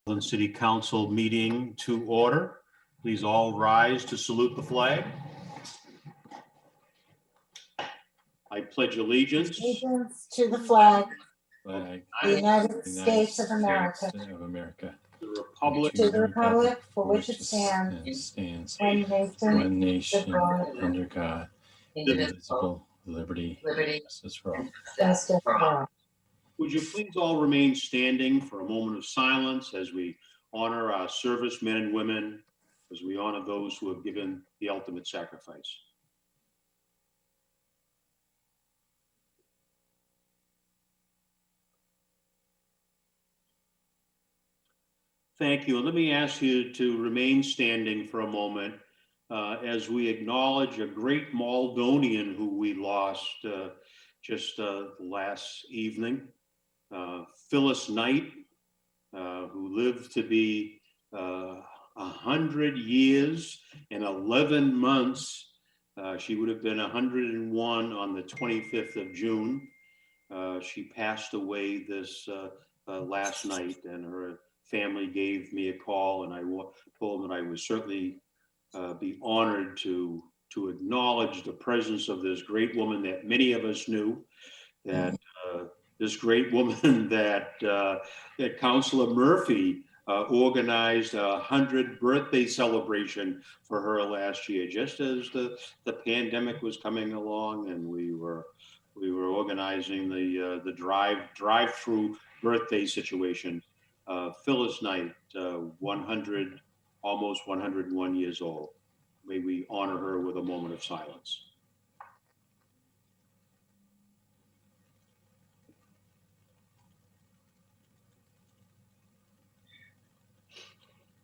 Malden City Council meeting to order. Please all rise to salute the flag. I pledge allegiance to the flag Flag, of the United States of America, the republic to the republic for which it stands, one nation, under God, indivisible, liberty, justice for all. justice for all. Would you please all remain standing for a moment of silence as we honor our servicemen and women, as we honor those who have given the ultimate sacrifice. Thank you. And let me ask you to remain standing for a moment as we acknowledge a great Maldonian who we lost just last evening, Phyllis Knight, who lived to be 100 years and 11 months. She would have been 101 on the 25th of June. She passed away this last night, and her family gave me a call, and I told them that I would certainly be honored to acknowledge the presence of this great woman that many of us knew, that this great woman that Councilor Murphy organized a 100th birthday celebration for her last year, just as the pandemic was coming along, and we were organizing the drive-through birthday situation. Phyllis Knight, 100, almost 101 years old. May we honor her with a moment of silence.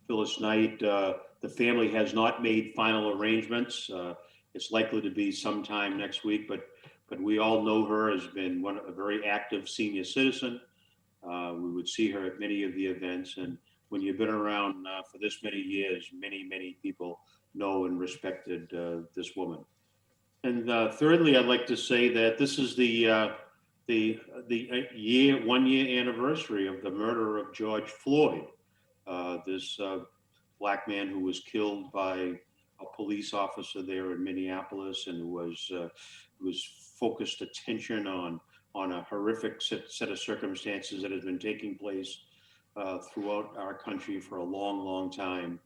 Phyllis Knight, the family has not made final arrangements. It's likely to be sometime next week, but we all know her as being a very active senior citizen. We would see her at many of the events, and when you've been around for this many years, many people know and respected this woman. And thirdly, I'd like to say that this is the 1 year anniversary of the murder of George Floyd, this black man who was killed by a police officer there in Minneapolis, and was focused attention on a horrific set of circumstances that has been taking place throughout our country for a long time,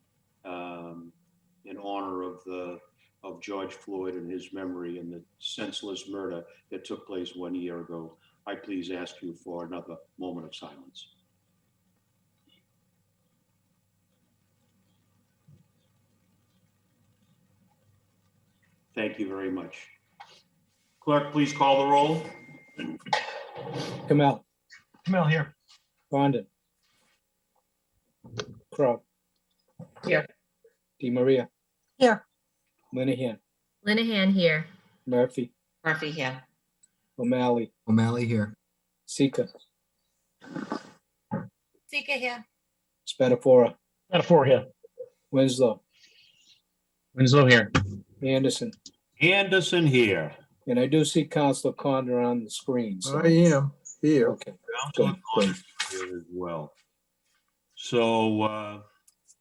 in honor of George Floyd and his memory and the senseless murder that took place 1 year ago. I please ask you for another moment of silence. Thank you very much. Clerk, please call the roll. Kamel. Kamel here. Condon. Crow. Here. Di Maria. Here. Linehan. Linehan here. Murphy. Murphy here. O'Malley. O'Malley here. Sika. Sika here. Spatafora. Metaphor here. Winslow. Winslow here. Anderson. Anderson here. And I do see Councilor Condon on the screen. So. I am here. Okay. Councilor Condon here as well. So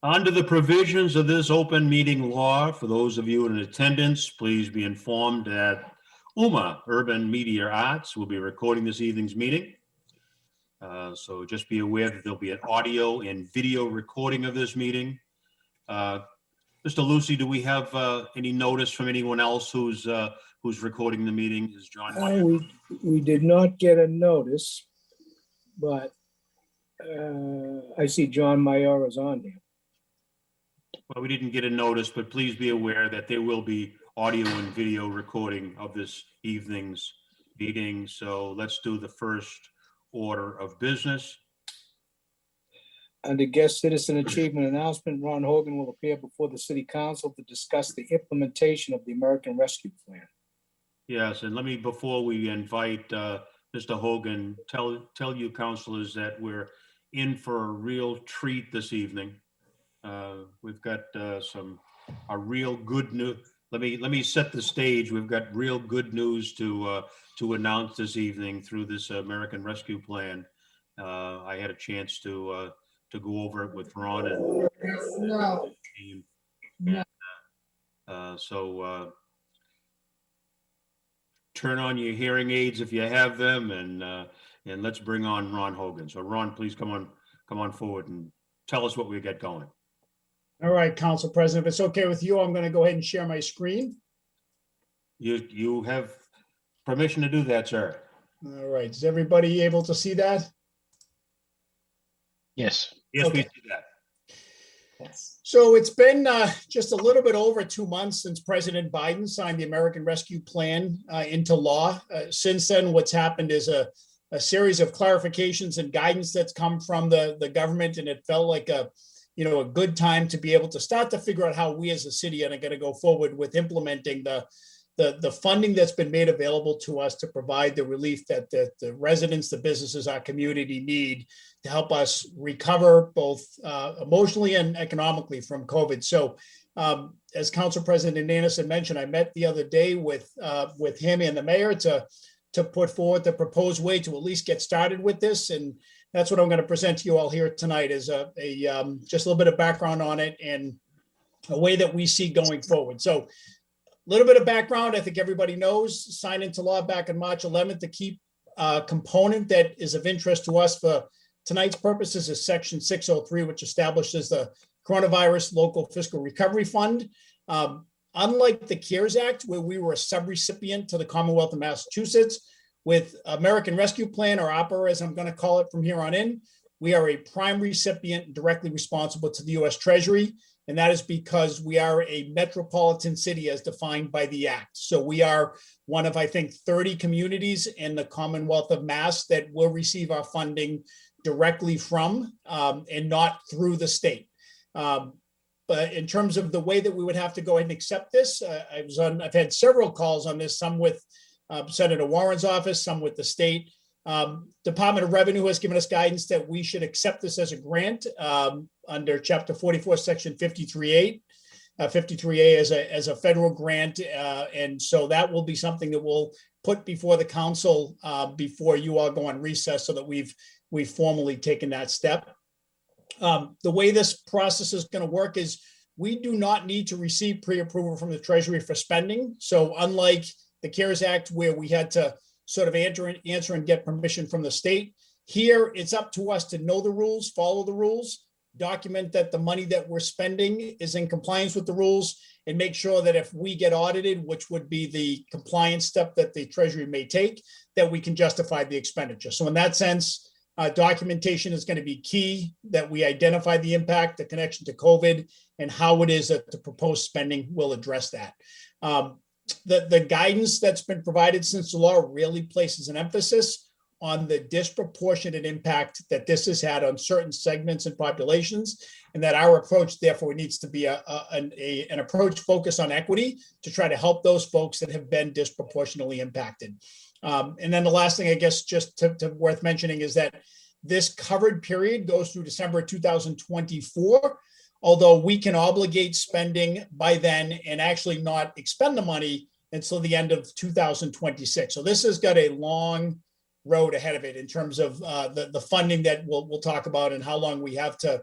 under the provisions of this open meeting law, for those of you in attendance, please be informed that UMA Urban Media Arts will be recording this evening's meeting. So just be aware that there'll be an audio and video recording of this meeting. Mr. Lucy, do we have any notice from anyone else who's recording the meeting? Is John? We did not get a notice, but I see John Mayoral is on here. Well, we didn't get a notice, but please be aware that there will be audio and video recording of this evening's meeting. So let's do the first order of business. Under guest citizen achievement announcement, Ron Hogan will appear before the city council to discuss the implementation of the American Rescue Plan. Yes, and let me, before we invite Mr. Hogan, tell you councilors that we're in for a real treat this evening. We've got a real good news. Let me set the stage. We've got real good news to announce this evening through this American Rescue Plan. I had a chance to go over it with Ron and team. So turn on your hearing aids if you have them, and let's bring on Ron Hogan. So Ron, please come on forward and tell us what we got going. All right, Council President, if it's okay with you, I'm going to go ahead and share my screen. You have permission to do that, sir. All right, is everybody able to see that? Yes. Yes, we Okay. see that. So it's been just a little bit over 2 months since President Biden signed the American Rescue Plan into law. Since then, what's happened is a series of clarifications and guidance that's come from the government, and it felt like a good time to be able to start to figure out how we as a city are going to go forward with implementing the funding that's been made available to us to provide the relief that the residents, the businesses, our community need to help us recover both emotionally and economically from COVID. So as Council President Nanis had mentioned, I met the other day with him and the mayor to put forward the proposed way to at least get started with this. And that's what I'm going to present to you all here tonight is just a little bit of background on it and a way that we see going forward. So a little bit of background, I think everybody knows, signed into law back on March 11th. The key component that is of interest to us for tonight's purposes is Section 603, which establishes the Coronavirus Local Fiscal Recovery Fund. Unlike the CARES Act, where we were a subrecipient to the Commonwealth of Massachusetts, with American Rescue Plan, or ARPA, as I'm going to call it from here on in, we are a prime recipient directly responsible to the U.S. Treasury. And that is because we are a metropolitan city as defined by the Act. So we are one of, I think, 30 communities in the Commonwealth of Mass that will receive our funding directly from and not through the state. But in terms of the way that we would have to go ahead and accept this, I've had several calls on this, some with Senator Warren's office, some with the state. Department of Revenue has given us guidance that we should accept this as a grant under Chapter 44, Section 53A, 53A as a federal grant. And so that will be something that we'll put before the council before you all go on recess, so that we've formally taken that step. The way this process is going to work is we do not need to receive pre-approval from the Treasury for spending. So unlike the CARES Act, where we had to sort of answer and get permission from the state, here it's up to us to know the rules, follow the rules, document that the money that we're spending is in compliance with the rules, and make sure that if we get audited, which would be the compliance step that the Treasury may take, that we can justify the expenditure. So in that sense, documentation is going to be key, that we identify the impact, the connection to COVID, and how it is that the proposed spending will address that. The guidance that's been provided since the law really places an emphasis on the disproportionate impact that this has had on certain segments and populations, and that our approach therefore needs to be an approach focused on equity to try to help those folks that have been disproportionately impacted. And then the last thing, I guess, just to worth mentioning is that this covered period goes through December 2024, although we can obligate spending by then and actually not expend the money until the end of 2026. So this has got a long road ahead of it in terms of the funding that we'll talk about and how long we have to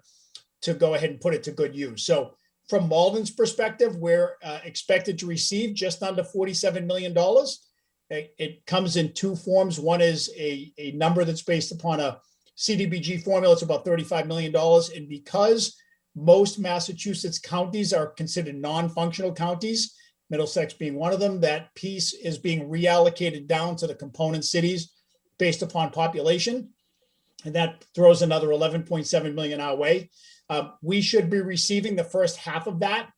go ahead and put it to good use. So from Malden's perspective, we're expected to receive just under $47 million. It comes in two forms. One is a number that's based upon a CDBG formula. It's about $35 million. And because most Massachusetts counties are considered non-functional counties, Middlesex being one of them, that piece is being reallocated down to the component cities based upon population. And that throws another 11.7 million our way. We should be receiving the first half of that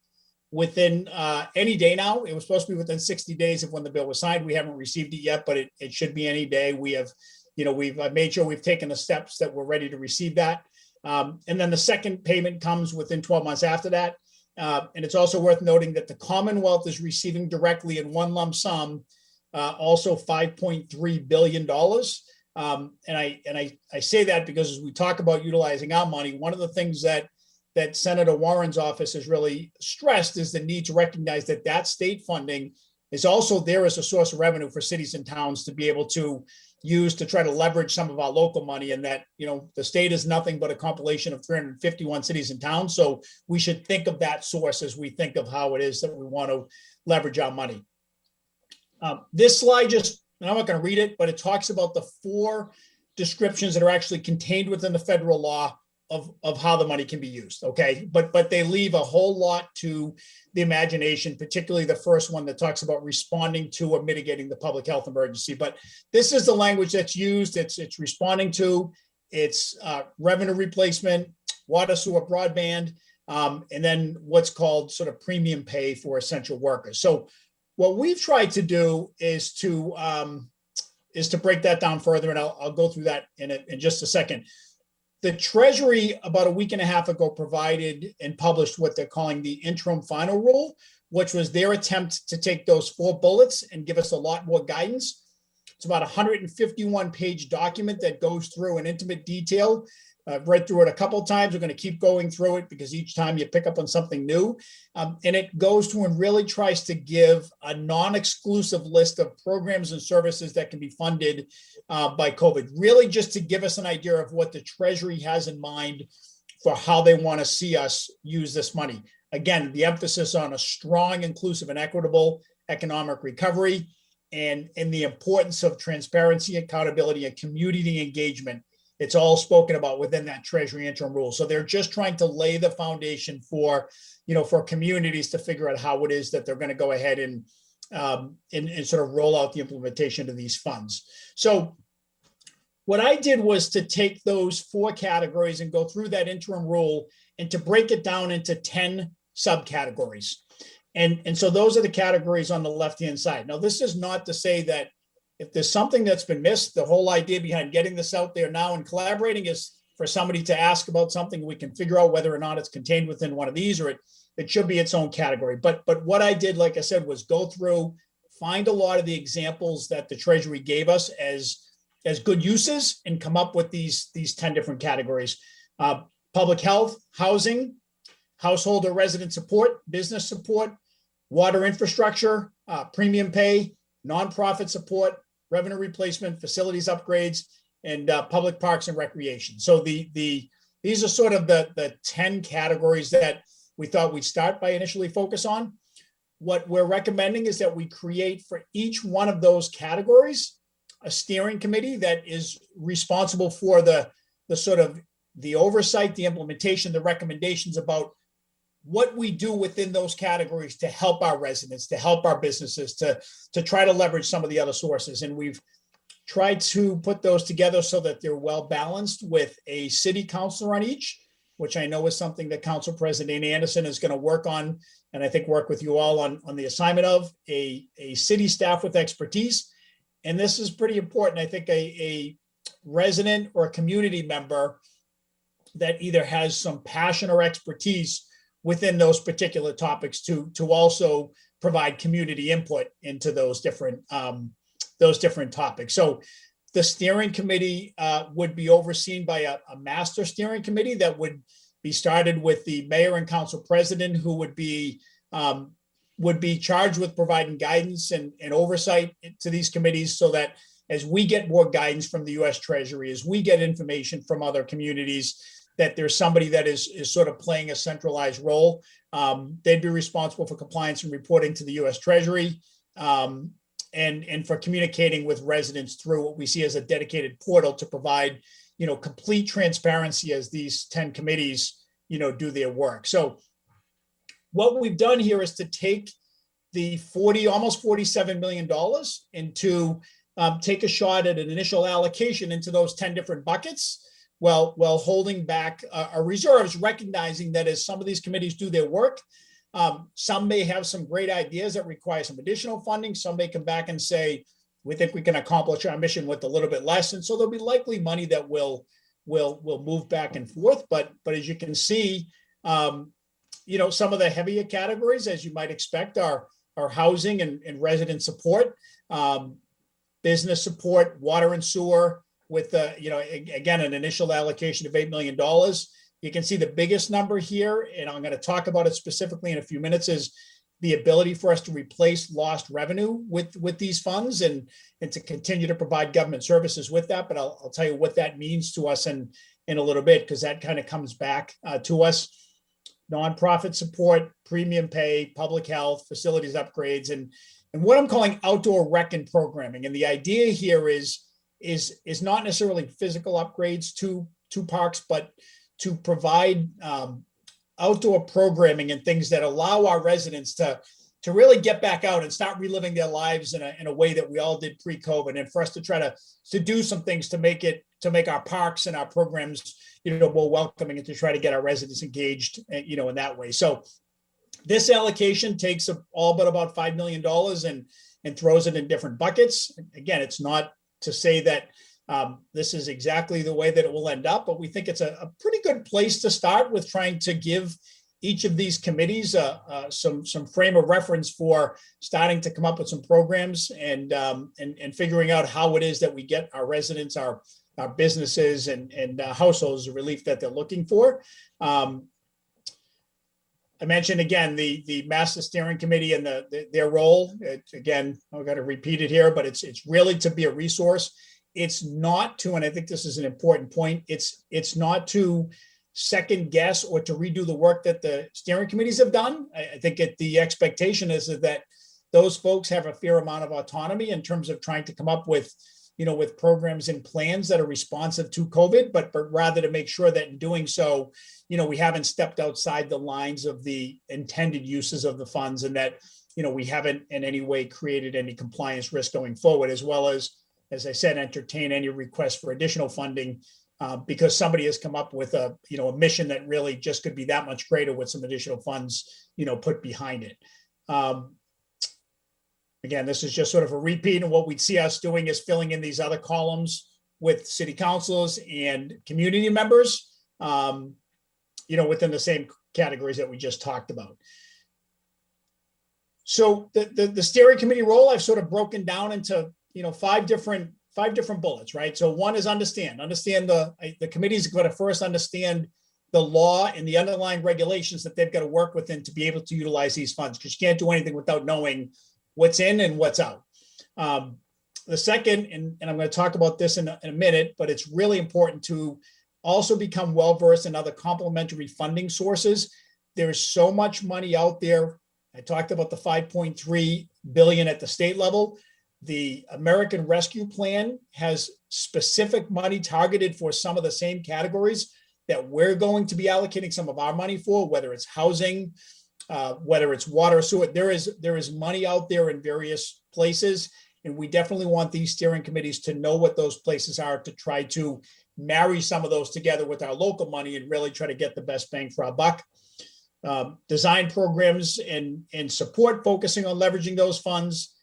within any day now. It was supposed to be within 60 days of when the bill was signed. We haven't received it yet, but it should be any day. We have, we've made sure we've taken the steps that we're ready to receive that. And then the second payment comes within 12 months after that. And it's also worth noting that the Commonwealth is receiving directly in one lump sum, also $5.3 billion. And I say that because as we talk about utilizing our money, one of the things that Senator Warren's office has really stressed is the need to recognize that state funding is also there as a source of revenue for cities and towns to be able to, use to try to leverage some of our local money, and that, the state is nothing but a compilation of 351 cities and towns. So we should think of that source as we think of how it is that we want to leverage our money. This slide and I'm not going to read it, but it talks about the 4 descriptions that are actually contained within the federal law of how the money can be used. Okay. But they leave a whole lot to the imagination, particularly the first one that talks about responding to or mitigating the public health emergency. But this is the language that's used. It's responding to, it's revenue replacement, water, sewer, broadband, and then what's called sort of premium pay for essential workers. So what we've tried to do is to break that down further, and I'll go through that in just a second. The Treasury, about a week and a half ago, provided and published what they're calling the interim final rule, which was their attempt to take those 4 bullets and give us a lot more guidance. It's about a 151-page document that goes through in intimate detail. I've read through it a couple of times. We're going to keep going through it because each time you pick up on something new. And it goes through and really tries to give a non-exclusive list of programs and services that can be funded by COVID, really just to give us an idea of what the Treasury has in mind for how they want to see us use this money. Again, the emphasis on a strong, inclusive, and equitable economic recovery, and the importance of transparency, accountability, and community engagement. It's all spoken about within that Treasury interim rule. So they're just trying to lay the foundation for communities to figure out how it is that they're going to go ahead and sort of roll out the implementation of these funds. So what I did was to take those 4 categories and go through that interim rule and to break it down into 10 subcategories. And so those are the categories on the left-hand side. Now, this is not to say that if there's something that's been missed, the whole idea behind getting this out there now and collaborating is for somebody to ask about something, we can figure out whether or not it's contained within one of these, or it should be its own category. But what I did, like I said, was go through, find a lot of the examples that the Treasury gave us as good uses, and come up with these 10 different categories. Public health, housing, household or resident support, business support, water infrastructure, premium pay, nonprofit support, revenue replacement, facilities upgrades, and public parks and recreation. So these are sort of the 10 categories that we thought we'd start by initially focus on. What we're recommending is that we create for each one of those categories a steering committee that is responsible for the sort of the oversight, the implementation, the recommendations about what we do within those categories to help our residents, to help our businesses, to try to leverage some of the other sources. And we've tried to put those together so that they're well balanced, with a city councilor on each, which I know is something that Council President Anderson is going to work on, and I think work with you all on the assignment of a city staff with expertise. And this is pretty important. I think a resident or a community member that either has some passion or expertise within those particular topics to also provide community input into those different topics. So the steering committee would be overseen by a master steering committee that would be started with the mayor and council president, who would be charged with providing guidance and oversight to these committees, so that as we get more guidance from the U.S. Treasury, as we get information from other communities, that there's somebody that is sort of playing a centralized role. They'd be responsible for compliance and reporting to the U.S. Treasury, and for communicating with residents through what we see as a dedicated portal to provide, complete transparency as these 10 committees, do their work. So what we've done here is to take the almost $47 million and to take a shot at an initial allocation into those 10 different buckets, while holding back our reserves, recognizing that as some of these committees do their work, some may have some great ideas that require some additional funding. Some may come back and say, we think we can accomplish our mission with a little bit less. And so there'll be likely money that will move back and forth. But as you can see, some of the heavier categories, as you might expect, are housing and resident support, business support, water and sewer, with again, an initial allocation of $8 million. You can see the biggest number here, and I'm going to talk about it specifically in a few minutes, is the ability for us to replace lost revenue with these funds and to continue to provide government services with that. But I'll tell you what that means to us in a little bit, because that kind of comes back to us. Nonprofit support, premium pay, public health, facilities upgrades, and what I'm calling outdoor rec and programming. And the idea here is not necessarily physical upgrades to parks, but to provide outdoor programming and things that allow our residents to really get back out and start reliving their lives in a way that we all did pre-COVID, and for us to try to do some things to make our parks and our programs, more welcoming, and to try to get our residents engaged, in that way. So this allocation takes all but about $5 million and throws it in different buckets. Again, it's not to say that this is exactly the way that it will end up, but we think it's a pretty good place to start with, trying to give each of these committees some frame of reference for starting to come up with some programs and figuring out how it is that we get our residents, our businesses and households the relief that they're looking for. I mentioned again the Master Steering Committee and their role. Again, I've got to repeat it here, but it's really to be a resource. It's not to, and I think this is an important point, it's not to second guess or to redo the work that the steering committees have done. I think the expectation is that those folks have a fair amount of autonomy in terms of trying to come up with programs and plans that are responsive to COVID, but rather to make sure that in doing so, we haven't stepped outside the lines of the intended uses of the funds, and that, we haven't in any way created any compliance risk going forward, as well as I said, entertain any request for additional funding because somebody has come up with a mission that really just could be that much greater with some additional funds, put behind it. Again, this is just sort of a repeat, and what we'd see us doing is filling in these other columns with city councilors and community members, within the same categories that we just talked about. So the steering committee role, I've sort of broken down into, five different bullets, right? So one is understand the committee's got to first understand the law and the underlying regulations that they've got to work within to be able to utilize these funds, because you can't do anything without knowing what's in and what's out. The second, and I'm going to talk about this in a minute, but it's really important to also become well-versed in other complementary funding sources. There's so much money out there. I talked about the $5.3 billion at the state level. The American Rescue Plan has specific money targeted for some of the same categories that we're going to be allocating some of our money for, whether it's housing, whether it's water, sewer. There is money out there in various places, and we definitely want these steering committees to know what those places are, to try to marry some of those together with our local money and really try to get the best bang for our buck. Design programs and support focusing on leveraging those funds.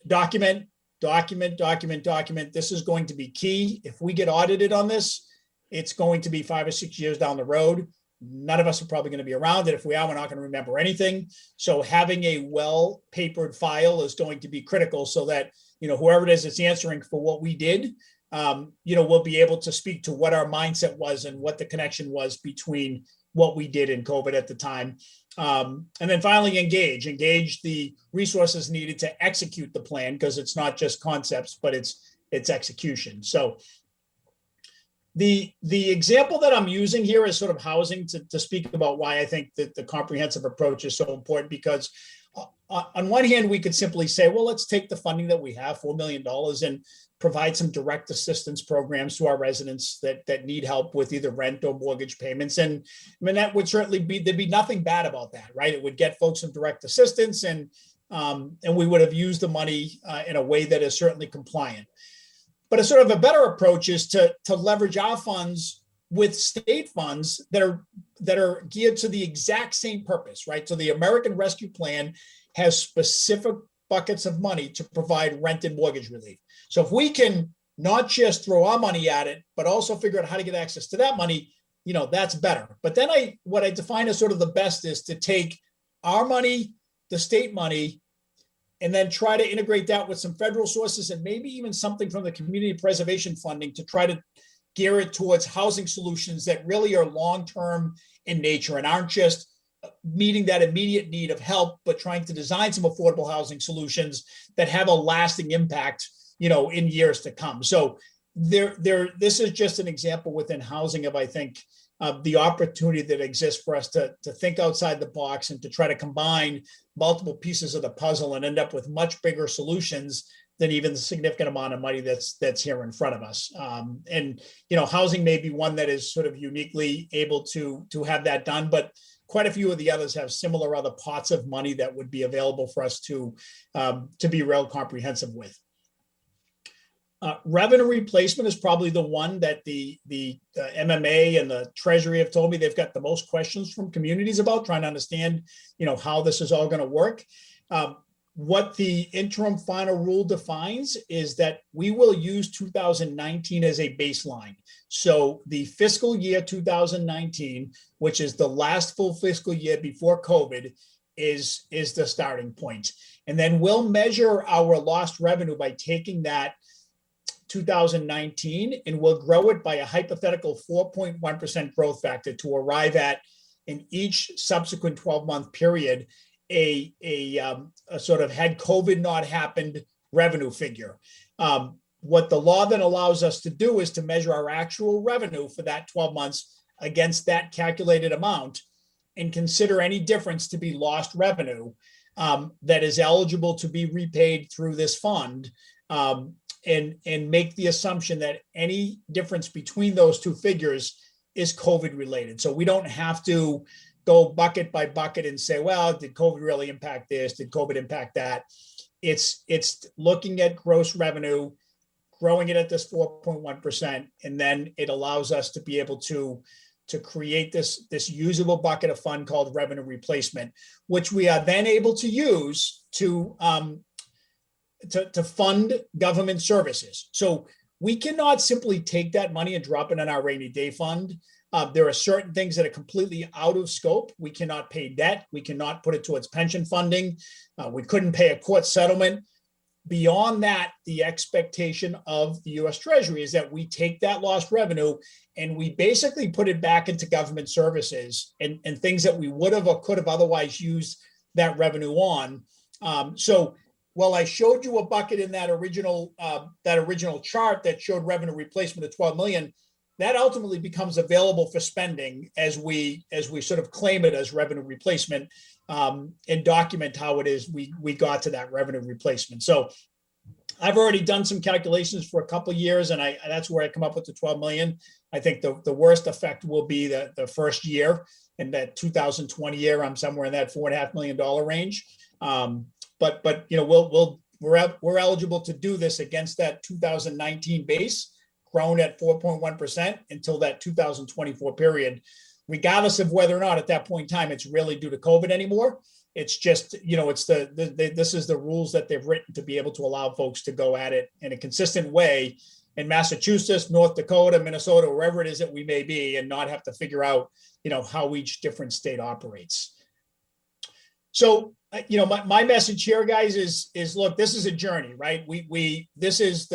Document. This is going to be key. If we get audited on this, it's going to be 5 or 6 years down the road. None of us are probably going to be around it. If we are, we're not going to remember anything. So having a well-papered file is going to be critical, so that, whoever it is that's answering for what we did, we'll be able to speak to what our mindset was and what the connection was between what we did in COVID at the time. And then finally, engage the resources needed to execute the plan, because it's not just concepts, but it's execution. So the example that I'm using here is sort of housing, to speak about why I think that the comprehensive approach is so important, because on one hand, we could simply say, well, let's take the funding that we have, $4 million, and provide some direct assistance programs to our residents that need help with either rent or mortgage payments. And I mean, that would certainly there'd be nothing bad about that, right? It would get folks some direct assistance, and we would have used the money in a way that is certainly compliant. But a sort of a better approach is to leverage our funds with state funds that are geared to the exact same purpose, right? So the American Rescue Plan has specific buckets of money to provide rent and mortgage relief. So if we can not just throw our money at it, but also figure out how to get access to that money, that's better. But then what I define as sort of the best is to take our money, the state money, and then try to integrate that with some federal sources and maybe even something from the community preservation funding to try to gear it towards housing solutions that really are long-term in nature and aren't just meeting that immediate need of help, but trying to design some affordable housing solutions that have a lasting impact, in years to come. So this is just an example within housing of, I think, the opportunity that exists for us to think outside the box and to try to combine multiple pieces of the puzzle and end up with much bigger solutions than even the significant amount of money that's here in front of us. And housing may be one that is sort of uniquely able to have that done, but quite a few of the others have similar other pots of money that would be available for us to be real comprehensive with. Revenue replacement is probably the one that the MMA and the Treasury have told me they've got the most questions from communities about, trying to understand, how this is all going to work. What the interim final rule defines is that we will use 2019 as a baseline. So the fiscal year 2019, which is the last full fiscal year before COVID, is the starting point. And then we'll measure our lost revenue by taking that 2019 and we'll grow it by a hypothetical 4.1% growth factor to arrive at, in each subsequent 12-month period, a sort of had COVID not happened revenue figure. What the law then allows us to do is to measure our actual revenue for that 12 months against that calculated amount and consider any difference to be lost revenue that is eligible to be repaid through this fund, and make the assumption that any difference between those two figures is COVID related. So we don't have to go bucket by bucket and say, well, did COVID really impact this? Did COVID impact that? It's looking at gross revenue, growing it at this 4.1%, and then it allows us to be able to create this usable bucket of fund called revenue replacement, which we are then able to use to fund government services. So we cannot simply take that money and drop it in our rainy day fund. There are certain things that are completely out of scope. We cannot pay debt. We cannot put it towards pension funding. We couldn't pay a court settlement. Beyond that, the expectation of the US Treasury is that we take that lost revenue and we basically put it back into government services and things that we would have or could have otherwise used that revenue on. So while I showed you a bucket in that original chart that showed revenue replacement of 12 million, that ultimately becomes available for spending as we sort of claim it as revenue replacement, and document how it is we got to that revenue replacement. So I've already done some calculations for a couple of years, and that's where I come up with the 12 million. I think the worst effect will be the first year. In that 2020 year, I'm somewhere in that $4.5 million range. But we're eligible to do this against that 2019 base, grown at 4.1% until that 2024 period, regardless of whether or not at that point in time it's really due to COVID anymore. It's just, this is the rules that they've written to be able to allow folks to go at it in a consistent way in Massachusetts, North Dakota, Minnesota, wherever it is that we may be, and not have to figure out, how each different state operates. So, my message here, guys, is look, this is a journey, right? This is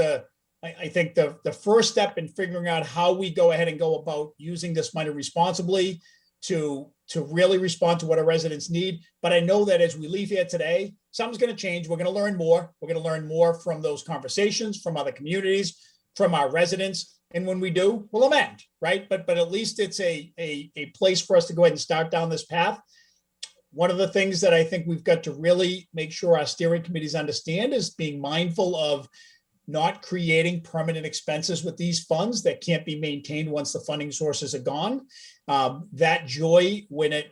I think the first step in figuring out how we go ahead and go about using this money responsibly to really respond to what our residents need. But I know that as we leave here today, something's going to change. We're going to learn more. We're going to learn more from those conversations, from other communities, from our residents. And when we do, we'll amend, right? But at least it's a place for us to go ahead and start down this path. One of the things that I think we've got to really make sure our steering committees understand is being mindful of not creating permanent expenses with these funds that can't be maintained once the funding sources are gone. That joy, when it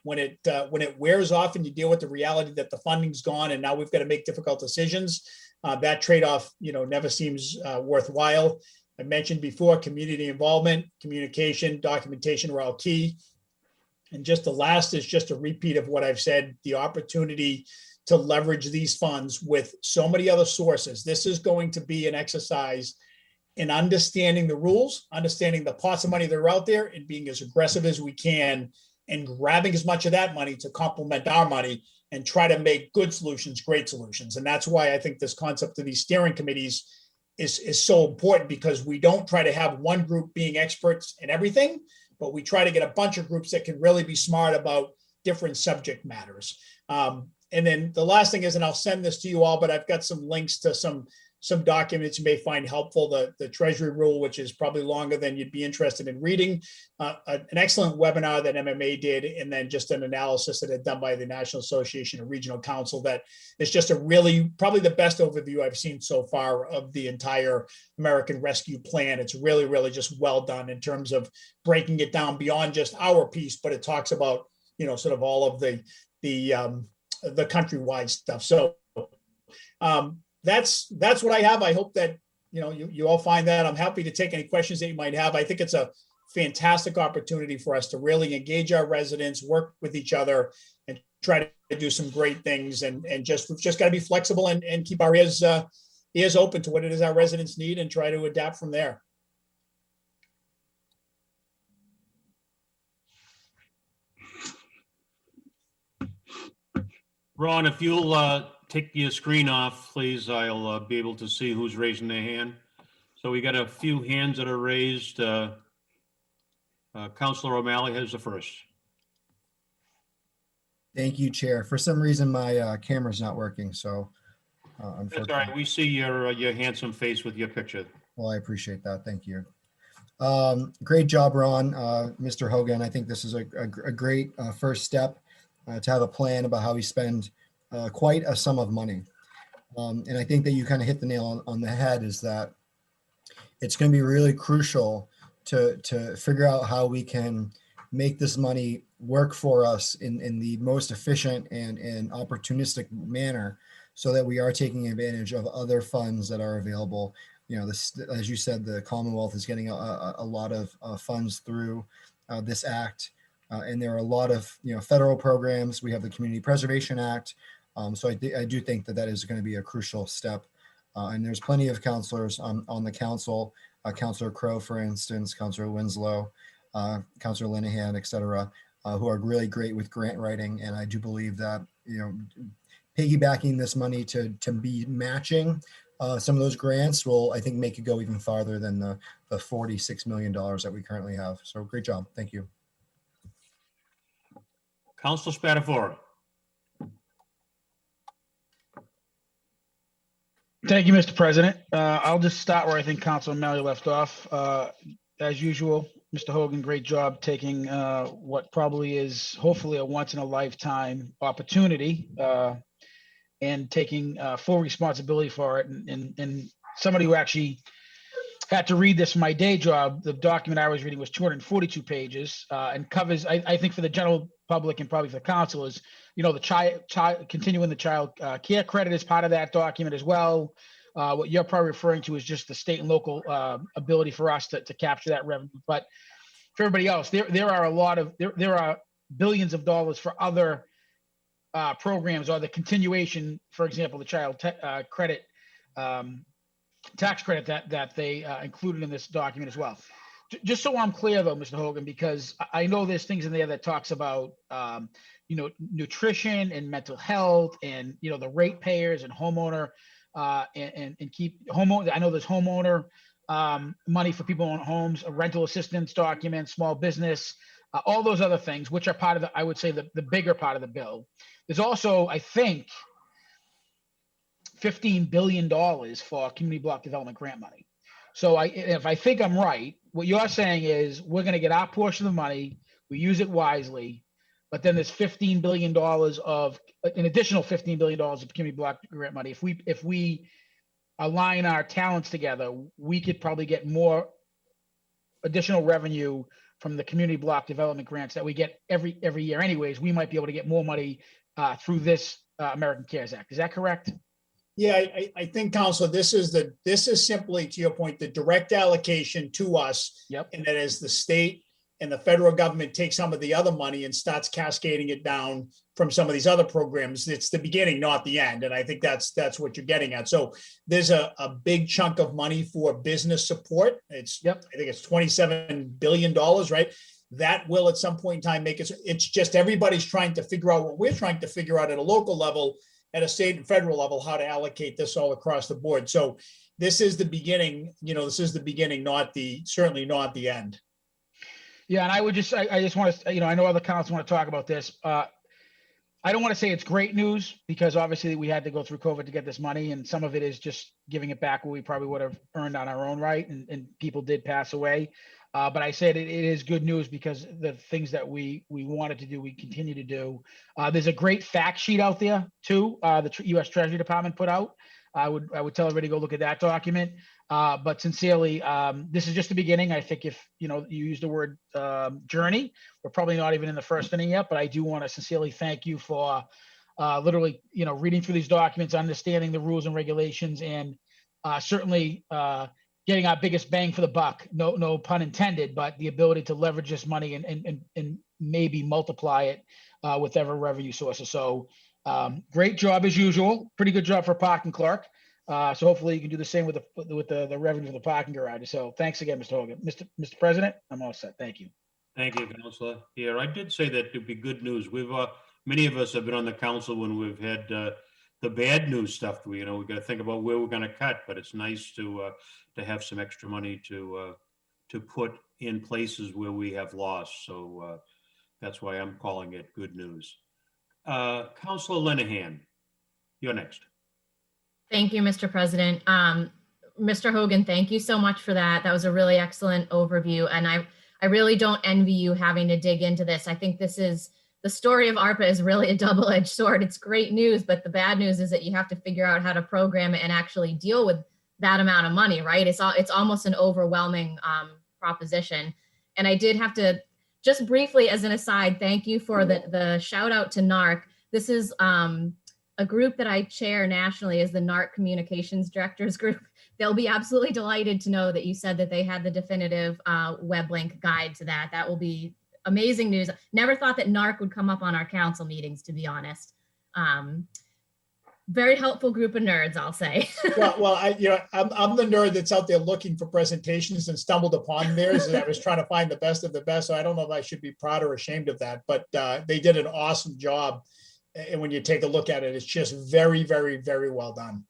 wears off and you deal with the reality that the funding's gone and now we've got to make difficult decisions, that trade-off, never seems worthwhile. I mentioned before, community involvement, communication, documentation are all key. And just the last is just a repeat of what I've said, the opportunity to leverage these funds with so many other sources. This is going to be an exercise in understanding the rules, understanding the pots of money that are out there, and being as aggressive as we can and grabbing as much of that money to complement our money and try to make good solutions, great solutions. And that's why I think this concept of these steering committees is so important, because we don't try to have one group being experts in everything, but we try to get a bunch of groups that can really be smart about different subject matters. And then the last thing is, and I'll send this to you all, but I've got some links to some documents you may find helpful. The Treasury rule, which is probably longer than you'd be interested in reading, an excellent webinar that MMA did, and then just an analysis that had done by the National Association of Regional Council that is just a really, probably the best overview I've seen so far of the entire American Rescue Plan. It's really, really just well done in terms of breaking it down beyond just our piece, but it talks about, sort of all of the countrywide stuff. So that's what I have. I hope that, you all find that. I'm happy to take any questions that you might have. I think it's a fantastic opportunity for us to really engage our residents, work with each other, and try to do some great things. And we've just got to be flexible and keep our ears open to what it is our residents need and try to adapt from there. Ron, if you'll take your screen off, please, I'll be able to see who's raising their hand. So we got a few hands that are raised. Councilor O'Malley has the first. Thank you, Chair. For some reason, my camera's not working, so That's all unfortunately. right. We see your handsome face with your picture. Well, I appreciate that. Thank you. Great job, Ron. Mr. Hogan, I think this is a great first step to have a plan about how we spend quite a sum of money. And I think that you kind of hit the nail on the head, is that it's going to be really crucial to figure out how we can make this money work for us in the most efficient and opportunistic manner, so that we are taking advantage of other funds that are available. As you said, the Commonwealth is getting a lot of funds through this act. And there are a lot of federal programs. We have the Community Preservation Act. So I do think that is going to be a crucial step. And there's plenty of counselors on the council, Councilor Crow, for instance, Councilor Winslow, Councilor Linehan, et cetera, who are really great with grant writing. And I do believe that, piggybacking this money to be matching some of those grants will, I think, make it go even farther than the $46 million that we currently have. So great job. Thank you. Councilor Spatafora. Thank you, Mr. President. I'll just start where I think Councilor O'Malley left off. As usual, Mr. Hogan, great job taking what probably is hopefully a once in a lifetime opportunity and taking full responsibility for it. And somebody who actually had to read this for my day job, the document I was reading was 242 pages and covers, I think, for the general public and probably for the council, is the child continuing the child care credit is part of that document as well. What you're probably referring to is just the state and local ability for us to capture that revenue. But for everybody else, there are billions of dollars for other programs, or the continuation, for example, the child credit tax credit that they included in this document as well. Just so I'm clear though, Mr. Hogan, because I know there's things in there that talks about, nutrition and mental health and, the ratepayers and homeowner and keep homeowner. I know there's homeowner money for people on homes, a rental assistance document, small business, all those other things, which are part of I would say the bigger part of the bill. There's also, I think, $15 billion for community block development grant money. So if I think I'm right, what you're saying is we're going to get our portion of the money, we use it wisely, but then there's $15 billion of an additional $15 billion of community block grant money. If we align our talents together, we could probably get more additional revenue from the community block development grants that we get every year. Anyways, we might be able to get more money through this American CARES Act. Is that correct? Yeah, I think, Councilor, this is simply, to your point, the direct allocation to us. Yep. And that as the state and the federal government take some of the other money and starts cascading it down from some of these other programs, it's the beginning, not the end. And I think that's what you're getting at. So there's a big chunk of money for business support. I think it's $27 billion, right? That will at some point in time make it. It's just everybody's trying to figure out what we're trying to figure out at a local level, at a state and federal level, how to allocate this all across the board. So this is the beginning, certainly not the end. Yeah, and I would just, I just want to, I know other councils want to talk about this. I don't want to say it's great news because obviously we had to go through COVID to get this money, and some of it is just giving it back what we probably would have earned on our own right, and people did pass away. But I said it is good news because the things that we wanted to do, we continue to do. There's a great fact sheet out there too. The U.S. Treasury Department put out. I would tell everybody to go look at that document. But sincerely, this is just the beginning. I think if you use the word journey, we're probably not even in the first inning yet. But I do want to sincerely thank you for literally, reading through these documents, understanding the rules and regulations, and certainly getting our biggest bang for the buck. No pun intended, but the ability to leverage this money and maybe multiply it with ever revenue sources. So great job as usual. Pretty good job for parking clerk. So hopefully you can do the same with the revenue for the parking garage. So thanks again, Mr. Hogan. Mr. President, I'm all set. Thank you. Thank you, Councilor. Yeah, I did say that it'd be good news. Many of us have been on the council when we've had the bad news stuff. We got to think about where we're going to cut, but it's nice to have some extra money to put in places where we have lost. So that's why I'm calling it good news. Councilor Linehan, you're next. Thank you, Mr. President. Mr. Hogan, thank you so much for that. That was a really excellent overview. And I really don't envy you having to dig into this. I think the story of ARPA is really a double-edged sword. It's great news, but the bad news is that you have to figure out how to program it and actually deal with that amount of money, right? It's almost an overwhelming proposition. And I did have to, just briefly as an aside, thank you for the shout out to NARC. This is a group that I chair nationally is the NARC Communications Directors Group. They'll be absolutely delighted to know that you said that they had the definitive web link guide to that. That will be amazing news. Never thought that NARC would come up on our council meetings, to be honest. Very helpful group of nerds, I'll say. Well, I'm the nerd that's out there looking for presentations and stumbled upon theirs, and I was trying to find the best of the best. So I don't know if I should be proud or ashamed of that, but they did an awesome job. And when you take a look at it, it's just very, very, very well done.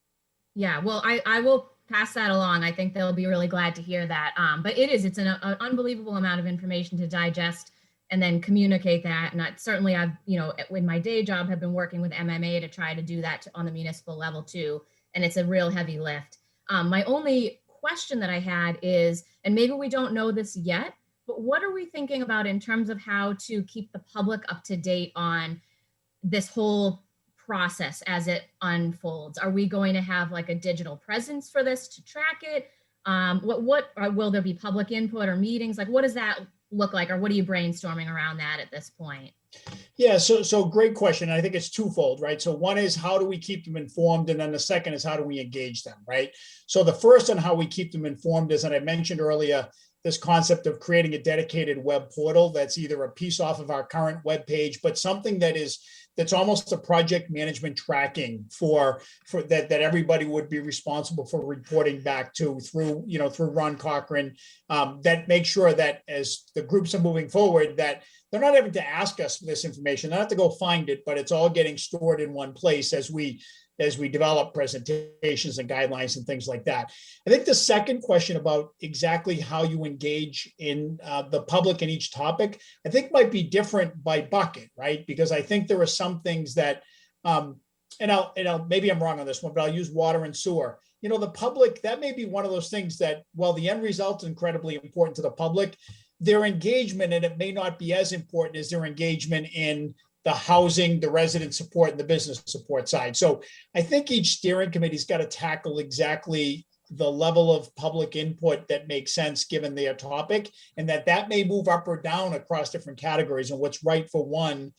Yeah, well, I will pass that along. I think they'll be really glad to hear that. But it's an unbelievable amount of information to digest and then communicate that. And I've, in my day job, have been working with MMA to try to do that on the municipal level too. And it's a real heavy lift. My only question that I had is, and maybe we don't know this yet, but what are we thinking about in terms of how to keep the public up to date on this whole process as it unfolds? Are we going to have like a digital presence for this to track it? Will there be public input or meetings? Like, what does that look like? Or what are you brainstorming around that at this point? Yeah, so great question. I think it's twofold, right? So one is how do we keep them informed? And then the second is how do we engage them, right? So the first on how we keep them informed is, and I mentioned earlier, this concept of creating a dedicated web portal that's either a piece off of our current web page, but something that's almost a project management tracking for that everybody would be responsible for reporting back to through Ron Cochran, that makes sure that as the groups are moving forward, that they're not having to ask us for this information. They don't have to go find it, but it's all getting stored in one place as we develop presentations and guidelines and things like that. I think the second question about exactly how you engage in the public in each topic, I think might be different by bucket, right? Because I think there are some things that, maybe I'm wrong on this one, but I'll use water and sewer. The public, that may be one of those things that, while the end result is incredibly important to the public, their engagement in it may not be as important as their engagement in the housing, the resident support, and the business support side. So I think each steering committee's got to tackle exactly the level of public input that makes sense given their topic, and that may move up or down across different categories, and what's right for one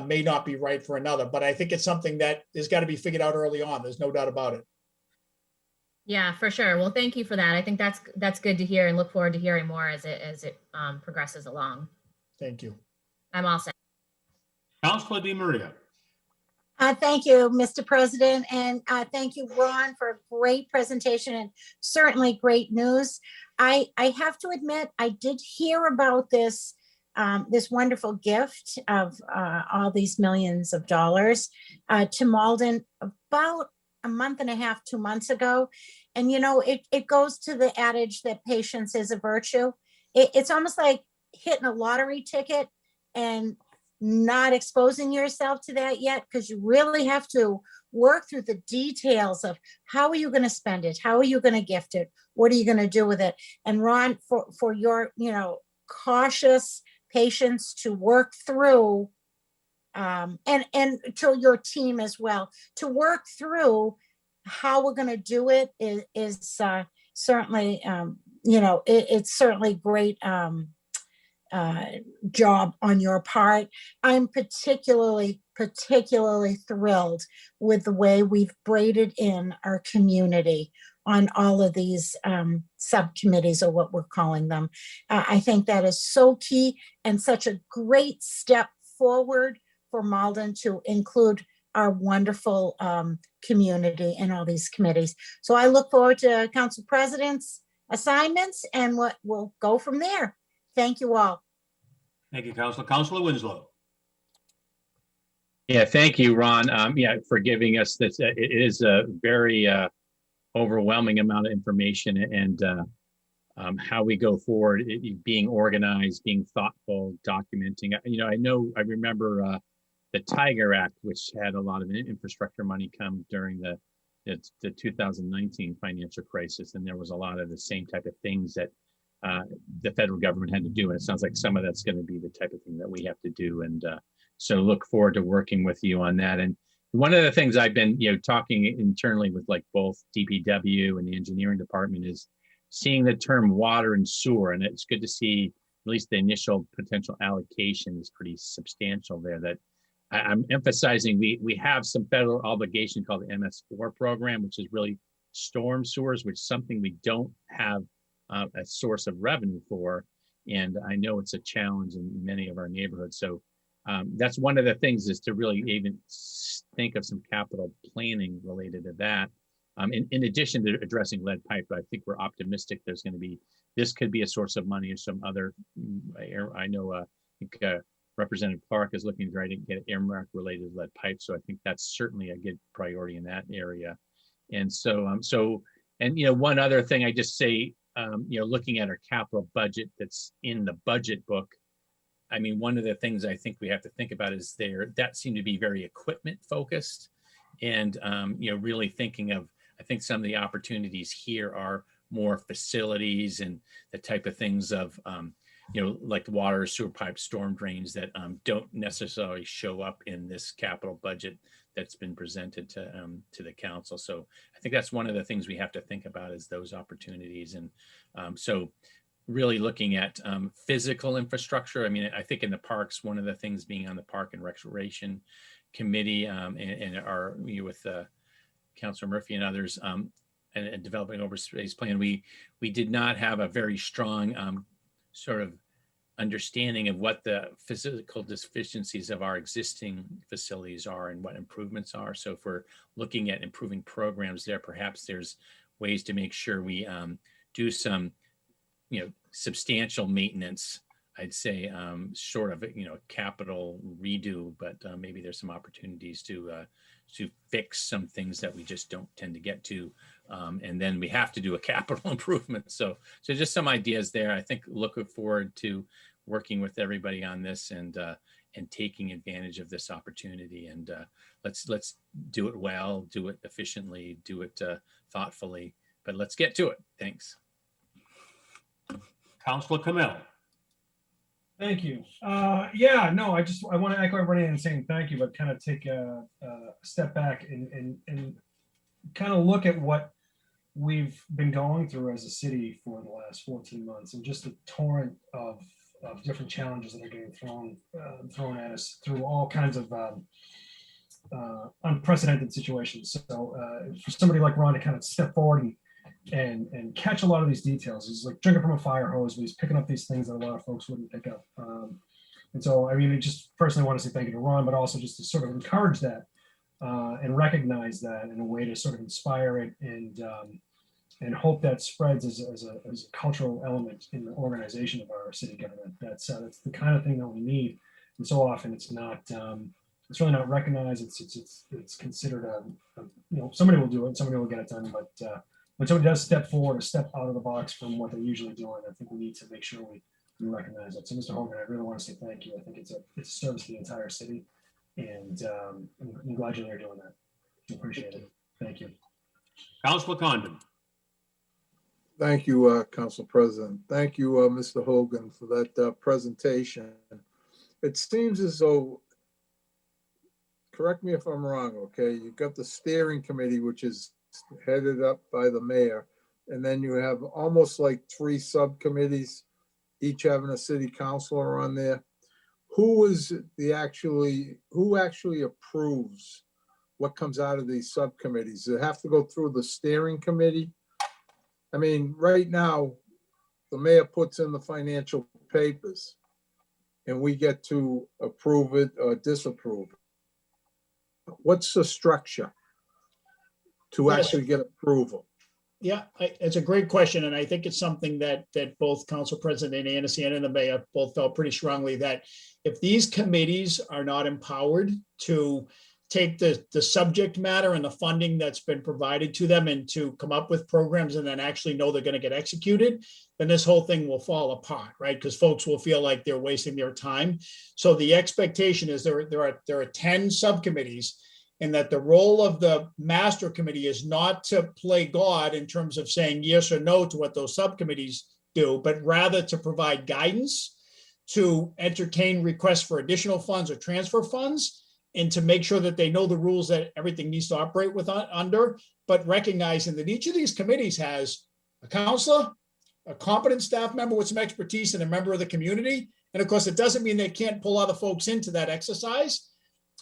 may not be right for another. But I think it's something that has got to be figured out early on. There's no doubt about it. Yeah, for sure. Well, thank you for that. I think that's good to hear, and look forward to hearing more as it progresses along. Thank you. I'm all set. Councilor DiMaria. Thank you, Mr. President, and thank you, Ron, for a great presentation and certainly great news. I have to admit, I did hear about this wonderful gift of all these millions of dollars to Malden about a month and a half, 2 months ago. And, it goes to the adage that patience is a virtue. It's almost like hitting a lottery ticket and not exposing yourself to that yet, because you really have to work through the details of how are you going to spend it? How are you going to gift it? What are you going to do with it? And Ron, for your, cautious patience to work through, and to your team as well, to work through how we're going to do it is certainly, it's certainly great job on your part. I'm particularly thrilled with the way we've braided in our community on all of these subcommittees, or what we're calling them. I think that is so key and such a great step forward for Malden to include our wonderful community in all these committees. So I look forward to Council President's assignments and what we'll go from there. Thank you all. Thank you, Councilor. Councilor Winslow. Yeah, thank you, Ron. For giving us this. It is a very overwhelming amount of information, and how we go forward, being organized, being thoughtful, documenting. I remember the Tiger Act, which had a lot of infrastructure money come during the 2019 financial crisis, and there was a lot of the same type of things that the federal government had to do. And it sounds like some of that's going to be the type of thing that we have to do. And so look forward to working with you on that. And one of the things I've been, talking internally with like both DPW and the engineering department is seeing the term water and sewer. And it's good to see at least the initial potential allocation is pretty substantial there. That I'm emphasizing we have some federal obligation called the MS4 program, which is really storm sewers, which is something we don't have a source of revenue for. And I know it's a challenge in many of our neighborhoods. So that's one of the things, is to really even think of some capital planning related to that. In addition to addressing lead pipe, I think we're optimistic there's going to be, this could be a source of money or some other, I know, Representative Clark is looking to try to get earmark related lead pipe. So I think that's certainly a good priority in that area. And so, one other thing I just say, looking at our capital budget that's in the budget book, I mean, one of the things I think we have to think about is that seemed to be very equipment focused, and really thinking of, I think some of the opportunities here are more facilities and the type of things of, like water, sewer pipes, storm drains that don't necessarily show up in this capital budget that's been presented to the council. So I think that's one of the things we have to think about, is those opportunities. And so really looking at physical infrastructure. I mean, I think in the parks, one of the things, being on the Park and Recreation Committee and our, with Councilor Murphy and others, and developing open space plan, we did not have a very strong sort of understanding of what the physical deficiencies of our existing facilities are and what improvements are. So if we're looking at improving programs there, perhaps there's ways to make sure we do some substantial maintenance, I'd say, short of capital redo, but maybe there's some opportunities to fix some things that we just don't tend to get to, and then we have to do a capital improvement. So just some ideas there. I think looking forward to working with everybody on this and taking advantage of this opportunity. And let's do it well, do it efficiently, do it thoughtfully. But let's get to it. Thanks. Councilor Kamel. Thank you. I want to echo everybody in saying thank you, but kind of take a step back and kind of look at what we've been going through as a city for the last 14 months, and just the torrent of different challenges that are getting thrown at us through all kinds of unprecedented situations. So for somebody like Ron to kind of step forward and catch a lot of these details, is like drinking from a fire hose, but he's picking up these things that a lot of folks wouldn't pick up. And so, I mean, I just personally want to say thank you to Ron, but also just to sort of encourage that and recognize that in a way to sort of inspire it and hope that spreads as a cultural element in the organization of our city government. That's the kind of thing that we need. And so often it's not, it's really not recognized. It's considered somebody will do it, somebody will get it done, but when somebody does step forward or step out of the box from what they're usually doing, I think we need to make sure we we recognize it. So Mr. Hogan, I really want to say thank you. I think it's a service to the entire city, and I'm glad you're there doing that. I appreciate it. Thank you. Councilor Condon. Thank you, Council President. Thank you, Mr. Hogan, for that presentation. It seems as though, correct me if I'm wrong, okay, you've got the steering committee, which is headed up by the mayor, and then you have almost like 3 subcommittees, each having a city councilor on there. Who actually approves what comes out of these subcommittees? Does it have to go through the steering committee? I mean, right now, the mayor puts in the financial papers and we get to approve it or disapprove it. What's the structure to Yes. actually get approval? Yeah, it's a great question, and I think it's something that both Council President Anderson and the mayor both felt pretty strongly that if these committees are not empowered to take the subject matter and the funding that's been provided to them and to come up with programs and then actually know they're going to get executed, then this whole thing will fall apart, right? Because folks will feel like they're wasting their time. So the expectation is there are 10 subcommittees, and that the role of the master committee is not to play God in terms of saying yes or no to what those subcommittees do, but rather to provide guidance, to entertain requests for additional funds or transfer funds, and to make sure that they know the rules that everything needs to operate with under, but recognizing that each of these committees has a counselor, a competent staff member with some expertise, and a member of the community. And of course, it doesn't mean they can't pull other folks into that exercise,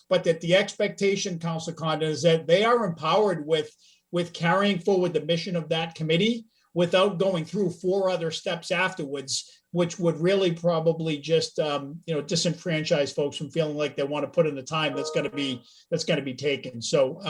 but that the expectation, Councilor Condon, is that they are empowered with carrying forward the mission of that committee without going through 4 other steps afterwards, which would really probably just disenfranchise folks from feeling like they want to put in the time that's going to be taken. So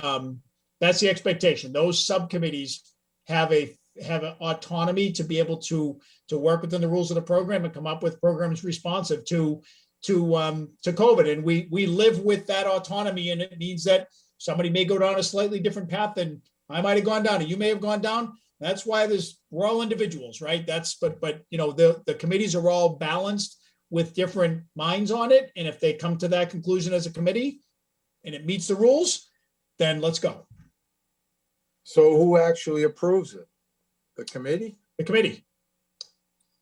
that's the expectation. Those subcommittees have an autonomy to be able to work within the rules of the program and come up with programs responsive to COVID. And we live with that autonomy, and it means that somebody may go down a slightly different path than I might have gone down, or you may have gone down. That's why we're all individuals, right? But the committees are all balanced with different minds on it. And if they come to that conclusion as a committee and it meets the rules, then let's go. So who actually approves it? The committee? The committee.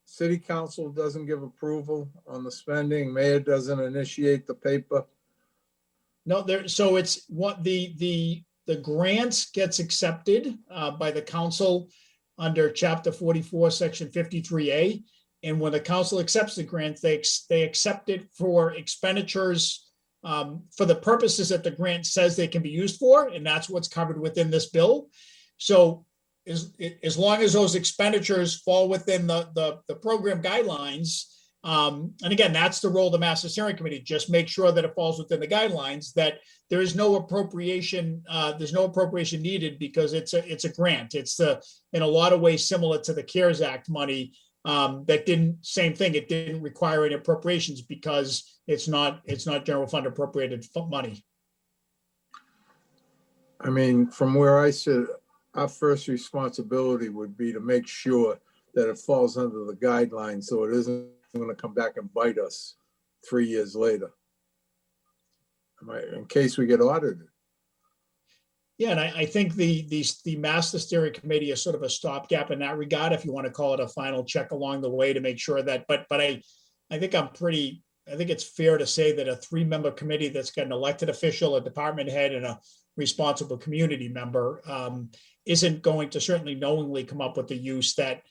City council doesn't give approval on the spending, mayor doesn't initiate the paper. No, so it's what the grant gets accepted by the council under chapter 44, section 53A. And when the council accepts the grant, they accept it for expenditures for the purposes that the grant says they can be used for. And that's what's covered within this bill. So as long as those expenditures fall within the program guidelines, and again, that's the role of the Master Steering Committee, just make sure that it falls within the guidelines, that there is no appropriation, there's no appropriation needed because it's a grant. It's in a lot of ways similar to the CARES Act money same thing, it didn't require any appropriations because it's not general fund appropriated money. I mean, from where I sit, our first responsibility would be to make sure that it falls under the guidelines so it isn't going to come back and bite us 3 years later. In case we get audited. Yeah, and I think the Master Steering Committee is sort of a stopgap in that regard, if you want to call it a final check along the way to make sure that, but I think I think it's fair to say that a 3-member committee that's got an elected official, a department head, and a responsible community member isn't going to certainly knowingly come up with a use that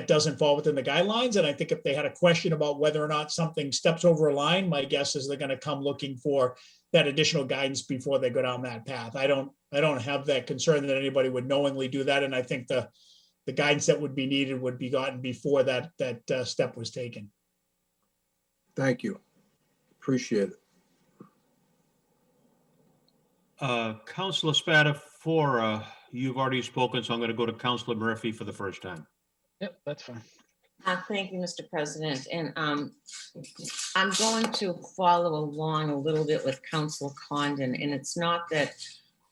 doesn't fall within the guidelines. And I think if they had a question about whether or not something steps over a line, my guess is they're going to come looking for that additional guidance before they go down that path. I don't have that concern that anybody would knowingly do that. And I think the guidance that would be needed would be gotten before that step was taken. Thank you. Appreciate it. Councilor Spatafora, you've already spoken, so I'm going to go to Councilor Murphy for the first time. Yep, that's fine. Thank you, Mr. President. And I'm going to follow along a little bit with Councilor Condon. And it's not that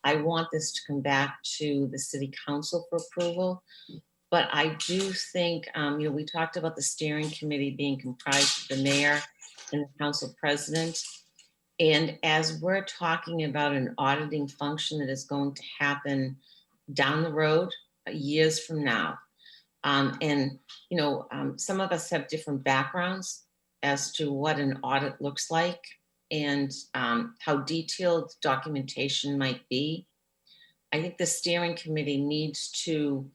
I want this to come back to the city council for approval, But I do think, we talked about the steering committee being comprised of the mayor and the council president. And as we're talking about an auditing function that is going to happen down the road, years from now, some of us have different backgrounds as to what an audit looks like and how detailed documentation might be. I think the steering committee needs to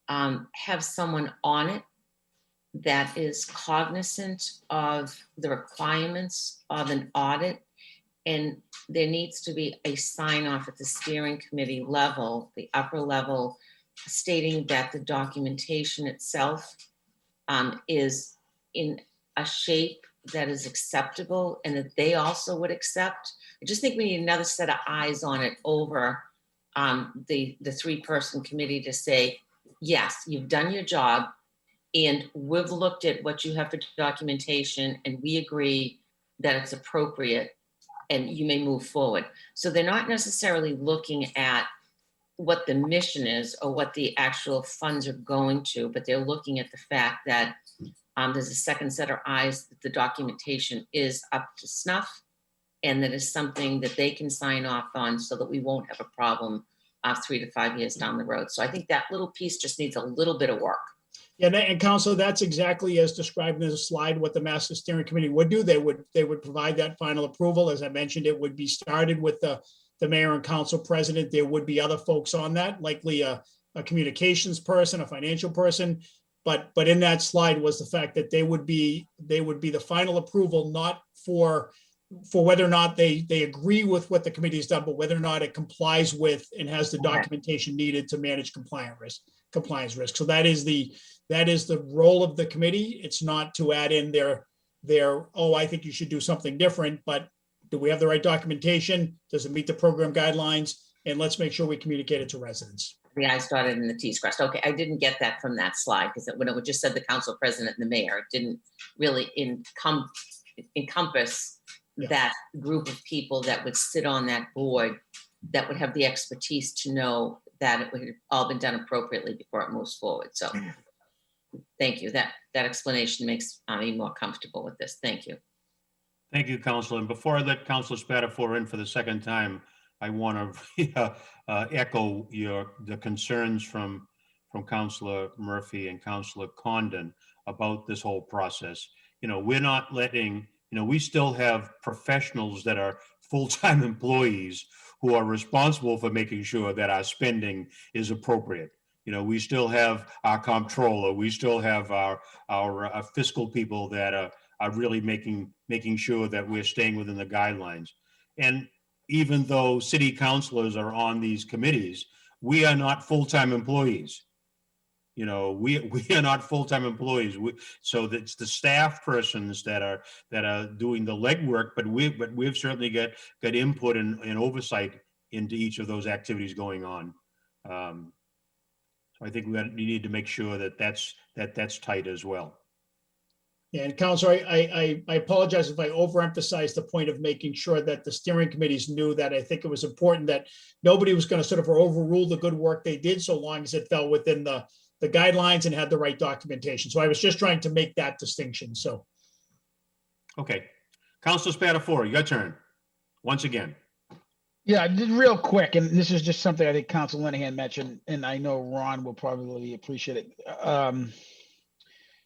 have someone on it that is cognizant of the requirements of an audit. And there needs to be a sign off at the steering committee level, the upper level, stating that the documentation itself is in a shape that is acceptable and that they also would accept. I just think we need another set of eyes on it over the three-person committee to say, yes, you've done your job and we've looked at what you have for documentation and we agree that it's appropriate and you may move forward. So they're not necessarily looking at what the mission is or what the actual funds are going to, but they're looking at the fact that there's a second set of eyes that the documentation is up to snuff and that is something that they can sign off on so that we won't have a problem 3 to 5 years down the road. So I think that little piece just needs a little bit of work. Yeah, and council, that's exactly as described in the slide, what the Master Steering Committee would do. They would provide that final approval. As I mentioned, it would be started with the mayor and council president. There would be other folks on that, likely a communications person, a financial person. But in that slide was the fact that they would be the final approval, not for whether or not they agree with what the committee has done, but whether or not it complies with and has the documentation needed to manage compliance risk. So that is the role of the committee. It's not to add in their, oh, I think you should do something different, but do we have the right documentation? Does it meet the program guidelines? And let's make sure we communicate it to residents. The I's dotted and the T's crossed. Okay, I didn't get that from that slide because when it just said the council president and the mayor, it didn't really encompass that group of people that would sit on that board that would have the expertise to know that it would have all been done appropriately before it moves forward. So thank you. That explanation makes me more comfortable with this. Thank you. Thank you, Councilor. And before I let Councilor Spatafor in for the second time, I want to echo the concerns from Councilor Murphy and Councilor Condon about this whole process. We're not letting, we still have professionals that are full-time employees who are responsible for making sure that our spending is appropriate. We still have our comptroller, we still have our fiscal people that are really making sure that we're staying within the guidelines. And even though city councilors are on these committees, we are not full-time employees. We are not full-time employees. So that's the staff persons that are doing the legwork, but we've certainly got input and oversight into each of those activities going on. So I think we need to make sure that that's tight as well. Yeah, and Councilor, I apologize if I overemphasized the point of making sure that the steering committees knew that. I think it was important that nobody was going to sort of overrule the good work they did so long as it fell within the guidelines and had the right documentation. So I was just trying to make that distinction. So. Okay. Councilor Spatafor, your turn. Once again. Yeah, just real quick, and this is just something I think Council Linehan mentioned, and I know Ron will probably appreciate it.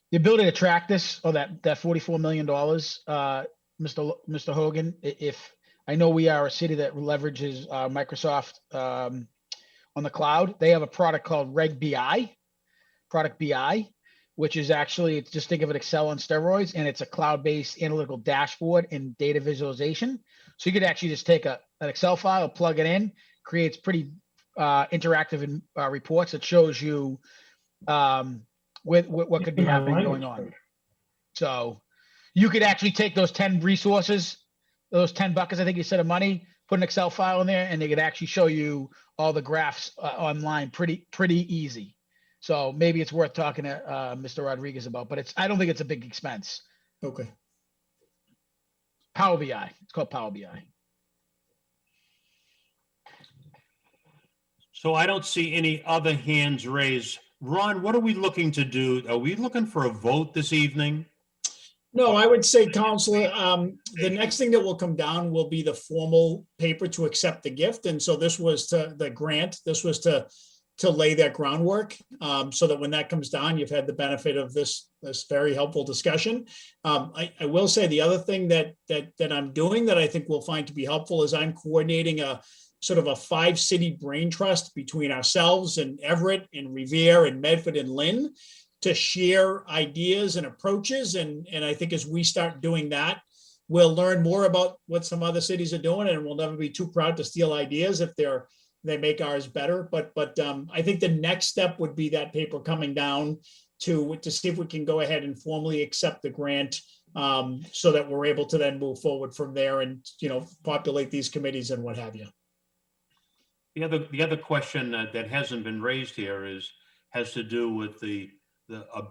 The ability to track this, or that $44 million, Mr. Hogan, if I know we are a city that leverages Microsoft on the cloud, they have a product called Product BI, which is actually, just think of it Excel on steroids, and it's a cloud-based analytical dashboard and data visualization. So you could actually just take an Excel file, plug it in, creates pretty interactive reports that shows you what could be happening going on. So you could actually take those 10 resources, those 10 buckets, I think you said, of money, put an Excel file in there, and they could actually show you all the graphs online pretty easy. So maybe it's worth talking to Mr. Rodriguez about, but I don't think it's a big expense. Okay. Power BI. It's called Power BI. So I don't see any other hands raised Ron, what are we looking to do? Are we looking for a vote this evening? No, I would say, Counselor, the next thing that will come down will be the formal paper to accept the gift. And so this was to the grant, this was to lay that groundwork, so that when that comes down, you've had the benefit of this very helpful discussion. I will say the other thing that I'm doing that I think we'll find to be helpful is I'm coordinating a sort of a 5-city brain trust between ourselves and Everett and Revere and Medford and Lynn to share ideas and approaches. And I think as we start doing that, we'll learn more about what some other cities are doing, and we'll never be too proud to steal ideas if they make ours better. But I think the next step would be that paper coming down to see if we can go ahead and formally accept the grant, so that we're able to then move forward from there and, populate these committees and what have you. The other question that hasn't been raised here has to do with a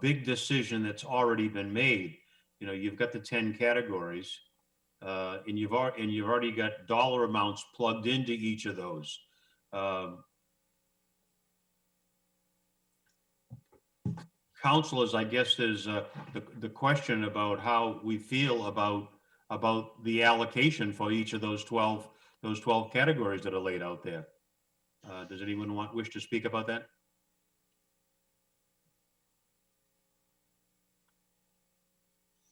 big decision that's already been made. You've got the 10 categories, and you've already got dollar amounts plugged into each of those. Councilors, I guess there's the question about how we feel about the allocation for each of those 12 categories that are laid out there. Does anyone wish to speak about that?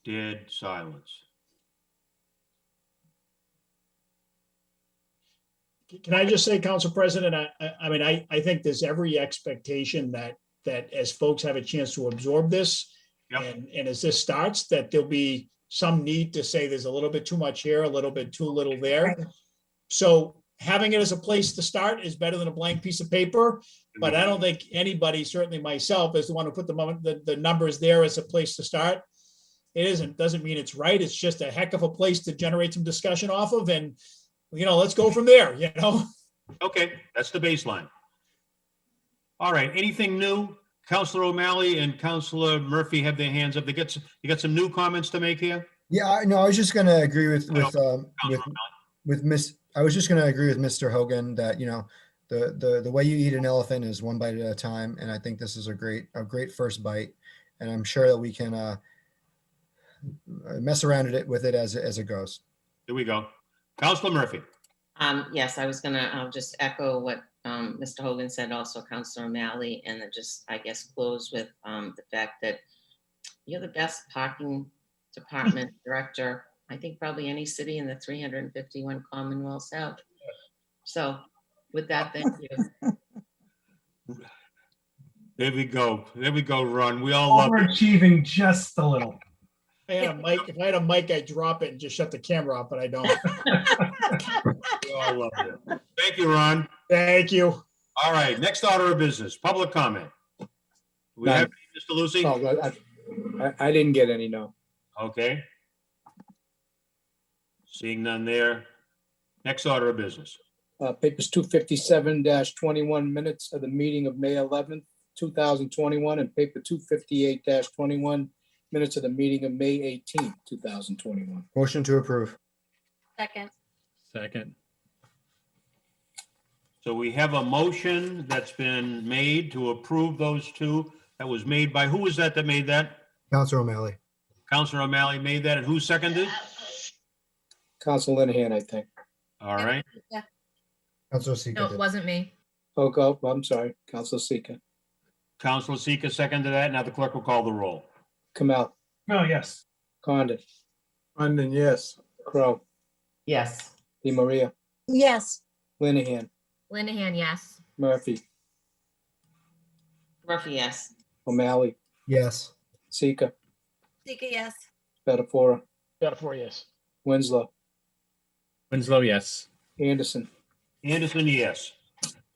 Dead silence. Can I just say, Council President, I think there's every expectation that as folks have a chance to absorb this, Yep. and as this starts, that there'll be some need to say there's a little bit too much here, a little bit too little there. Right. So having it as a place to start is better than a blank piece of paper. But I don't think anybody, certainly myself, as the one who put the numbers there as a place to start. It doesn't mean it's right. It's just a heck of a place to generate some discussion off of, and let's go from there. Okay, that's the baseline. All right, anything new? Councilor O'Malley and Councilor Murphy have their hands up. You got some new comments to make here? Yeah, I was just going to agree with Councilor I was just going to agree with Mr. Hogan that, the way you eat an elephant is one bite at a time. And I think this is a great first bite. And I'm sure that we can mess around with it as it goes. Here we go. Councilor Murphy. Yes, I'll just echo what Mr. Hogan said, also Councilor O'Malley, and then just, I guess, close with the fact that you're the best parking department director, I think probably any city in the 351 Commonwealths have. So with that, thank you. There we go, Ron. We all love it. Overachieving just a little. If I had a mic, I'd drop it and just shut the camera off, but I don't. We all love it. Thank you, Ron. Thank you. All right, next order of business, public comment. We have Mr. Lucy? Oh, I didn't get any, no. Okay. Seeing none there. Next order of business. Papers 257-21 minutes of the meeting of May 11th, 2021, and paper 258-21 minutes of the meeting of May 18th, 2021. Motion to approve. Second. So we have a motion that's been made to approve those two. That was made by, who was that made that? Councilor O'Malley. Councilor O'Malley made that, and who seconded? Council Linehan, I think. All right. Councilor Seeker. No, it wasn't me. Oh, I'm sorry. Council Seeker. Councilor Seeker seconded that. Now the clerk will call the roll. Kamel. Oh, yes. Condon. Condon, yes. Crow. Yes. Di Maria. Yes. Linehan. Linehan, yes. Murphy. Murphy, yes. O'Malley. Yes. Seeker. Sika, yes. Spatafora. Spatafora, yes. Winslow. Winslow, yes. Anderson. Anderson, yes.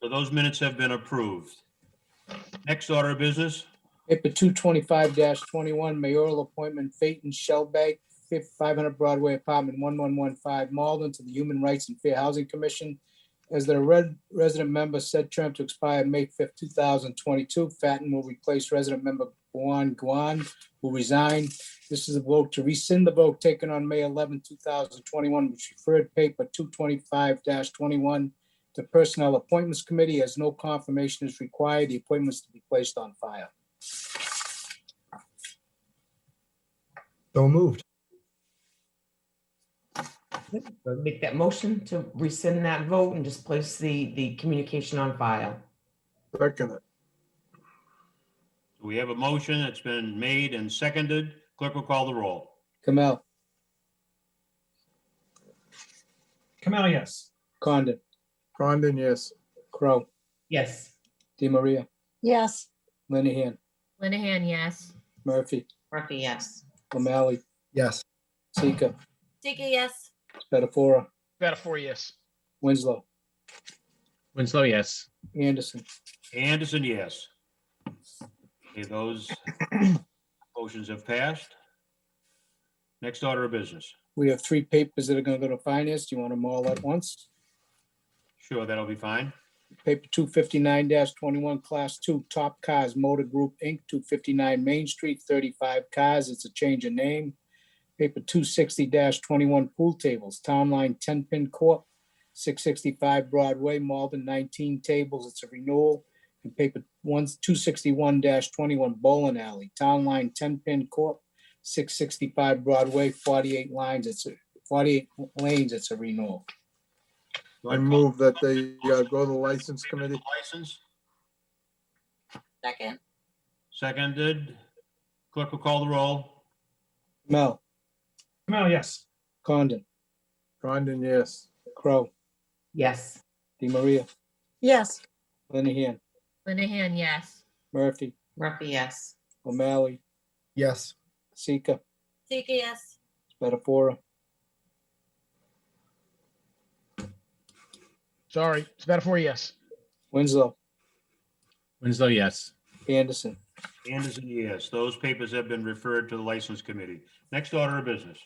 So those minutes have been approved. Next order of business. Paper 225-21, mayoral appointment, Faten, Shelbaych, 500 Broadway, apartment 1115, Malden, to the Human Rights and Fair Housing Commission. As the resident member, said term to expire May 5th, 2022. Faten will replace resident member Bwann Gwann, who resigned. This is a vote to rescind the vote taken on May 11, 2021, which referred paper 225-21 The Personnel Appointments Committee, as no confirmation is required, the appointments to be placed on file. So moved. Make that motion to rescind that vote and just place the communication on file. Second it. We have a motion that's been made and seconded. Clerk will call the roll. Kamel, Kamel, yes. Condon, Condon, yes. Crow, Yes. DiMaria, yes, Linehan, Linehan, yes. Murphy, Murphy, yes. O'Malley, Yes. Sika, Sika, yes. Spatafora, Spatafora, yes. Winslow, Winslow, yes. Anderson. Anderson, yes. Okay, those motions have passed. Next order of business. We have 3 papers that are gonna go to finance. Do you want them all at once? Sure, that'll be fine. Paper 259-21, Class 2, Top Cars Motor Group, Inc., 259 Main Street, 35 cars. It's a change of name. Paper 260-21, Pool Tables, Town Line 10-Pin Corp., 665 Broadway, Malden, 19 tables. It's a renewal. And paper 261-21, Bowling Alley, Town Line 10-Pin Corp., 665 Broadway, 48 lines. It's 48 lanes. It's a renewal. I move that they go to the license committee. License, Second. seconded. Clerk will call the roll. Mel, Kamel, yes. Condon, Condon, yes. Crow, Yes. DiMaria, yes, Linehan, Linehan, yes. Murphy, Murphy, yes. O'Malley, Yes. Sika, Sika, yes. Spatafora, Sorry, Spatafora, yes. Winslow, Winslow, yes. Anderson. Anderson, yes. Those papers have been referred to the License Committee. Next order of business.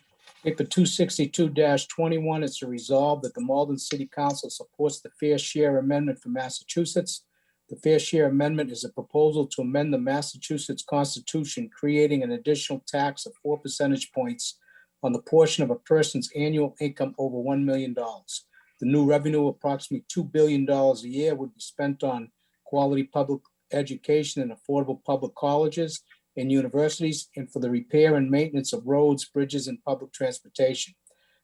Paper 262-21, it's a resolve that the Malden City Council supports the Fair Share Amendment for Massachusetts. The Fair Share Amendment is a proposal to amend the Massachusetts Constitution, creating an additional tax of 4 percentage points on the portion of a person's annual income over $1 million. The new revenue, approximately $2 billion a year, would be spent on quality public education and affordable public colleges and universities, and for the repair and maintenance of roads, bridges, and public transportation.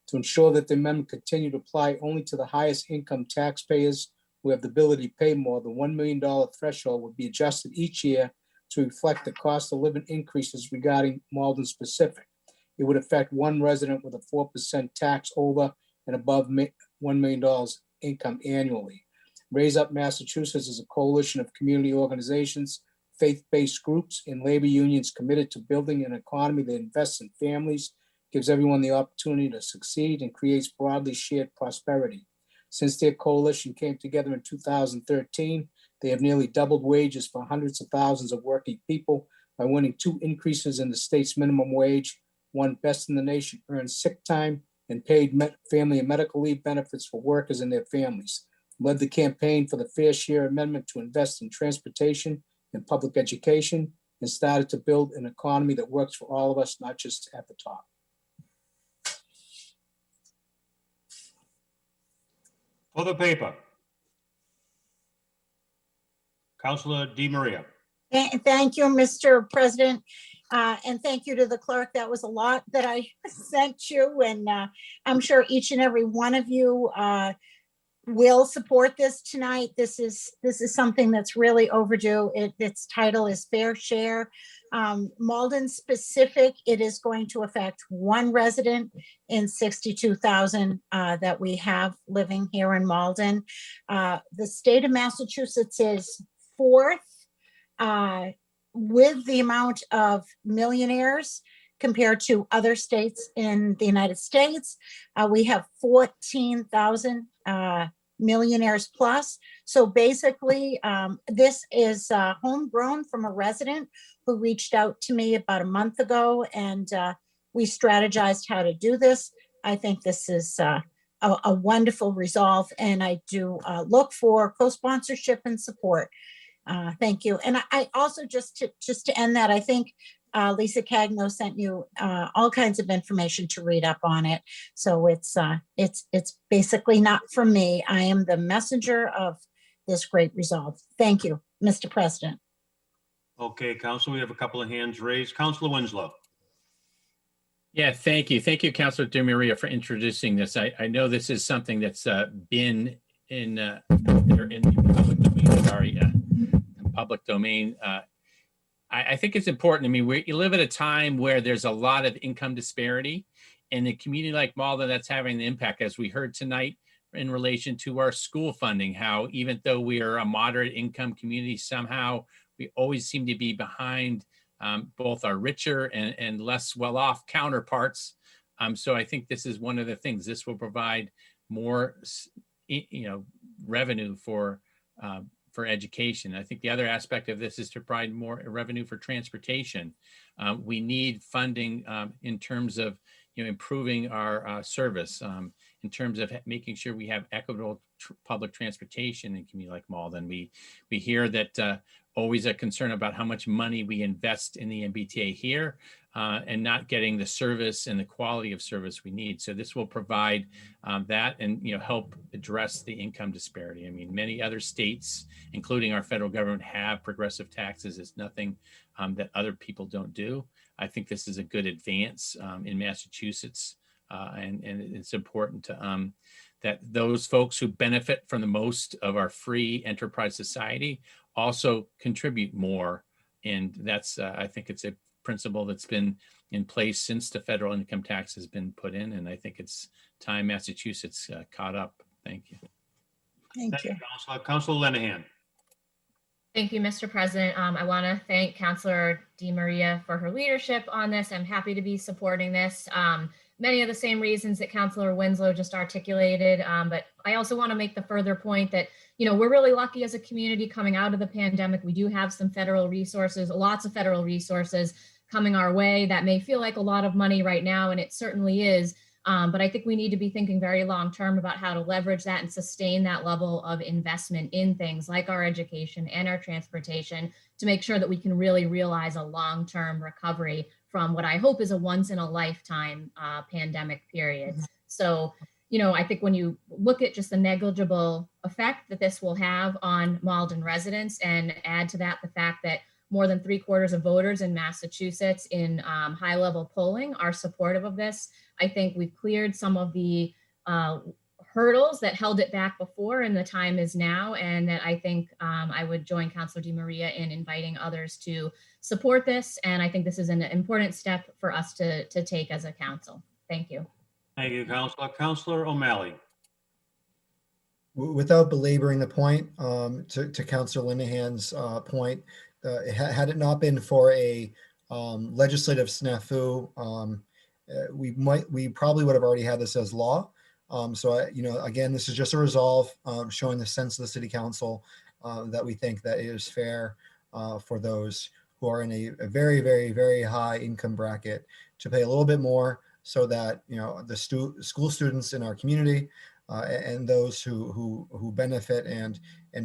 To ensure that the amendment continue to apply only to the highest income taxpayers who have the ability to pay more, the $1 million threshold would be adjusted each year to reflect the cost of living increases regarding Malden specific. It would affect one resident with a 4% tax over and above $1 million income annually. Raise Up Massachusetts is a coalition of community organizations, faith-based groups, and labor unions committed to building an economy that invests in families, gives everyone the opportunity to succeed, and creates broadly shared prosperity. Since their coalition came together in 2013, they have nearly doubled wages for hundreds of thousands of working people by winning 2 increases in the state's minimum wage, one best in the nation, earned sick time, and paid family and medical leave benefits for workers and their families. Led the campaign for the Fair Share Amendment to invest in transportation and public education, and started to build an economy that works for all of us, not just at the top. For the paper. Councilor DiMaria. Thank you, Mr. President. And thank you to the clerk. That was a lot that I sent you, and I'm sure each and every one of you will support this tonight. This is something that's really overdue. Its title is Fair Share. Malden specific, it is going to affect one resident in 62,000 that we have living here in Malden. The state of Massachusetts is 4th with the amount of millionaires compared to other states in the United States. We have 14,000 millionaires plus. So basically, this is homegrown from a resident who reached out to me about a month ago, and we strategized how to do this. I think this is a wonderful resolve, and I do look for co-sponsorship and support. Thank you. And I also, just to end that, I think Lisa Cagno sent you all kinds of information to read up on it. So it's basically not from me. I am the messenger of this great resolve. Thank you, Mr. President. Okay, Council, we have a couple of hands raised. Councilor Winslow. Yeah, thank you. Thank you, Councilor DeMaria, for introducing this. I know this is something that's been in the public domain, public domain. I think it's important. I mean, we live at a time where there's a lot of income disparity, and a community like Malden that's having an impact, as we heard tonight, in relation to our school funding, how even though we are a moderate income community, somehow we always seem to be behind both our richer and less well-off counterparts. So I think this is one of the things. This will provide more, revenue for education. I think the other aspect of this is to provide more revenue for transportation. We need funding in terms of improving our service, in terms of making sure we have equitable public transportation in a community like Malden. We hear that always a concern about how much money we invest in the MBTA here and not getting the service and the quality of service we need. So this will provide that and help address the income disparity. I mean, many other states, including our federal government, have progressive taxes. It's nothing that other people don't do. I think this is a good advance in Massachusetts, and it's important to that those folks who benefit from the most of our free enterprise society also contribute more. And that's, I think it's a principle that's been in place since the federal income tax has been put in. And I think it's time Massachusetts caught up. Thank you. Thank you. Councilor. Councilor Lenahan. Thank you, Mr. President. I want to thank Councilor DeMaria for her leadership on this. I'm happy to be supporting this. Many of the same reasons that Councilor Winslow just articulated, but I also want to make the further point that, we're really lucky as a community coming out of the pandemic. We do have some federal resources, lots of federal resources coming our way. That may feel like a lot of money right now, and it certainly is. But I think we need to be thinking very long-term about how to leverage that and sustain that level of investment in things like our education and our transportation to make sure that we can really realize a long-term recovery from what I hope is a once-in-a-lifetime pandemic period. So, I think when you look at just the negligible effect that this will have on Malden residents, and add to that the fact that more than 3/4 of voters in Massachusetts in high-level polling are supportive of this, I think we've cleared some of the hurdles that held it back before, and the time is now. And that I think I would join Councilor DeMaria in inviting others to support this. And I think this is an important step for us to take as a council. Thank you. Thank you, Councilor. Councilor O'Malley. Without belaboring the point, to Councilor Linehan's point, had it not been for a legislative snafu, we probably would have already had this as law. So again, this is just a resolve showing the sense of the City Council that we think that it is fair for those who are in a very, very, very high income bracket to pay a little bit more, so that the school students in our community and those who benefit and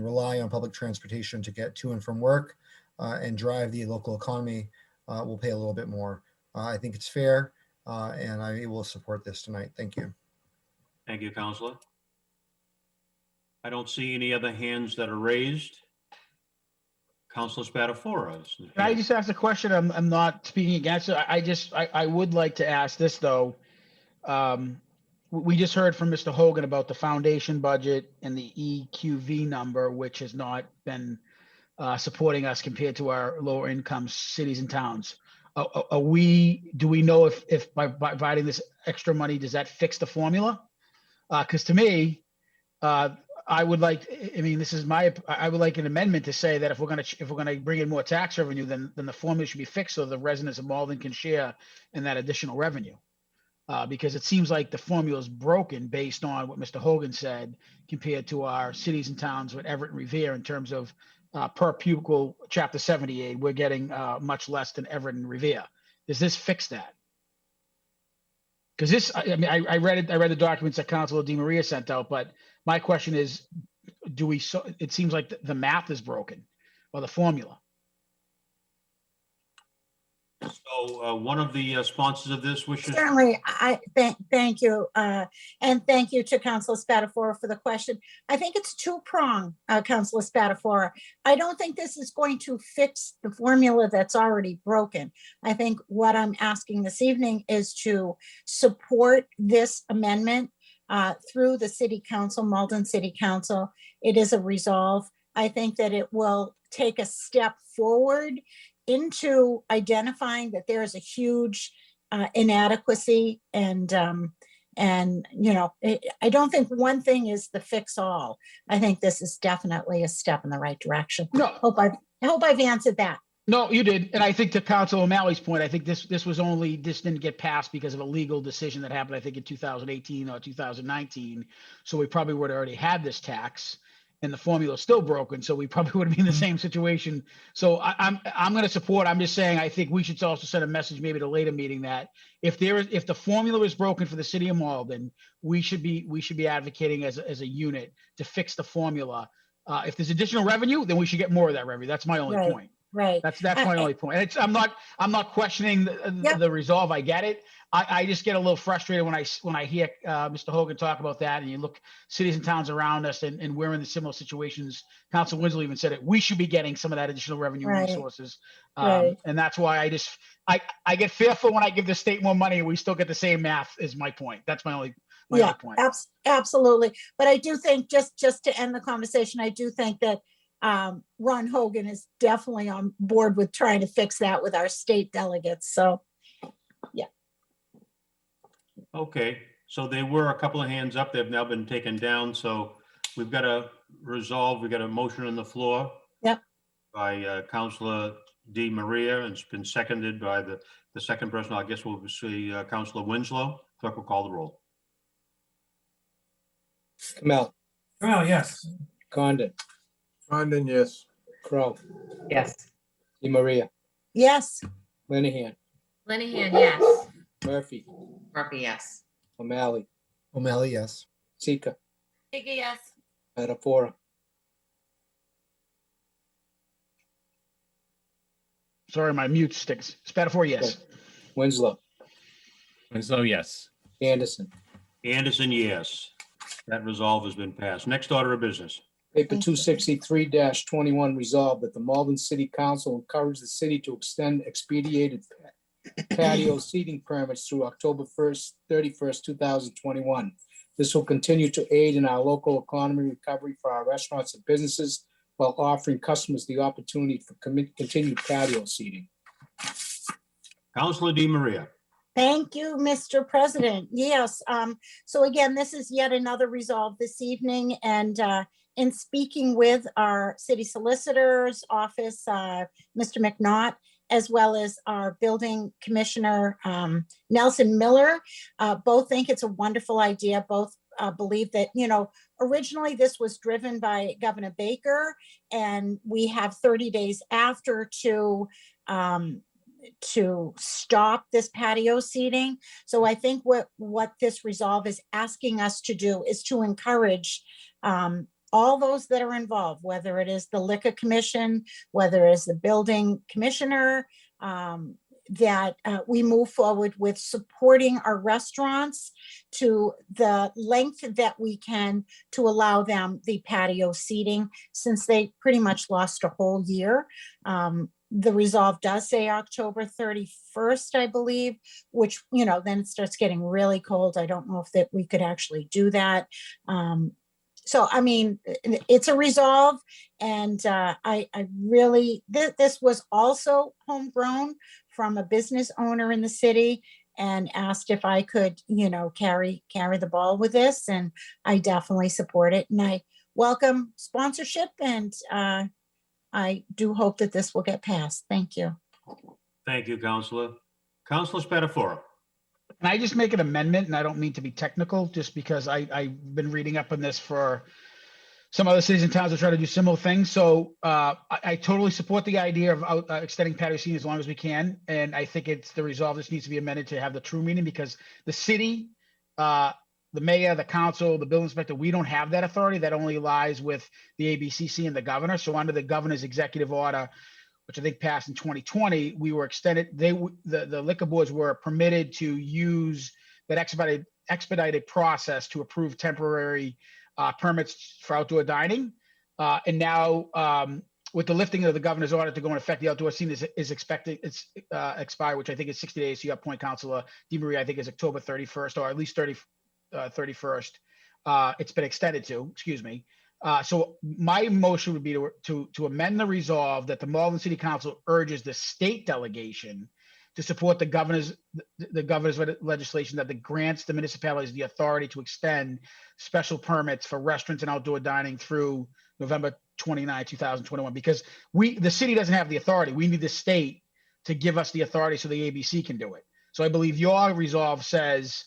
rely on public transportation to get to and from work and drive the local economy will pay a little bit more. I think it's fair, and I will support this tonight. Thank you. Thank you, Councilor. I don't see any other hands that are raised. Councilor Spatafora. Can I just ask a question? I'm not speaking against it. I would like to ask this, though. We just heard from Mr. Hogan about the foundation budget and the EQV number, which has not been supporting us compared to our lower income cities and towns. Do we know if by providing this extra money, does that fix the formula? Because to me, I would like an amendment to say that if we're gonna bring in more tax revenue, then the formula should be fixed so the residents of Malden can share in that additional revenue. Because it seems like the formula is broken based on what Mr. Hogan said compared to our cities and towns with Everett and Revere in terms of per pupil Chapter 70 aid. We're getting much less than Everett and Revere. Does this fix that? Because this, I read the documents that Councilor DeMaria sent out, but my question is, it seems like the math is broken or the formula. So one of the sponsors of this wishes. Certainly, thank you. And thank you to Councilor Spatafora for the question. I think it's two-pronged, Councilor Spatafora. I don't think this is going to fix the formula that's already broken. I think what I'm asking this evening is to support this amendment through the City Council, Malden City Council. It is a resolve. I think that it will take a step forward into identifying that there is a huge inadequacy and you know, I don't think one thing is the fix all. I think this is definitely a step in the right direction. No. I hope I've answered that. No, you did. And I think to Council O'Malley's point, I think this didn't get passed because of a legal decision that happened, I think in 2018 or 2019. So we probably would have already had this tax and the formula is still broken. So we probably would have been in the same situation. So I'm going to support, I'm just saying, I think we should also send a message maybe at a later meeting that if the formula is broken for the city of Malden, we should be advocating as a unit to fix the formula. If there's additional revenue, then we should get more of that revenue. That's my only point. Right. That's my only point. And I'm not questioning the resolve. I get it. I just get a little frustrated when I hear Mr. Hogan talk about that, and you look cities and towns around us, and we're in the similar situations. Council Winslow even said it. We should be getting some of that additional revenue resources, and that's why I get fearful when I give the state more money and we still get the same math. Is my point. That's my only point. Absolutely. But I do think just to end the conversation, I do think that Ron Hogan is definitely on board with trying to fix that with our state delegates. So, yeah. Okay, so there were a couple of hands up. They've now been taken down. So we've got a resolve. We've got a motion on the floor. Yep. By Councilor Di Maria, and it's been seconded by the second person. I guess we'll see Councilor Winslow. Clerk will call the roll. Kamel, Oh, yes. Condon, Condon, yes. Crow, Yes. Di Maria, Yes. Linehan, Linehan, yes. Murphy, Murphy, yes. O'Malley, O'Malley, yes. Sika, Sika, yes. Spatafora, Sorry, my mute sticks. Spatafora, yes. Winslow, Winslow, yes. Anderson. Anderson, yes. That resolve has been passed. Next order of business. Paper 263-21 resolved that the Malden City Council encourage the city to extend expedited patio seating permits through October 31st, 2021. This will continue to aid in our local economy recovery for our restaurants and businesses while offering customers the opportunity for continued patio seating. Councilor Di Maria. Thank you, Mr. President. Yes. So again, this is yet another resolve this evening, and in speaking with our city solicitor's office, Mr. McNaught, as well as our building commissioner, Nelson Miller, both think it's a wonderful idea. Both believe that, you know, originally this was driven by Governor Baker, and we have 30 days after to stop this patio seating. So I think what this resolve is asking us to do is to encourage all those that are involved, whether it is the liquor commission, whether it is the building commissioner, that we move forward with supporting our restaurants to the length that we can to allow them the patio seating, since they pretty much lost a whole year. The resolve does say October 31st, I believe, which, you know, then it starts getting really cold. I don't know if that we could actually do that. So, I mean, it's a resolve, and I really, this was also homegrown from a business owner in the city, and asked if I could, you know, carry the ball with this, and I definitely support it. And I welcome sponsorship, and I do hope that this will get passed. Thank you. Thank you, Councilor. Councilor Spatafora. Can I just make an amendment? And I don't mean to be technical, just because I've been reading up on this for some other cities and towns that try to do similar things. So I totally support the idea of extending patio seating as long as we can. And I think it's the resolve. This needs to be amended to have the true meaning, because the city, the mayor, the council, the building inspector, we don't have that authority. That only lies with the ABCC and the governor. So under the governor's executive order, which I think passed in 2020, we were extended, the liquor boards were permitted to use that expedited process to approve temporary permits for outdoor dining. And now with the lifting of the governor's order to go into effect, the outdoor scene is expected, it's expire, which I think is 60 days. So your point, Councilor DeMaria, I think is October 31st, or at least 31st. It's been extended to, excuse me. So my motion would be to amend the resolve that the Malden City Council urges the state delegation to support the governor's legislation that grants the municipalities the authority to extend special permits for restaurants and outdoor dining through November 29, 2021, because the city doesn't have the authority. We need the state to give us the authority so the ABC can do it. So I believe your resolve says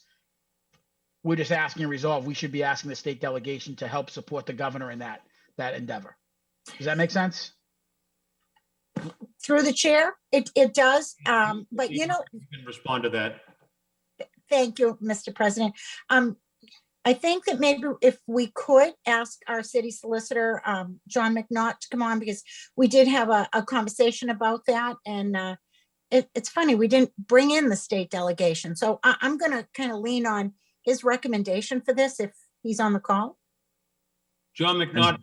we're just asking a resolve. We should be asking the state delegation to help support the governor in that endeavor. Does that make sense? Through the chair, it does. But You can respond to that. thank you, Mr. President. I think that maybe if we could ask our city solicitor, John McNaught, to come on, because we did have a conversation about that. And it's funny, we didn't bring in the state delegation. So I'm going to kind of lean on his recommendation for this if he's on the call. John McNaught,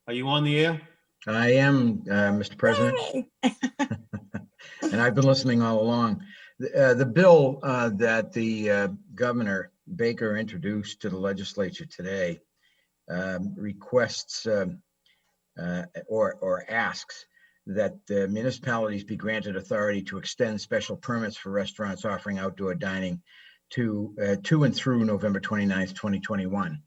are you on the air? I am, Mr. President, Yay. and I've been listening all along. The bill that the Governor Baker introduced to the legislature today requests or asks that the municipalities be granted authority to extend special permits for restaurants offering outdoor dining to and through November 29th, 2021.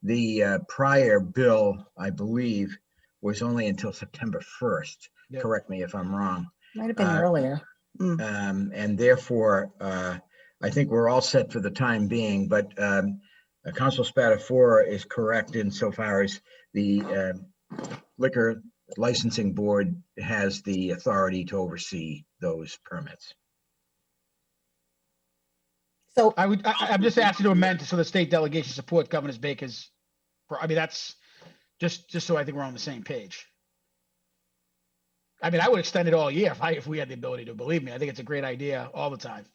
The prior bill, I believe, was only until September 1st. Yep. Correct me if I'm wrong. Might have been earlier. And therefore, I think we're all set for the time being, but Council Spatafora is correct insofar as the Liquor Licensing Board has the authority to oversee those permits. So I'm just asking to amend so the state delegation support Governor Baker's. I mean, that's just so I think we're on the same page. I mean, I would extend it all year if we had the ability to. Believe me, I think it's a great idea all the time.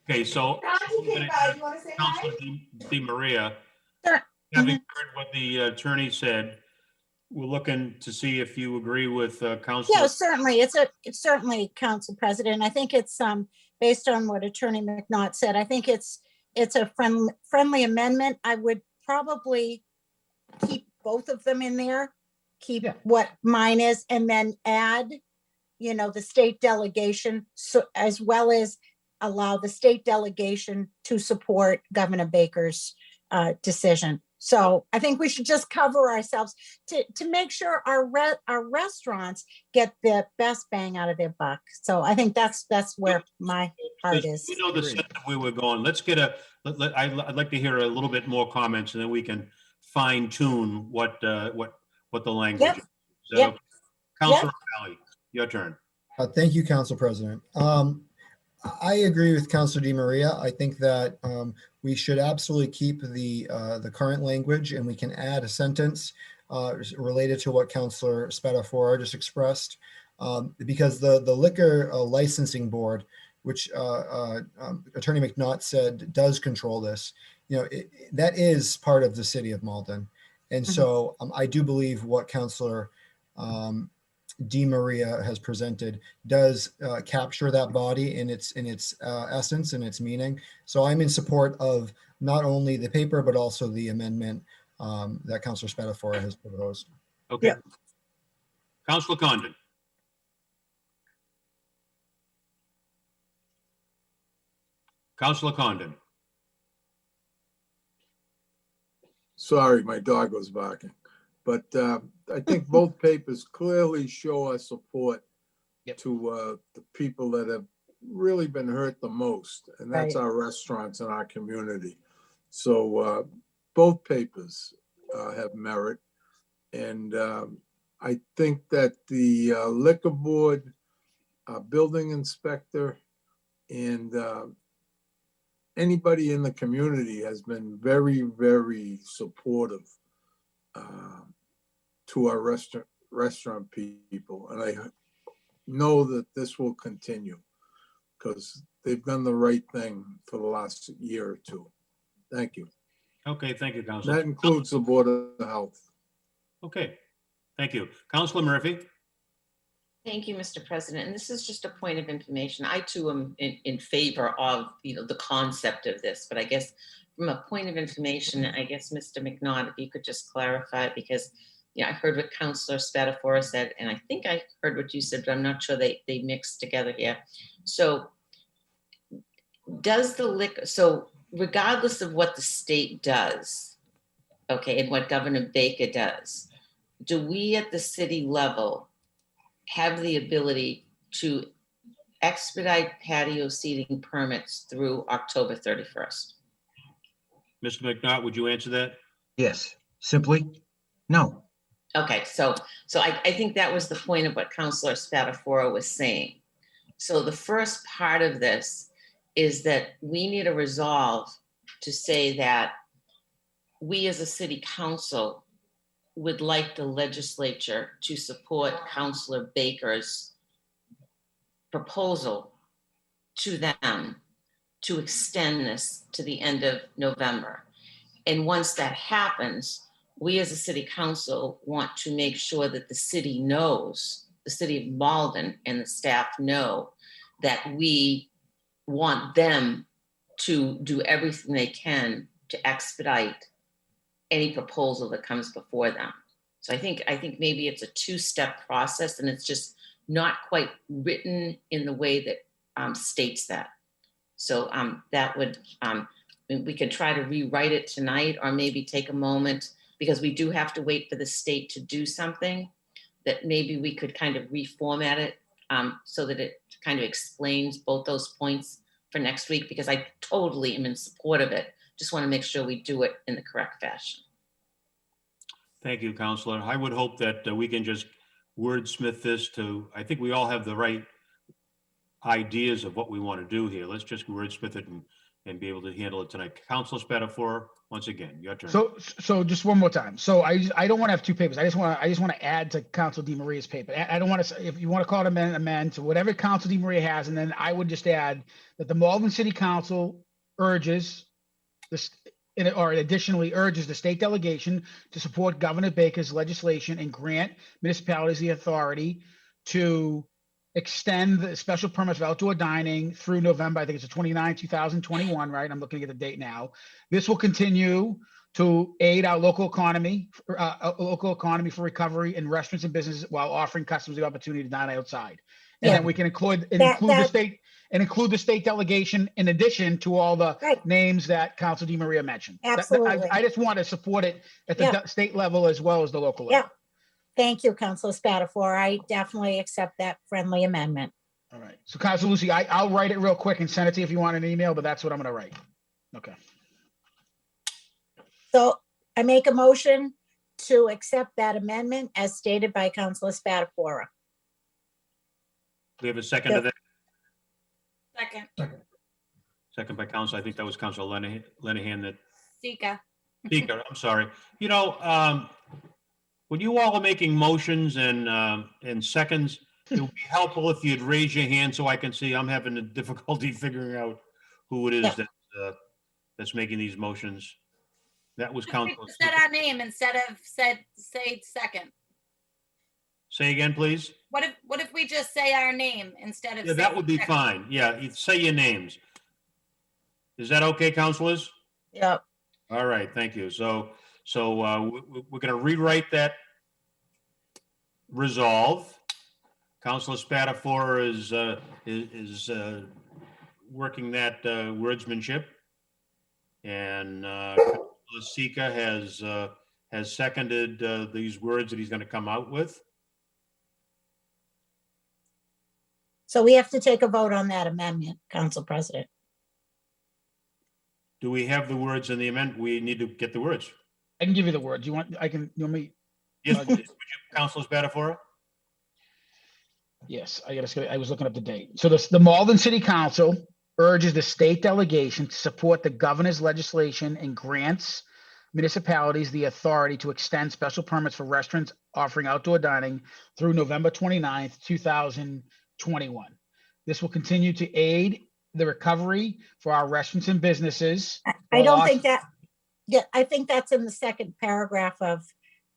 Okay, so Councilor DeMaria, Sure. having heard what the attorney said, we're looking to see if you agree with Councilor. Yeah, certainly. It's certainly, Council President. I think it's based on what Attorney McNaught said. I think it's a friendly amendment. I would probably keep both of them in there, keep what mine is, and then add, the state delegation, so as well as allow the state delegation to support Governor Baker's decision. So I think we should just cover ourselves to make sure our restaurants get the best bang out of their buck. So I think that's where my heart is. We know the set that we were going. Let's get I'd like to hear a little bit more comments, and then we can fine tune what the language is. So, Yep. Councilor O'Malley, your turn. Thank you, Council President. I agree with Councilor DeMaria. I think that we should absolutely keep the current language, and we can add a sentence related to what Councilor Spatafora just expressed, because the Liquor Licensing Board, which Attorney McNaught said does control this, that is part of the city of Malden. And so I do believe what Councilor DeMaria has presented does capture that body in its essence and its meaning. So I'm in support of not only the paper, but also the amendment that Councilor Spatafora has proposed. Okay. Yeah. Councilor Condon. Councilor Condon. Sorry, my dog was barking. But I think both papers clearly show our support to the people that have really been hurt the most, and that's our restaurants in our community. So both papers have merit. And I think that the liquor board, building inspector, and anybody in the community has been very, very supportive to our restaurant people. And I know that this will continue because they've done the right thing for the last year or two. Thank you. Okay, thank you, Councilor. That includes the Board of Health. Okay, thank you. Councilor Murphy? Thank you, Mr. President. And this is just a point of information. I too am in favor of, the concept of this, but I guess from a point of information, I guess, Mr. McNaught, if you could just clarify, because, I heard what Councilor Spatafora said, and I think I heard what you said, but I'm not sure they mixed together here. So does the liquor, so regardless of what the state does, okay, and what Governor Baker does, do we at the city level have the ability to expedite patio seating permits through October 31st? Mr. McNaught, would you answer that? Yes, simply, no. Okay, so I think that was the point of what Councilor Spatafora was saying. So the first part of this is that we need a resolve to say that we as a city council would like the legislature to support Councilor Baker's proposal to them to extend this to the end of November. And once that happens, we as a city council want to make sure that the city knows, the city of Malden and the staff know that we want them to do everything they can to expedite any proposal that comes before them. So I think maybe it's a two-step process and it's just not quite written in the way that states that. So that would, we could try to rewrite it tonight or maybe take a moment, because we do have to wait for the state to do something, that maybe we could kind of reformat it so that it kind of explains both those points for next week, because I totally am in support of it. Just want to make sure we do it in the correct fashion. Thank you, Councilor. I would hope that we can just wordsmith this to, I think we all have the right ideas of what we want to do here. Let's just wordsmith it and be able to handle it tonight. Councilor Spatafora, once again, your turn. So just one more time. So I don't want to have two papers. I just want to add to Council DeMaria's paper. I don't want to, if you want to call it amend to whatever Council DeMaria has, and then I would just add that the Malden City Council urges this, or additionally urges the state delegation to support Governor Baker's legislation and grant municipalities the authority to extend the special permits for outdoor dining through November. I think it's the 29th, 2021, right? I'm looking at the date now. This will continue to aid our local economy for recovery in restaurants and businesses while offering customers the opportunity to dine outside. And then we can include the state delegation in addition to all the names that Council DeMaria mentioned. Absolutely. I just want to support it at the state level as well as the local level. Thank you, Councilor Spatafora. I definitely accept that friendly amendment. All right. So Councilor Lucy, I'll write it real quick and send it to you if you want an email, but that's what I'm going to write. Okay. So I make a motion to accept that amendment as stated by Councilor Spatafora. We have a second to that? Second. Second by Council. I think that was Councilor Lenahan that. Sika. Speaker, I'm sorry. You know, when you all are making motions and seconds, it would be helpful if you'd raise your hand so I can see. I'm having a difficulty figuring out who it is that's making these motions. That was Councilor. Said our name instead of say second. Say again, please. What if we just say our name instead of? Yeah, that would be fine. Yeah, you say your names. Is that okay, councilors? Yep. All right, thank you. So we're going to rewrite that resolve. Councilor Spatafora is working that wordsmanship, and Councilor Sika has seconded these words that he's going to come out with. So we have to take a vote on that amendment, Council President. Do we have the words in the amendment? We need to get the words. I can give you the words. You want me? Yes, please. Would you, Councilor Spatafora? Yes, I was looking up the date. So the Malden City Council urges the state delegation to support the governor's legislation and grants municipalities the authority to extend special permits for restaurants offering outdoor dining through November 29th, 2021. This will continue to aid the recovery for our restaurants and businesses. I don't think that, yeah, I think that's in the second paragraph of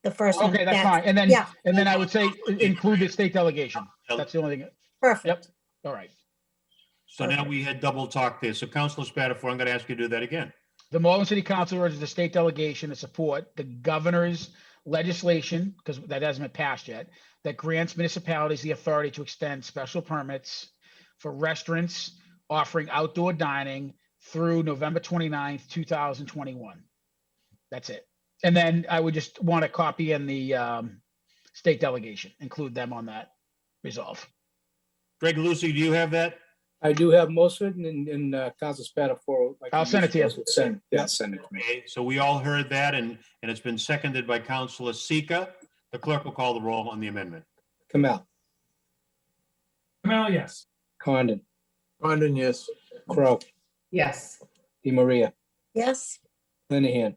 the first one. Okay, that's fine. And then, Yeah, and then I would say include the state delegation. That's the only thing. perfect. Yep. All right. So now we had double talk there. So Councilor Spatafor, I'm going to ask you to do that again. The Malden City Council urges the state delegation to support the governor's legislation, because that hasn't been passed yet, that grants municipalities the authority to extend special permits for restaurants offering outdoor dining through November 29th, 2021. That's it. And then I would just want to copy in the state delegation, include them on that resolve. Greg Lucy, do you have that? I do have most of it in Council Spatafor. I'll send it to you. Send it to me. Okay, so we all heard that and it's been seconded by Councilor Sika. The clerk will call the roll on the amendment. Kamel, Kamel, yes. Condon, Condon, yes. Crow, Yes. Di Maria, Yes, Linehan,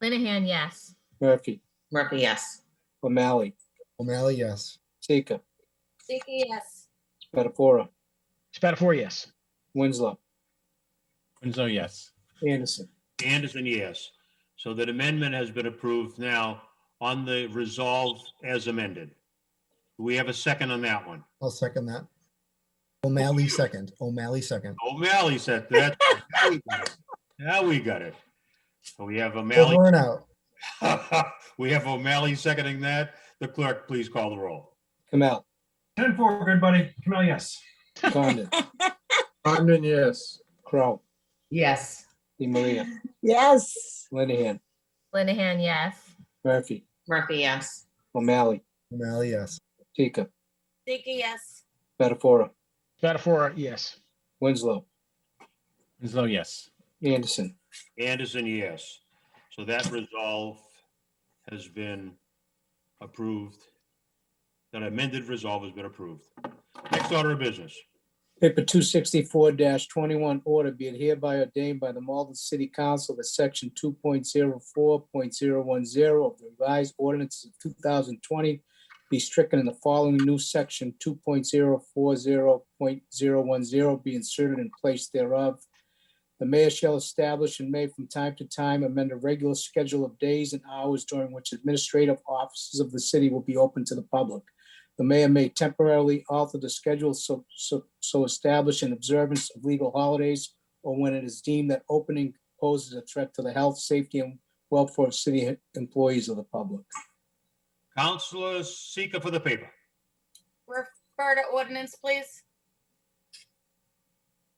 Linehan, yes. Murphy, Murphy, yes. O'Malley, O'Malley, yes. Sika, Sika, yes. Spatafora, Spatafor, yes. Winslow, Winslow, yes. Anderson. Anderson, yes. So that amendment has been approved now on the resolve as amended. Do we have a second on that one? I'll second that. O'Malley second. O'Malley second. O'Malley said that. Now we got it. Now we got it. So we have Full O'Malley. burn out. We have O'Malley seconding that. The clerk, please call the roll. Kamel, 10-4, good buddy. Kamel, yes. Condon, Condon, yes. Crow, Yes. Di Maria, yes, Linehan, Linehan, yes. Murphy, Murphy, yes. O'Malley, O'Malley, yes. Sika, Sika, yes. Spatafora, Spatafor, yes. Winslow, Winslow, yes. Anderson. Anderson, yes. So that resolve has been approved. That amended resolve has been approved. Next order of business. Paper 264-21 order be it hereby ordained by the Malden City Council that section 2.04.010 of the revised ordinance of 2020 be stricken and the following new section 2.040.010 be inserted in place thereof. The mayor shall establish and may from time to time amend a regular schedule of days and hours during which administrative offices of the city will be open to the public. The mayor may temporarily alter the schedule so establish an observance of legal holidays or when it is deemed that opening poses a threat to the health, safety, and welfare of city employees of the public. Councilor Sika for the paper. Refer to ordinance, please.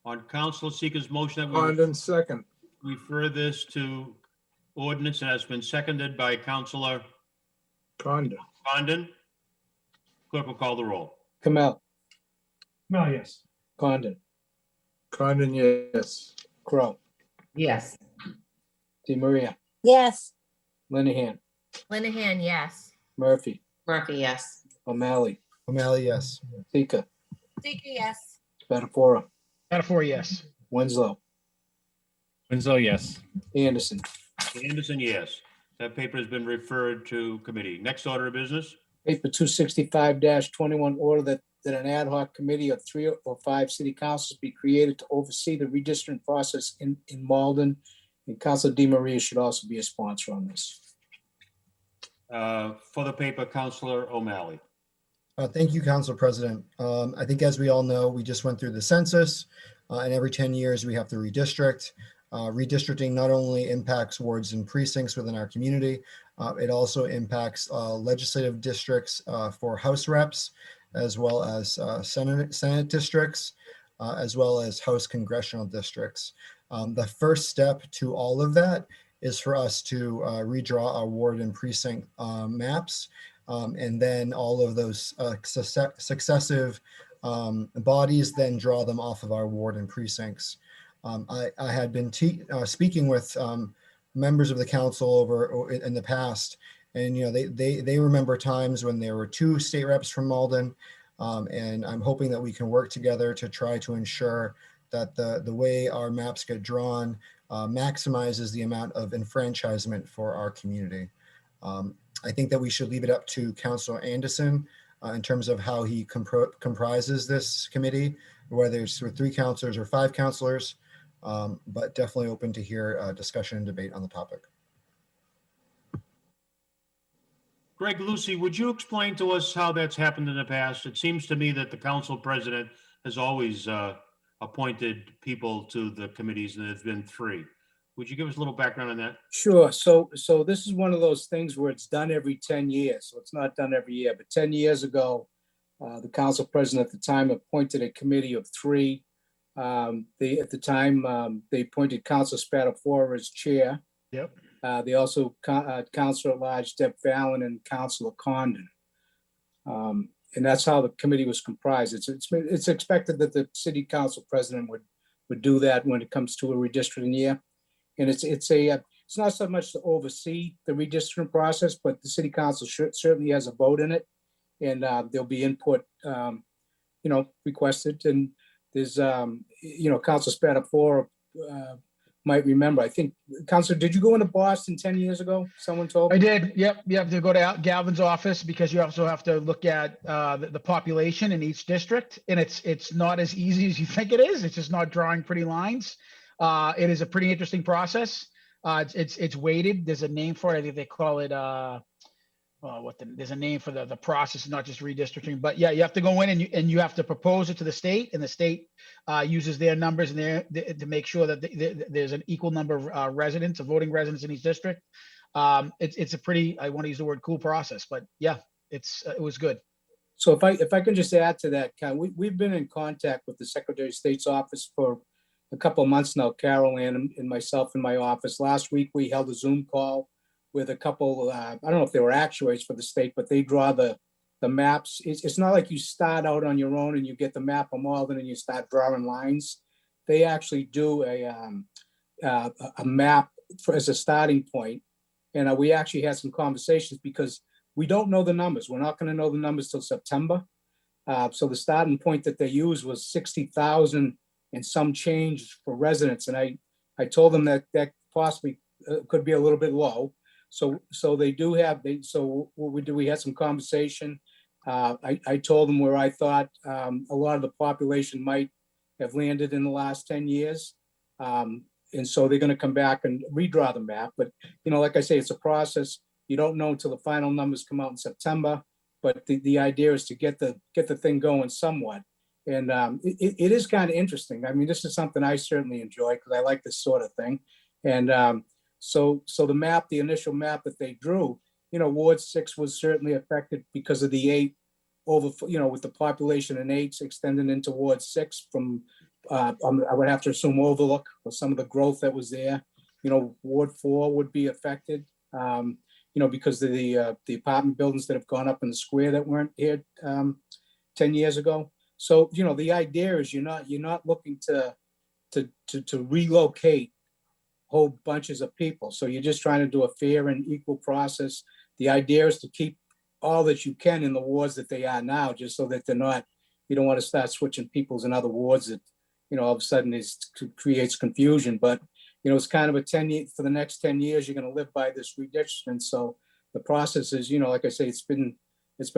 On Councilor Sika's motion that we Condon, second. refer this to ordinance and has been seconded by Councilor Condon. Condon. Clerk will call the roll. Kamel, Kamel, yes. Condon, Condon, yes. Crow, Yes. Di Maria, yes, Linehan, Linehan, yes. Murphy, Murphy, yes. O'Malley, O'Malley, yes. Sika, Sika, yes. Spatafora, Spatafor, yes. Winslow, Winslow, yes. Anderson. Anderson, yes. That paper has been referred to committee. Next order of business. Paper 265-21 order that an ad hoc committee of 3 or 5 city councils be created to oversee the redistricting process in Malden. And Council Di Maria should also be a sponsor on this. For the paper, Councilor O'Malley. Thank you, Council President. I think as we all know, we just went through the census and every 10 years we have to redistrict. Redistricting not only impacts wards and precincts within our community, it also impacts legislative districts for House reps, as well as Senate districts, as well as House congressional districts. The first step to all of that is for us to redraw our ward and precinct maps. And then all of those successive bodies then draw them off of our ward and precincts. I had been speaking with members of the council over in the past, and they remember times when there were 2 state reps from Malden, and I'm hoping that we can work together to try to ensure that the way our maps get drawn maximizes the amount of enfranchisement for our community. I think that we should leave it up to Councilor Anderson in terms of how he comprises this committee, whether it's with 3 counselors or 5 counselors, but definitely open to hear discussion and debate on the topic. Greg Lucy, would you explain to us how that's happened in the past? It seems to me that the council president has always appointed people to the committees, and there's been 3. Would you give us a little background on that? Sure. So this is one of those things where it's done every 10 years. So it's not done every year, but 10 years ago, the council president at the time appointed a committee of 3. At the time, they appointed Councilor Spatafora as chair. Yep. They also, Councilor at Large Deb Fallon and Councilor Condon. And that's how the committee was comprised. It's expected that the city council president would do that when it comes to a redistricting year. And it's not so much to oversee the redistricting process, but the city council certainly has a vote in it. And there'll be input, requested. And there's, Councilor Spatafora might remember, I think, Councilor, did you go into Boston 10 years ago? Someone told me. I did. Yep. You have to go to Galvin's office because you also have to look at the population in each district. And it's not as easy as you think it is. It's just not drawing pretty lines. It is a pretty interesting process. It's weighted. There's a name for it. I think they call it, there's a name for the process, not just redistricting, but yeah, you have to go in and you have to propose it to the state, and the state uses their numbers and to make sure that there's an equal number of residents, of voting residents in each district. It's a pretty, I want to use the word cool process, but yeah, it was good. So if I can just add to that, Ken, we've been in contact with the Secretary of State's office for a couple of months now, Carol and myself in my office. Last week, we held a Zoom call with a couple, I don't know if they were actuaries for the state, but they draw the maps. It's not like you start out on your own and you get the map of Malden and you start drawing lines. They actually do a map as a starting point. And we actually had some conversations because we don't know the numbers. We're not going to know the numbers till September. So the starting point that they used was 60,000 and some change for residents. And I told them that possibly could be a little bit low. So they do have, so what we do, we had some conversation. I told them where I thought a lot of the population might have landed in the last 10 years. And so they're going to come back and redraw the map. But, like I say, it's a process. You don't know until the final numbers come out in September. But the idea is to get the thing going somewhat. And it is kind of interesting. I mean, this is something I certainly enjoy because I like this sort of thing. And so the map, the initial map that they drew, Ward 6 was certainly affected because of the 8 over, with the population in 8 extending into Ward 6 from, I would have to assume Overlook or some of the growth that was there. Ward 4 would be affected, because of the apartment buildings that have gone up in the square that weren't here 10 years ago. So, the idea is you're not looking to relocate whole bunches of people. So you're just trying to do a fair and equal process. The idea is to keep all that you can in the wards that they are now, just so that you don't want to start switching peoples in other wards that, all of a sudden creates confusion. But, it's kind of a 10-year, for the next 10 years, you're going to live by this redistricting. So the process is, like I say, it's been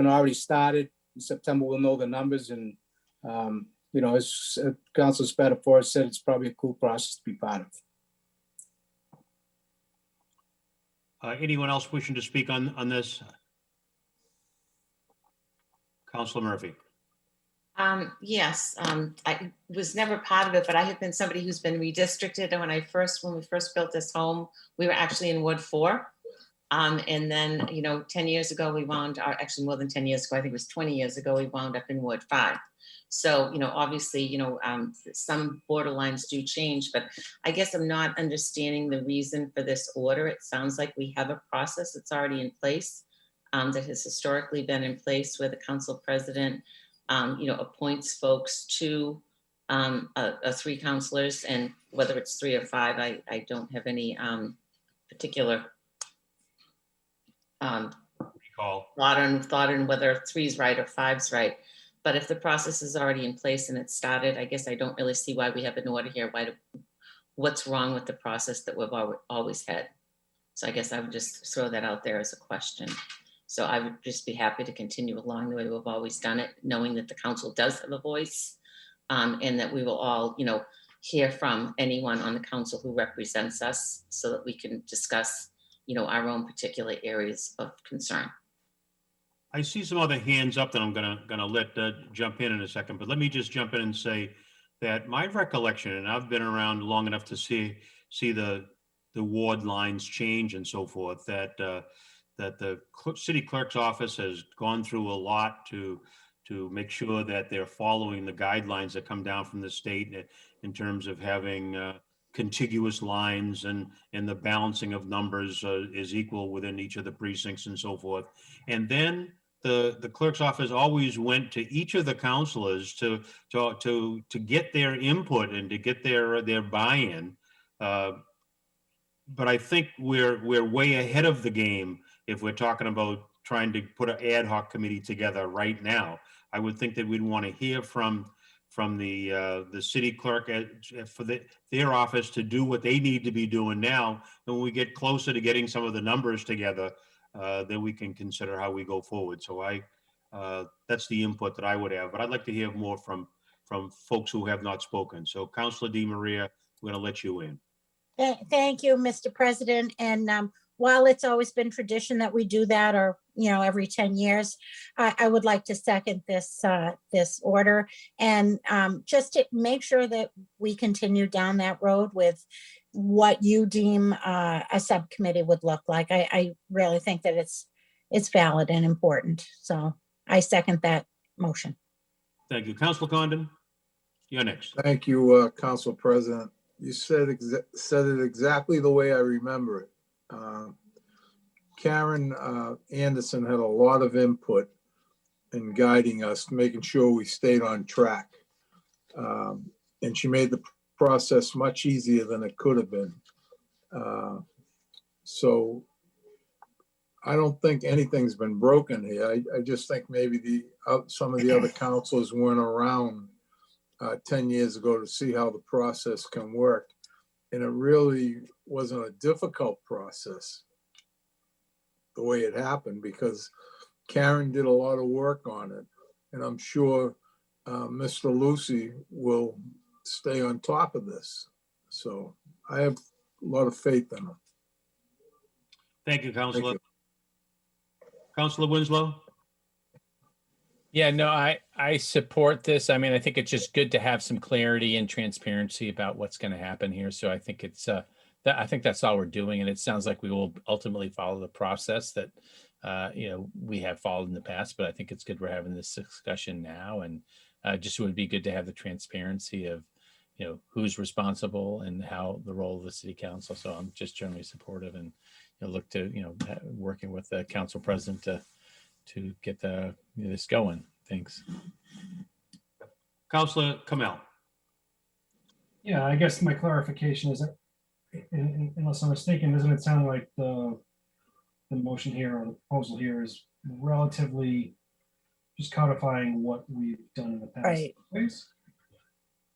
already started. In September, we'll know the numbers. And, as Councilor Spatafora said, it's probably a cool process to be part of. Anyone else wishing to speak on this? Councilor Murphy. Yes, I was never part of it, but I have been somebody who's been redistricted. And when we first built this home, we were actually in Ward 4. And then, 10 years ago, actually more than 10 years ago, I think it was 20 years ago, we wound up in Ward 5. So, obviously, some borderlines do change, but I guess I'm not understanding the reason for this order. It sounds like we have a process that's already in place, that has historically been in place where the council president, appoints folks to 3 counselors, and whether it's 3 or 5, I don't have any particular thought on whether 3's right or 5's right. But if the process is already in place and it started, I guess I don't really see why we have an order here. what's wrong with the process that we've always had. So I guess I would just throw that out there as a question. So I would just be happy to continue along the way we've always done it, knowing that the council does have a voice, and that we will all, hear from anyone on the council who represents us so that we can discuss, our own particular areas of concern. I see some other hands up that I'm gonna let jump in a second, but let me just jump in and say that my recollection, and I've been around long enough to see the ward lines change and so forth, that the city clerk's office has gone through a lot to make sure that they're following the guidelines that come down from the state in terms of having contiguous lines and the balancing of numbers is equal within each of the precincts and so forth. And then the clerk's office always went to each of the councilors to get their input and to get their buy-in. But I think we're way ahead of the game if we're talking about trying to put an ad hoc committee together right now. I would think that we'd want to hear from the city clerk for their office to do what they need to be doing now. And when we get closer to getting some of the numbers together, then we can consider how we go forward. So that's the input that I would have, but I'd like to hear more from folks who have not spoken. So Councilor Di Maria, we're going to let you in. Thank you, Mr. President. And while it's always been tradition that we do that, or every 10 years, I would like to second this order, and just to make sure that we continue down that road with what you deem a subcommittee would look like. I really think that it's valid and important. So I second that motion. Thank you. Councilor Condon, you're next. Thank you, Council President. You said it exactly the way I remember it. Karen Anderson had a lot of input in guiding us, making sure we stayed on track. And she made the process much easier than it could have been. So I don't think anything's been broken here. I just think maybe some of the other councils weren't around 10 years ago to see how the process can work. And it really wasn't a difficult process the way it happened, because Karen did a lot of work on it. And I'm sure Mr. Lucy will stay on top of this. So I have a lot of faith in him. Thank you, Councilor. Councilor Winslow? Yeah, no, I support this. I mean, I think it's just good to have some clarity and transparency about what's going to happen here. So I think it's I think that's all we're doing, and it sounds like we will ultimately follow the process that we have followed in the past. But I think it's good we're having this discussion now, and just would be good to have the transparency of who's responsible and how the role of the city council. So I'm just generally supportive, and look to working with the council president to get this going. Thanks. Councilor Kamel. Yeah, I guess my clarification is that, unless I'm mistaken, doesn't it sound like the motion here or the proposal here is relatively just codifying what we've done in the past? Right. Ways?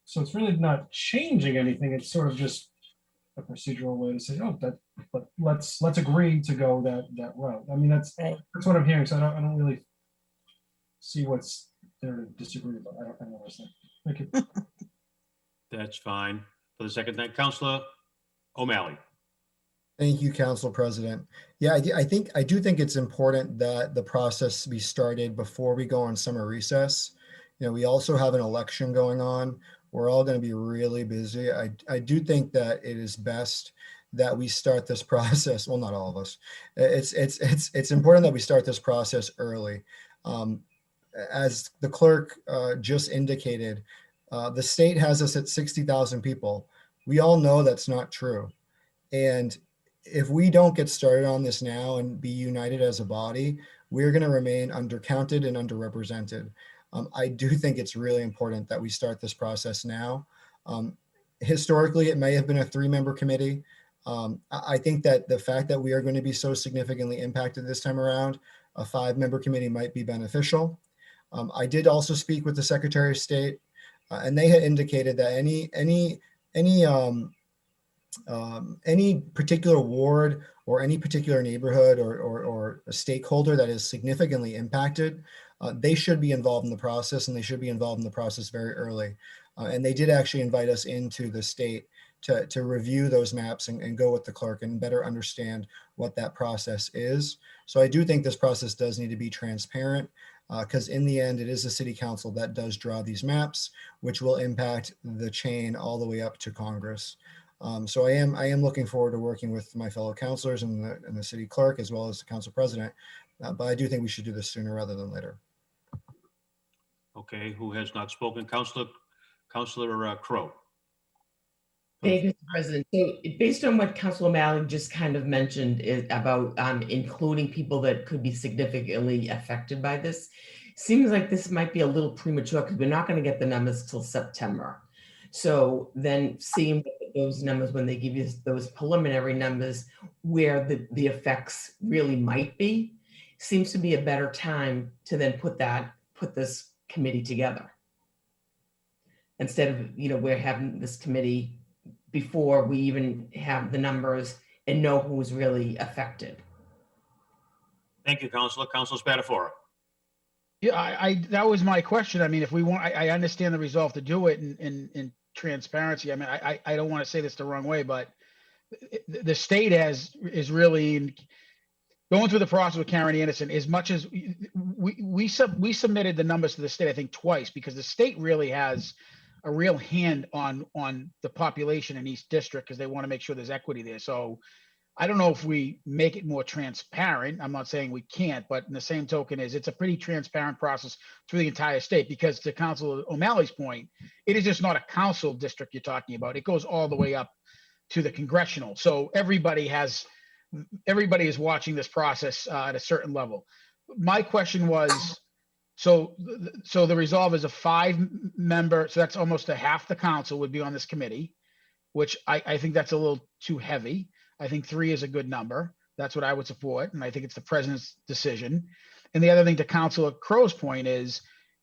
So it's really not changing anything. It's sort of just a procedural way to say, but let's agree to go that route. I mean, that's what I'm hearing. So I don't really see what's there to disagree about. I don't understand. Thank you. That's fine. For the second thing, Councilor O'Malley. Thank you, Council President. Yeah, I do think it's important that the process be started before we go on summer recess. We also have an election going on. We're all going to be really busy. I do think that it is best that we start this process. Well, not all of us. It's important that we start this process early. As the clerk just indicated, the state has us at 60,000 people. We all know that's not true. And if we don't get started on this now and be united as a body, we're going to remain undercounted and underrepresented. I do think it's really important that we start this process now. Historically, it may have been a 3-member committee. I think that the fact that we are going to be so significantly impacted this time around, a 5-member committee might be beneficial. I did also speak with the Secretary of State, and they had indicated that any any particular ward or any particular neighborhood or a stakeholder that is significantly impacted, they should be involved in the process, and they should be involved in the process very early. And they did actually invite us into the state to review those maps and go with the clerk and better understand what that process is. So I do think this process does need to be transparent, because in the end, it is the city council that does draw these maps, which will impact the chain all the way up to Congress. So I am looking forward to working with my fellow councilors and the city clerk, as well as the council president. But I do think we should do this sooner rather than later. Okay, who has not spoken? Councilor Crowe. Thank you, Mr. President. So based on what Councilor O'Malley just kind of mentioned about including people that could be significantly affected by this, seems like this might be a little premature because we're not going to get the numbers till September. So then seeing those numbers, when they give you those preliminary numbers where the effects really might be, seems to be a better time to then put this committee together. Instead of, we're having this committee before we even have the numbers and know who's really affected. Thank you, Councilor. Councilor Spatafora. Yeah, that was my question. I mean, if we want, I understand the resolve to do it in transparency. I mean, I don't want to say this the wrong way, but the state is really going through the process with Karen Anderson. As much as we submitted the numbers to the state, I think twice, because the state really has a real hand on the population in each district, because they want to make sure there's equity there. So I don't know if we make it more transparent. I'm not saying we can't, but in the same token it's a pretty transparent process through the entire state, because to Councilor O'Malley's point, it is just not a council district you're talking about. It goes all the way up to the congressional. So everybody is watching this process at a certain level. My question was, so the resolve is a 5-member, so that's almost a half the council would be on this committee, which I think that's a little too heavy. I think 3 is a good number. That's what I would support. And I think it's the president's decision. And the other thing, to Councilor Crow's point, is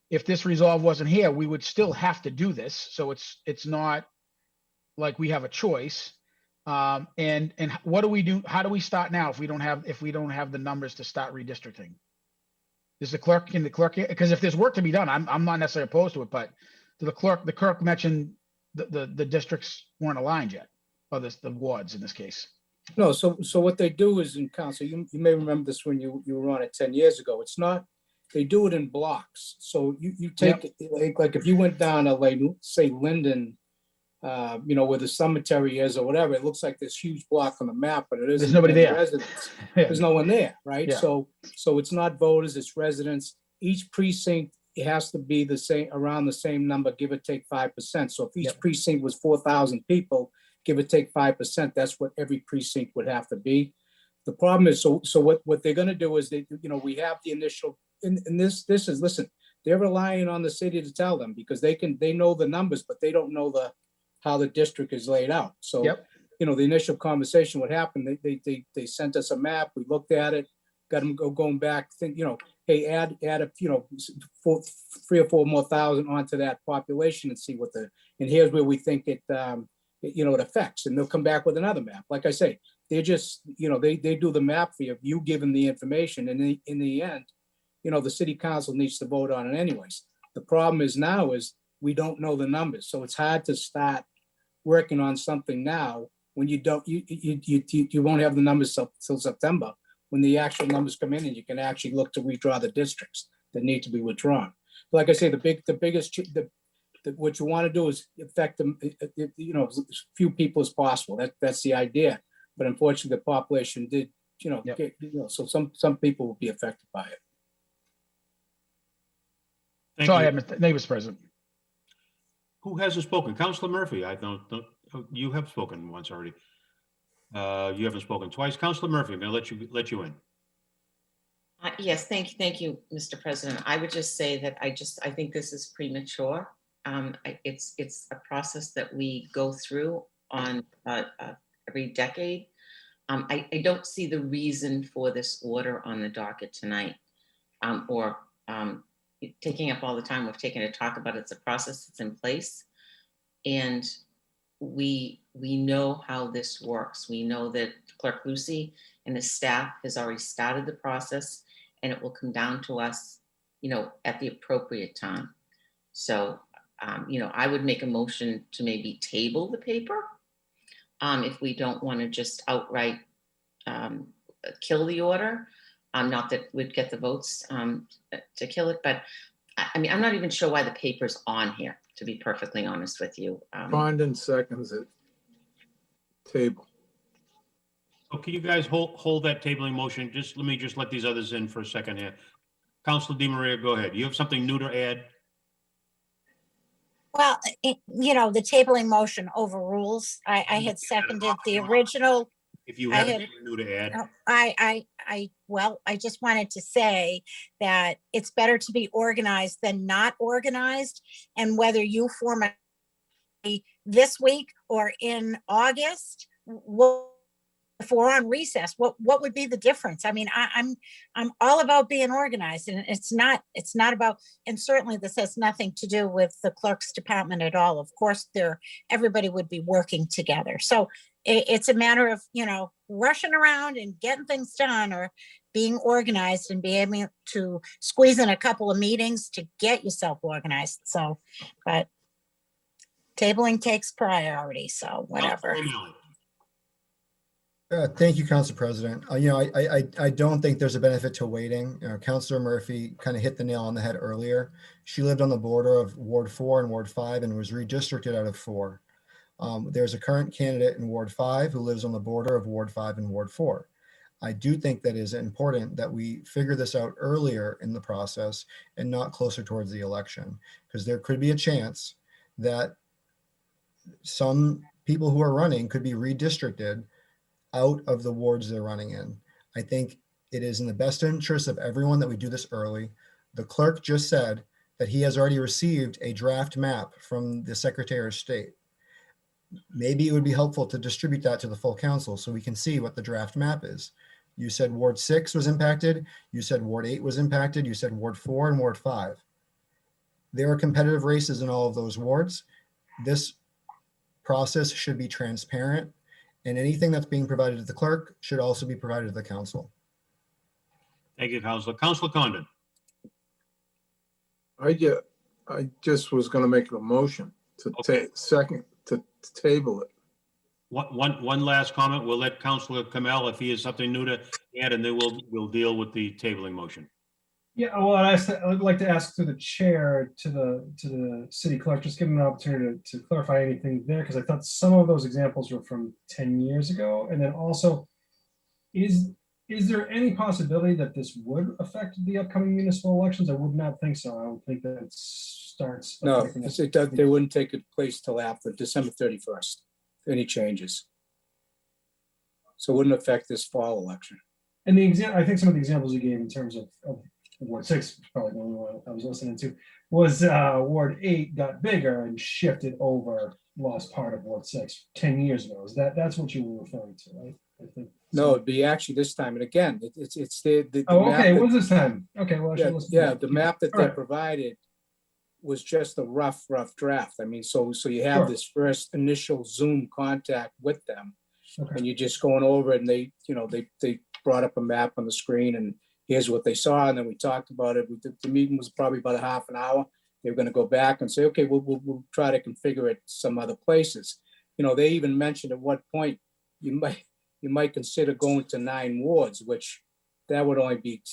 if this resolve wasn't here, we would still have to do this. So it's not like we have a choice. And what do we do? How do we start now if we don't have the numbers to start redistricting? Is the clerk, because if there's work to be done, I'm not necessarily opposed to it, but the clerk mentioned the districts weren't aligned yet, or the wards in this case. No, so what they do is in council, you may remember this when you were on it 10 years ago. It's not, they do it in blocks. So you take, like if you went down to, like, say Linden, where the cemetery is or whatever, it looks like this huge block on the map, but it isn't. There's nobody there. Residents. There's no one there, right? Yeah. So it's not voters, it's residents. Each precinct, it has to be the same, around the same number, give or take 5%. So if each precinct was 4,000 people, give or take 5%, that's what every precinct would have to be. The problem is, so what they're gonna do is we have the initial, and this is, listen, they're relying on the city to tell them, because they know the numbers, but they don't know how the district is laid out. So, the initial conversation, what happened, they sent us a map, we looked at it, got them going back, hey, add a, 3 or 4 more thousand onto that population and see and here's where we think it affects, and they'll come back with another map. Like I say, they're just, they do the map for you give them the information, and in the end, the city council needs to vote on it anyways. The problem is now is we don't know the numbers, so it's hard to start working on something now when you won't have the numbers till September, when the actual numbers come in and you can actually look to redraw the districts that need to be withdrawn. But like I say, what you want to do is affect them, as few people as possible. That's the idea. But unfortunately, the population did, so some people will be affected by it. Thank Sorry, you. Mr. President. Who hasn't spoken? Councilor Murphy, I don't, you have spoken once already. You haven't spoken twice. Councilor Murphy, I'm going to let you in. Yes, thank you, Mr. President. I would just say that I think this is premature. It's a process that we go through on every decade. I don't see the reason for this order on the docket tonight, or taking up all the time we've taken to talk about it. It's a process that's in place, and we know how this works. We know that Clerk Lucy and his staff has already started the process, and it will come down to us, at the appropriate time. So, I would make a motion to maybe table the paper if we don't want to just outright kill the order. Not that we'd get the votes to kill it, but I mean, I'm not even sure why the paper's on here, to be perfectly honest with you. Condon seconds it. Table. Okay, you guys hold that tabling motion. Let me let these others in for a second here. Councilor DiMaria, go ahead. You have something new to add? Well, the tabling motion overrules. I had seconded the original. If you I have had- anything new to add. I just wanted to say that it's better to be organized than not organized. And whether you form this week or in August, if we're on recess, what would be the difference? I mean, I'm all about being organized, and it's not about, and certainly this has nothing to do with the clerk's department at all. Of course, everybody would be working together. So it's a matter of, rushing around and getting things done, or being organized and being able to squeeze in a couple of meetings to get yourself organized. So, but tabling takes priority, so whatever. Councilor O'Malley. Thank you, Council President. I don't think there's a benefit to waiting. Councilor Murphy kind of hit the nail on the head earlier. She lived on the border of Ward 4 and Ward 5 and was redistricted out of 4. There's a current candidate in Ward 5 who lives on the border of Ward 5 and Ward 4. I do think that it is important that we figure this out earlier in the process and not closer towards the election, because there could be a chance that some people who are running could be redistricted out of the wards they're running in. I think it is in the best interest of everyone that we do this early. The clerk just said that he has already received a draft map from the Secretary of State. Maybe it would be helpful to distribute that to the full council so we can see what the draft map is. You said Ward 6 was impacted. You said Ward 8 was impacted. You said Ward 4 and Ward 5. There are competitive races in all of those wards. This process should be transparent, and anything that's being provided to the clerk should also be provided to the council. Thank you, Councilor. Councilor Condon. I just was gonna make a motion to to table it. One last comment. We'll let Councilor Kamel, if he has something new to add, and then we'll deal with the tabling motion. Yeah, well, I'd like to ask through the chair to the city clerk, just give him an opportunity to clarify anything there, because I thought some of those examples were from 10 years ago. And then also, is there any possibility that this would affect the upcoming municipal elections? I would not think so. I don't think that it starts. No, affecting us. they wouldn't take place till after December 31st, any changes. So it wouldn't affect this fall election. And I think some of the examples you gave in terms of Ward 6, probably the only one I was listening to, was Ward 8 got bigger and shifted over, lost part of Ward 6 10 years ago. That's what you were referring to, right? I think. No, it'd be actually this time. And again, it's the Oh, map okay. that- What's this time? Okay, well, I should listen to that. the map that All they right. provided was just a rough draft. I mean, so you have Sure. this first initial Zoom contact with them, Okay. and you're just going over it, and they brought up a map on the screen, and here's what they saw, and then we talked about it. The meeting was probably about a half an hour. They were going to go back and say, okay, we'll try to configure it some other places. They even mentioned at what point you might consider going to 9 wards, which that would only be,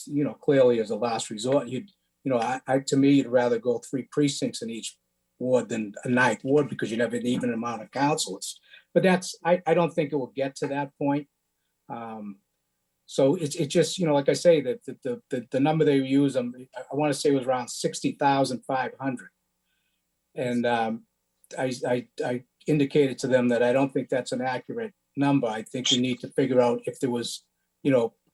clearly as a last resort. To me, you'd rather go 3 precincts in each ward than a 9th ward, because you'd have an even amount of councilors. But I don't think it will get to that point. So it's just, like I say, that the number they use, I want to say was around 60,500. And I indicated to them that I don't think that's an accurate number. I think we need to figure out if there was,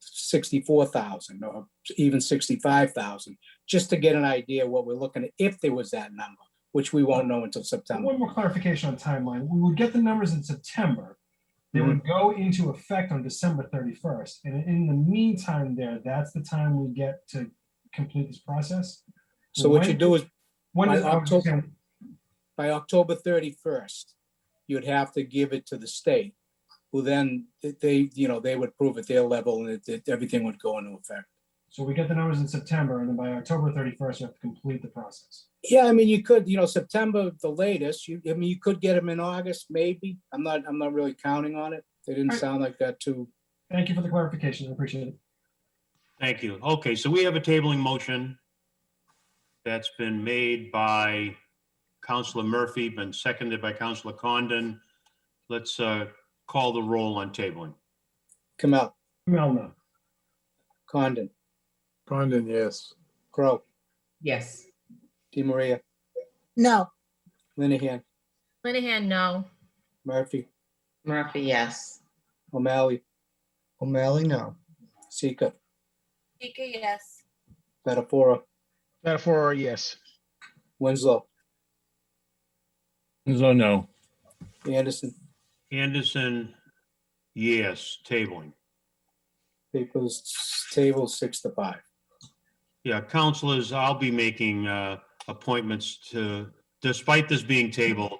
64,000 or even 65,000, just to get an idea what we're looking at, if there was that number, which we won't know until September. One more clarification on timeline. We would get the numbers in September. They would go into effect on December 31st. And in the meantime that's the time we get to complete this process. So what you do is when by does October 31st, you'd have to give it to the state, who then they would prove at their level and everything would go into effect. So we get the numbers in September, and then by October 31st, we have to complete the process. Yeah, I mean, you could, September, the latest, you could get them in August, maybe. I'm not really counting on it. They didn't Alright. sound like that too. Thank you for the clarification. I appreciate it. Thank you. Okay, so we have a tabling motion that's been made by Councilor Murphy, been seconded by Councilor Condon. Let's call the roll on tabling. Kamel, No. Condon, Condon, yes. Crow, Yes. DiMaria, No, Linehan, Linehan, no. Murphy, Murphy, yes. O'Malley, O'Malley, no. Sika, Sika, yes. Spatafora, Metaphor, yes. Winslow, So no. Anderson, Anderson, yes, tabling. papers table 6-5. Yeah, councilors, I'll be making appointments despite this being tabled,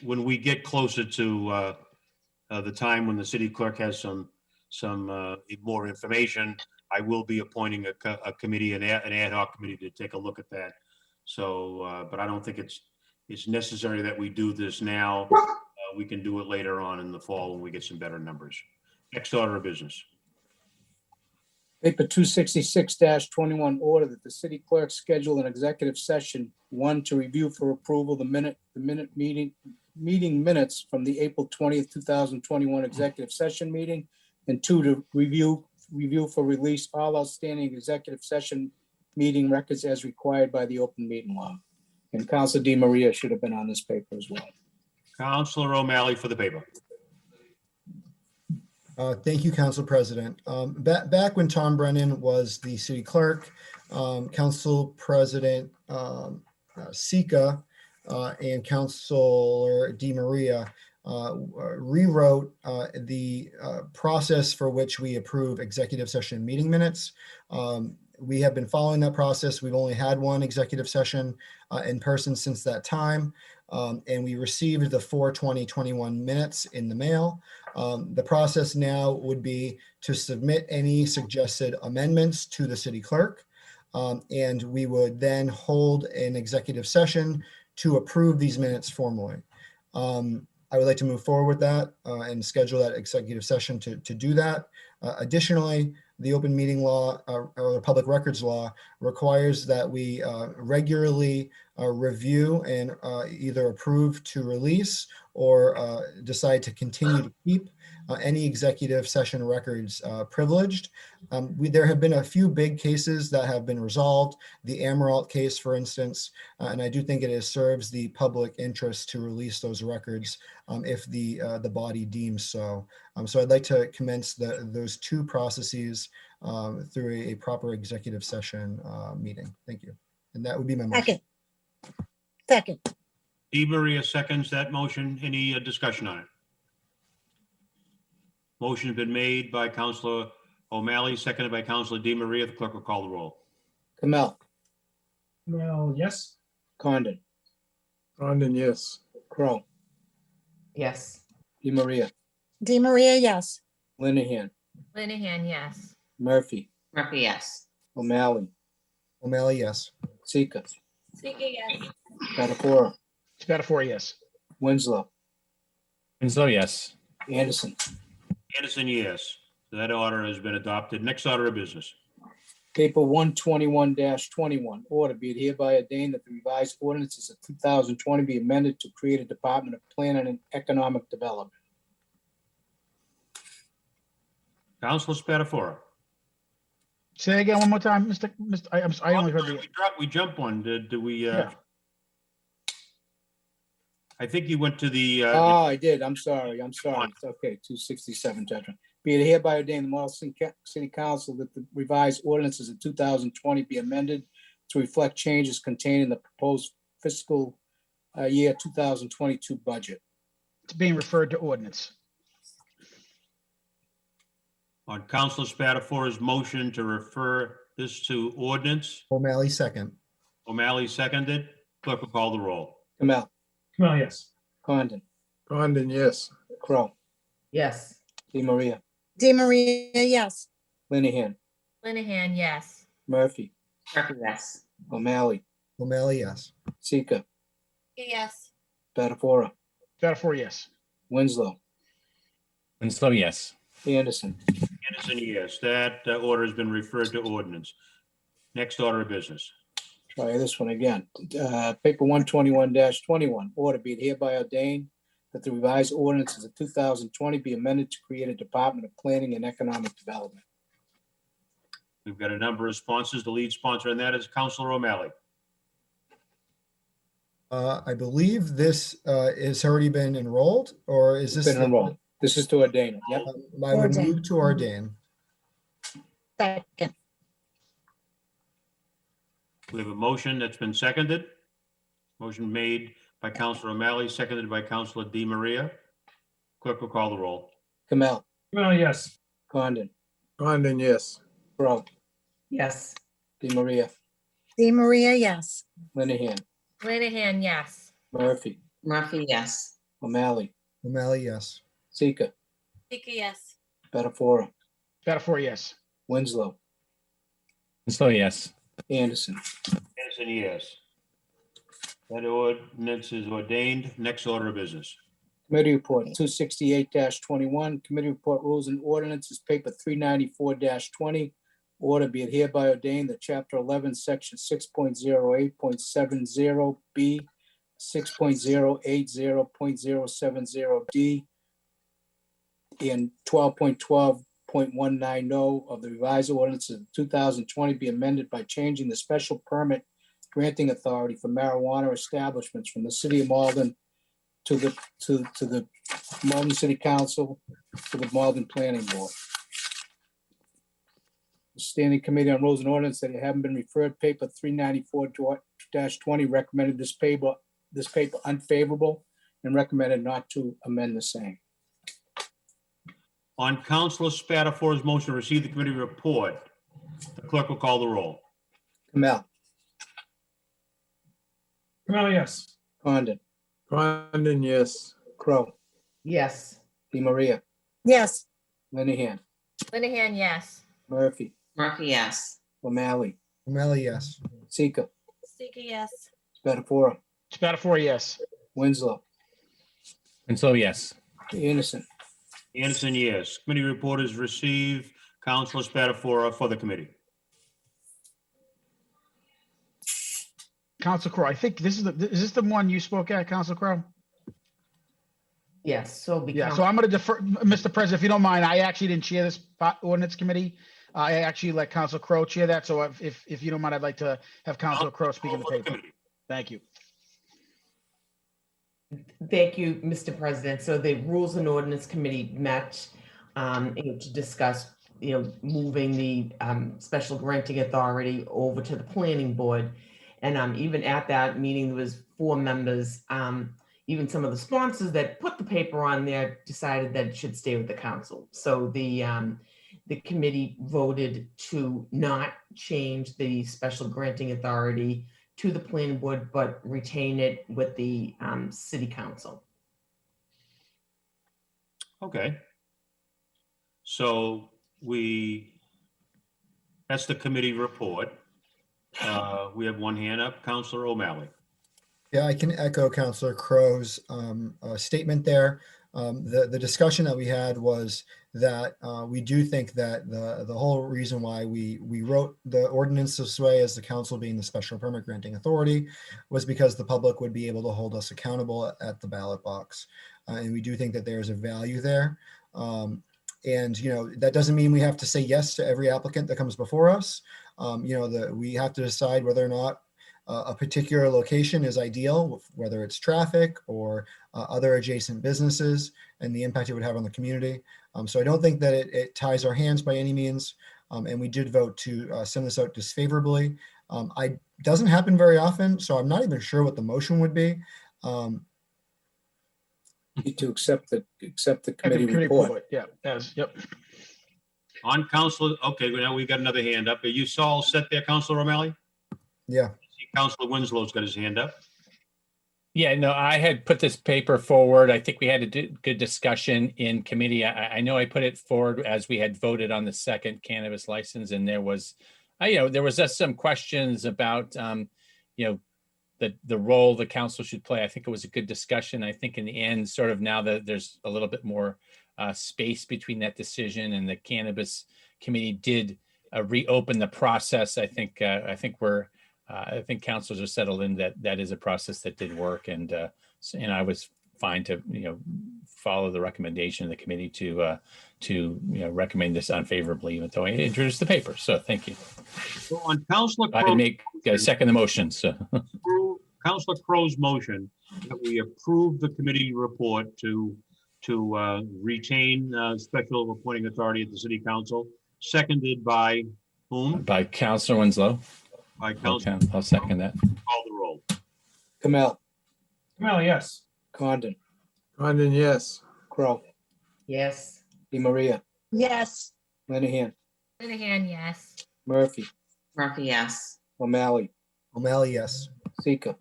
when we get closer to the time when the city clerk has some more information, I will be appointing a committee, an ad hoc committee to take a look at that. So, but I don't think it's necessary that we do this now. We can do it later on in the fall when we get some better numbers. Next order of business. Paper 266-21, order that the city clerk schedule an executive session, 1, to review for approval the meeting minutes from the April 20th, 2021 executive session meeting, and 2, to review for release all outstanding executive session meeting records as required by the open meeting law. And Councilor DiMaria should have been on this paper as well. Councilor O'Malley for the paper. Thank you, Council President. Back when Tom Brennan was the city clerk, Council President Sika and Councilor DiMaria rewrote the process for which we approve executive session meeting minutes. We have been following that process. We've only had one executive session in person since that time. And we received the 4/20/21 minutes in the mail. The process now would be to submit any suggested amendments to the city clerk. And we would then hold an executive session to approve these minutes formally. I would like to move forward with that and schedule that executive session to do that. Additionally, the open meeting law or the public records law requires that we regularly review and either approve to release or decide to continue to keep any executive session records privileged. There have been a few big cases that have been resolved, the Mayoral case, for instance, and I do think it serves the public interest to release those records if the body deems so. So I'd like to commence those two processes through a proper executive session meeting. Thank you. And that would be my motion. second, DiMaria seconds that motion. Any discussion on it? Motion has been made by Councilor O'Malley, seconded by Councilor DiMaria. The clerk will call the roll. Kamel, Well, yes. Condon, Condon, yes. Crow, Yes. DiMaria, DiMaria, yes. Linehan, Linehan, yes. Murphy, Murphy, yes. O'Malley, O'Malley, yes. Sika, Sika, yes. Spatafora, Metaphor, yes. Winslow, So yes. Anderson. Anderson, yes. So that order has been adopted. Next order of business. Paper 121-21, order be it hereby ordained that the revised ordinances of 2020 be amended to create a Department of Planning and Economic Development. Councilor Spatafora. Say again one more time, Mr. I only heard the, We jumped one. Did we? Yeah. I think you went to the. Oh, I did. I'm sorry. It's okay. 267, judgment. Be it hereby ordained the Malden City Council that the revised ordinances of 2020 be amended to reflect changes contained in the proposed fiscal year 2022 budget. it's being referred to ordinance. On Councilor Spatafora's motion to refer this to ordinance, O'Malley, second. O'Malley seconded. Clerk will call the roll. Kamel, Well, yes. Condon, Condon, yes. Crow, Yes. DeMaria, DeMaria, yes. Linehan, Linehan, yes. Murphy, Murphy, yes. O'Malley, O'Malley, yes. Sika, Yes. Spatafora, Spatafora, yes. Winslow, Winslow, yes. Anderson. Anderson, yes. That order has been referred to ordinance. Next order of business. Try this one again. Paper 121-21, order be it hereby ordained that the revised ordinances of 2020 be amended to create a Department of Planning and Economic Development. We've got a number of sponsors. The lead sponsor on that is Councilor O'Malley. I believe this has already been enrolled, or is this? Been enrolled. This is to ordain it. Yep. I would Ordain. move to ordain. Second. We have a motion that's been seconded. Motion made by Councilor O'Malley, seconded by Councilor DeMaria. Clerk will call the roll. Kamel, Well, yes. Condon, Condon, yes. Crow, Yes. DeMaria, DeMaria, yes. Linehan, Linehan, yes. Murphy, Murphy, yes. O'Malley, O'Malley, yes. Sika, Sika, yes. Spatafora, Spatafora, yes. Winslow, Winslow, yes. Anderson. Anderson, yes. That ordinance is ordained. Next order of business. Committee report 268-21, committee report rules and ordinances, paper 394-20. Order be it hereby ordained that chapter 11, section 6.08.70B, 6.080.070D, and 12.12.190 of the revised ordinances of 2020 be amended by changing the special permit granting authority for marijuana establishments from the city of Malden to the Malden City Council, to the Malden Planning Board. The Standing Committee on Rules and Ordinance that haven't been referred, paper 394-20 recommended this paper unfavorable and recommended not to amend the same. On Councilor Spatafora's motion to receive the committee report, the clerk will call the roll. Kamel, Well, yes. Condon, Condon, yes. Crow, Yes. DeMaria, Yes. Linehan, Linehan, yes. Murphy, Murphy, yes. O'Malley, O'Malley, yes. Sika, Sika, yes. Spatafora, Spatafora, yes. Winslow, Winslow, yes. Anderson. Anderson, yes. Committee report is received. Councilor Spatafora for the committee. Council Crowe, I think this is is this the one you spoke at, Council Crowe? Yes. So Yeah, become. so I'm going to defer, Mr. President, if you don't mind, I actually didn't chair this ordinance committee. I actually let Council Crowe chair that, so if you don't mind, I'd like to have Council Crowe speak in the For the paper. committee. Thank you. Thank you, Mr. President. So the Rules and Ordinance Committee met to discuss, moving the special granting authority over to the planning board. And even at that meeting, there was 4 members. Even some of the sponsors that put the paper on there decided that it should stay with the council. So the committee voted to not change the special granting authority to the planning board, but retain it with the city council. Okay. So that's the committee report. We have one hand up, Councilor O'Malley. Yeah, I can echo Councilor Crow's statement there. The discussion that we had was that we do think that the whole reason why we wrote the ordinance this way as the council being the special permit granting authority was because the public would be able to hold us accountable at the ballot box. And we do think that there's a value there. And, that doesn't mean we have to say yes to every applicant that comes before us. We have to decide whether or not a particular location is ideal, whether it's traffic or other adjacent businesses and the impact it would have on the community. So I don't think that it ties our hands by any means. And we did vote to send this out disfavorably. It doesn't happen very often, so I'm not even sure what the motion would be. Need to accept the committee report. Yeah, yep. On Councilor, okay, now we got another hand up. Are you all set there, Councilor O'Malley? Yeah. See Councilor Winslow's got his hand up. Yeah, no, I had put this paper forward. I think we had a good discussion in committee. I know I put it forward as we had voted on the second cannabis license, and there was, there was just some questions about, the role the council should play. I think it was a good discussion. I think in the end, sort of now that there's a little bit more space between that decision and the cannabis committee did reopen the process. I think councils are settled in that is a process that did work, and I was fine to follow the recommendation of the committee to recommend this unfavorably, even though I introduced the paper. So thank you. So on Councilor I second the motion. So Councilor Crow's motion that we approve the committee report to retain special appointing authority at the city council, seconded by whom? By Councilor Winslow. By Councilor. I'll second that. Call the roll. Kamel, Kamel, yes. Condon, Condon, yes. Crow, Yes. Di Maria, Yes. Lenahan, Linehan, yes. Murphy, Murphy, yes. O'Malley, O'Malley, yes. Sika,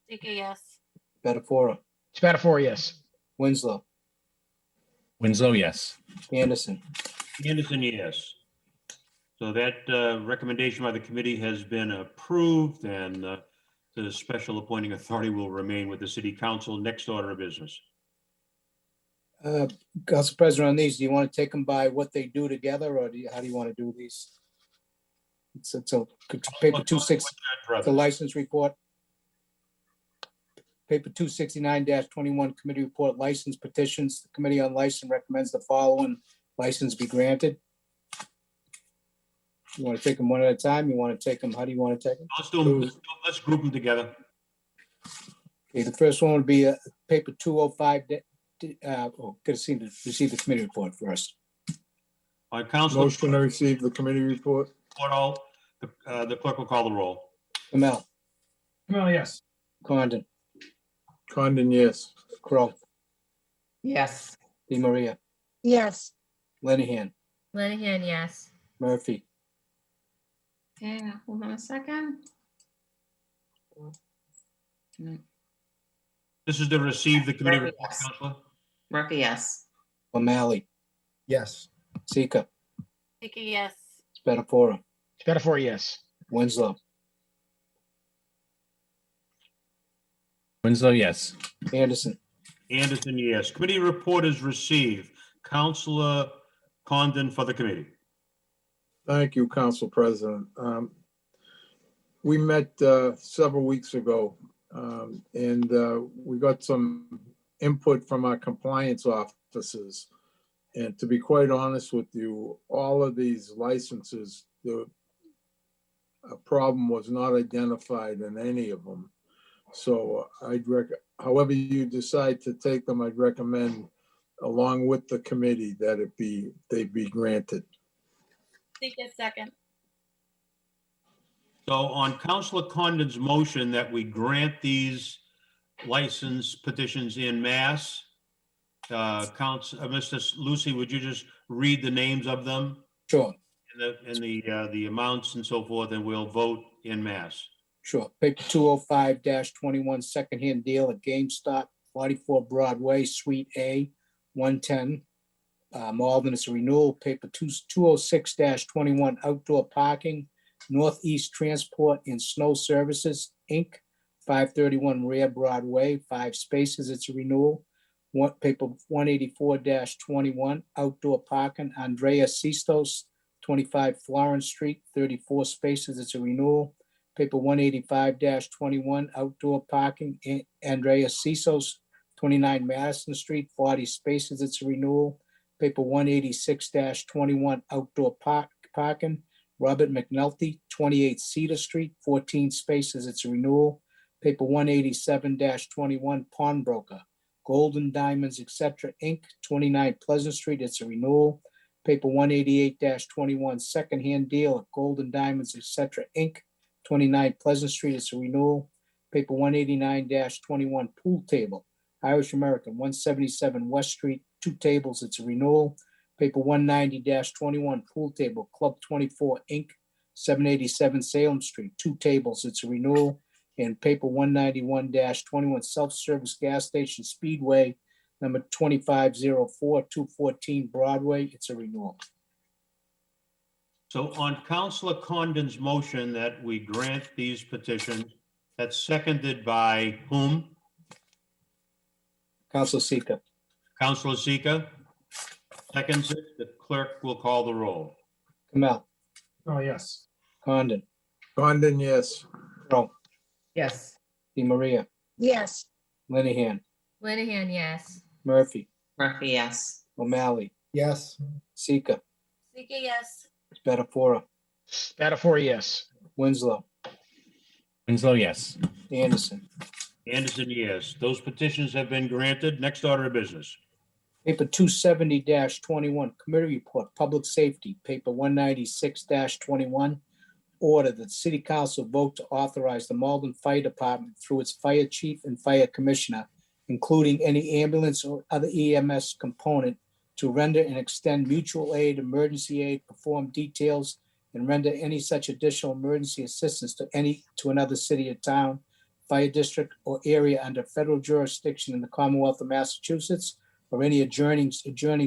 Sika, yes. Spatafora, Spatafora, yes. Winslow, Winslow, yes. Anderson, Anderson, yes. So that recommendation by the committee has been approved, and the special appointing authority will remain with the city council. Next order of business. Council President, on these, do you want to take them by what they do together, or how do you want to do these? It's a paper 26, the license report. Paper 269-21 committee report, license petitions. The Committee on License recommends the following license be granted. You want to take them one at a time? You want to take them, how do you want to take them? Let's do them. Let's group them together. Okay, the first one would be paper 205. Receive the committee report first. On Councilor Motion to receive the committee report. Portal, the clerk will call the roll. Kamel, Kamel, yes. Condon, Condon, yes. Crow, Yes. Di Maria, Yes. Lenahan, Linehan, yes. Murphy, Okay, now hold on a second. This is to receive the committee Murphy, report, yes. Councilor. Murphy, yes. O'Malley, Yes. Sika, Sika, yes. Spatafora, Spatafora, yes. Winslow, Winslow, yes. Anderson, Anderson, yes. Committee report is received. Councilor Condon for the committee. Thank you, Council President. We met several weeks ago, and we got some input from our compliance officers. And to be quite honest with you, all of these licenses, a problem was not identified in any of them. So however you decide to take them, I'd recommend, along with the committee, that they be granted. Sika, second. So on Councilor Condon's motion that we grant these license petitions in mass, Mr. Lucy, would you just read the names of them sure, and the amounts and so forth, and we'll vote in mass. sure. Paper 205-21 secondhand deal at GameStop, 44 Broadway, Suite A, 110. Malden is a renewal. Paper 206-21 outdoor parking, Northeast Transport and Snow Services, Inc., 531 Rear Broadway, 5 spaces, it's a renewal. Paper 184-21 outdoor parking, Andrea Sistos, 25 Florence Street, 34 spaces, it's a renewal. Paper 185-21 outdoor parking, Andrea Sistos, 29 Madison Street, 40 spaces, it's a renewal. Paper 186-21 outdoor parking, Robert McNulty, 28 Cedar Street, 14 spaces, it's a renewal. Paper 187-21 pawnbroker, Golden Diamonds, etc., Inc., 29 Pleasant Street, it's a renewal. Paper 188-21 secondhand deal at Golden Diamonds, etc., Inc., 29 Pleasant Street, it's a renewal. Paper 189-21 pool table, Irish American, 177 West Street, 2 tables, it's a renewal. Paper 190-21 pool table, Club 24 Inc., 787 Salem Street, 2 tables, it's a renewal. and paper 191-21 self-service gas station Speedway, number 2504, 214 Broadway. It's a renewal. So on Councilor Condon's motion that we grant these petitions, that's seconded by whom? Council Seeker. Councilor Zika seconds it. The clerk will call the roll. Kamel. Oh, yes. Condon. Condon, yes. Crow. Yes. Di Maria. Yes. Linehan. Linehan, yes. Murphy. Murphy, yes. O'Malley. Yes. Seeker. Sika, yes. Spatafora. Spatafora, yes. Winslow. Winslow, yes. Anderson. Anderson, yes. Those petitions have been granted. Next order of business. Paper 270-21, Committee Report, Public Safety, paper 196-21. Order that the City Council vote to authorize the Malden Fire Department through its Fire Chief and Fire Commissioner, including any ambulance or other EMS component, to render and extend mutual aid, emergency aid, perform details, and render any such additional emergency assistance to another city or town, fire district, or area under federal jurisdiction in the Commonwealth of Massachusetts, or any adjoining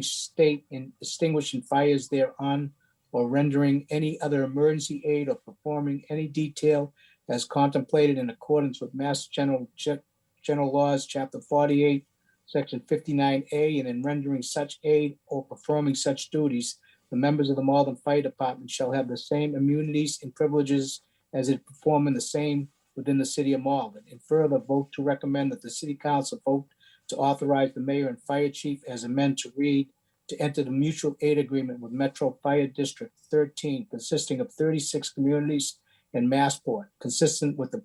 state in extinguishing fires thereon, or rendering any other emergency aid or performing any detail as contemplated in accordance with Mass General Laws, Chapter 48, Section 59A, and in rendering such aid or performing such duties, the members of the Malden Fire Department shall have the same immunities and privileges as it performing the same within the city of Malden. And further, vote to recommend that the City Council vote to authorize the mayor and fire chief as amended to read to enter the mutual aid agreement with Metro Fire District 13, consisting of 36 communities in Massport, consistent with the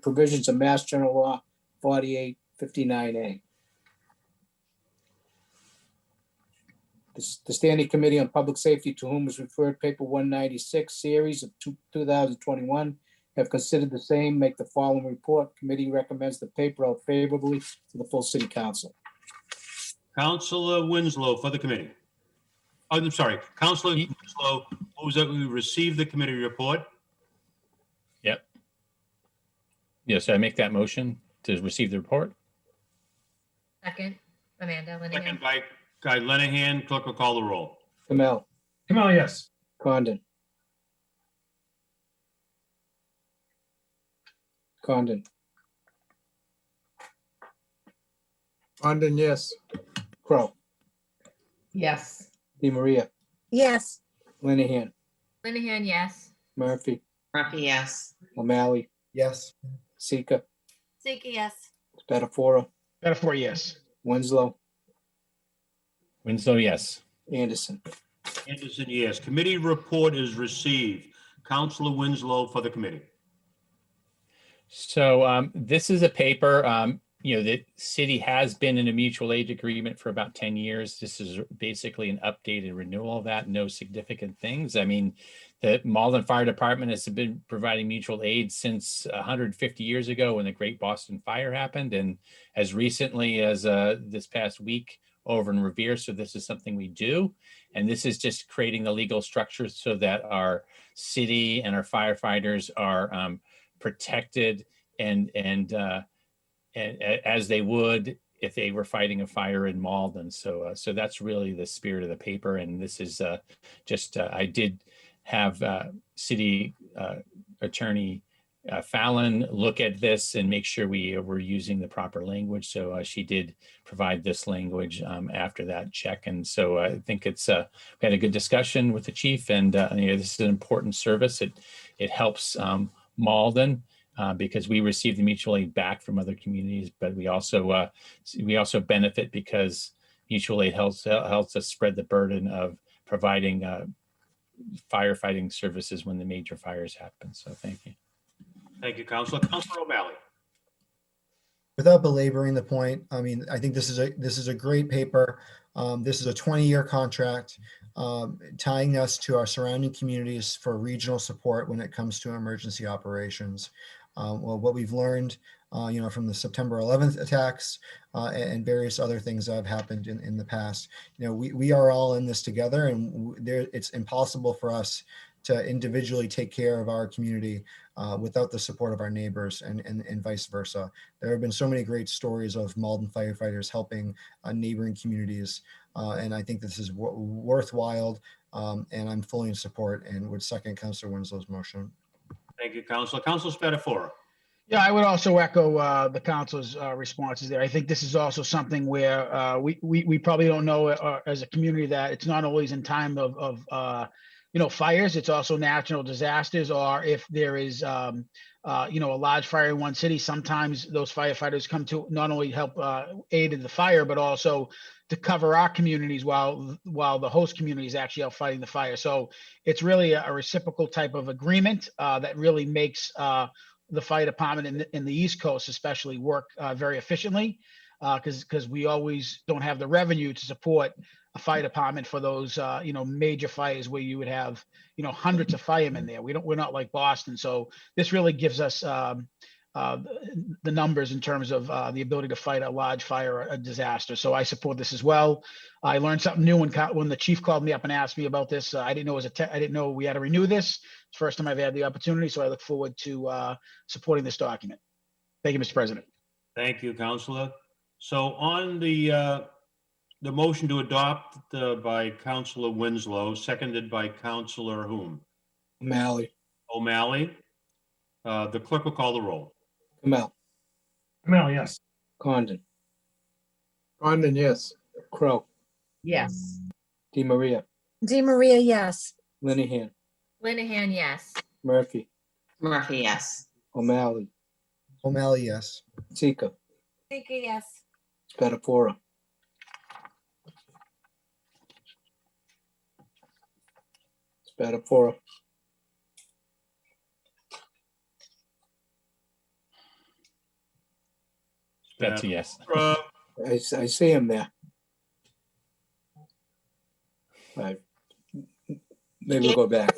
provisions of Mass General Law 4859A. The Standing Committee on Public Safety, to whom is referred paper 196, series of 2021, have considered the same, make the following report. Committee recommends the paper out favorably to the full City Council. Councilor Winslow for the committee. Oh, I'm sorry, Councilor Winslow moves that we receive the committee report. Yep. Yes, I make that motion to receive the report. Second, Amanda Linehan. Second by Guy Lenahan. Clerk will call the roll. Kamel. Kamel, yes. Condon. Condon. Condon, yes. Crow. Yes. Di Maria. Yes. Linehan. Linehan, yes. Murphy. Murphy, yes. O'Malley. Yes. Seeker. Sika, yes. Spatafora. Spatafora, yes. Winslow. Winslow, yes. Anderson. Anderson, yes. Committee report is received. Councilor Winslow for the committee. So this is a paper, the city has been in a mutual aid agreement for about 10 years. This is basically an updated renewal of that, no significant things. I mean, the Malden Fire Department has been providing mutual aid since 150 years ago when the Great Boston Fire happened, and as recently as this past week over in Revere. So this is something we do. And this is just creating the legal structure so that our city and our firefighters are protected and as they would if they were fighting a fire in Malden. So that's really the spirit of the paper. And this is I did have city attorney Fallon look at this and make sure we were using the proper language. So she did provide this language after that check. And so I think we had a good discussion with the chief, and this is an important service. It helps Malden because we receive the mutual aid back from other communities, but we also benefit because mutual aid helps us spread the burden of providing firefighting services when the major fires happen. So thank you. Thank you, Councilor. Councilor O'Malley. Without belaboring the point, I mean, I think this is a great paper. This is a 20-year contract tying us to our surrounding communities for regional support when it comes to emergency operations. Well, what we've learned, from the September 11th attacks and various other things that have happened in the past, we are all in this together, and it's impossible for us to individually take care of our community without the support of our neighbors and vice versa. There have been so many great stories of Malden firefighters helping neighboring communities. And I think this is worthwhile, and I'm fully in support and would second Councilor Winslow's motion. Thank you, Councilor. Councilor Spatafora. Yeah, I would also echo the council's responses there. I think this is also something where we probably don't know as a community that it's not always in time of fires. It's also natural disasters, or if there is a large fire in one city, sometimes those firefighters come to not only help aid in the fire, but also to cover our communities while the host community is actually out fighting the fire. So it's really a reciprocal type of agreement that really makes the fire department in the East Coast especially work very efficiently, because we always don't have the revenue to support a fire department for those major fires where you would have hundreds of firemen there. We're not like Boston. So this really gives us the numbers in terms of the ability to fight a large fire or a disaster. So I support this as well. I learned something new when the chief called me up and asked me about this. I didn't know I didn't know we had to renew this. It's the first time I've had the opportunity, so I look forward to supporting this document. Thank you, Mr. President. Thank you, Councilor. So on the motion to adopt by Councilor Winslow, seconded by Councilor whom? O'Malley. O'Malley. The clerk will call the roll. Kamel. Mel, yes. Condon. Condon, yes. Crow. Yes. Di Maria. Di Maria, yes. Linehan. Linehan, yes. Murphy. Murphy, yes. O'Malley. O'Malley, yes. Sika. Sika, yes. Spatafora. Spatafora. That's a yes. I see him there. All right. Maybe we'll go back.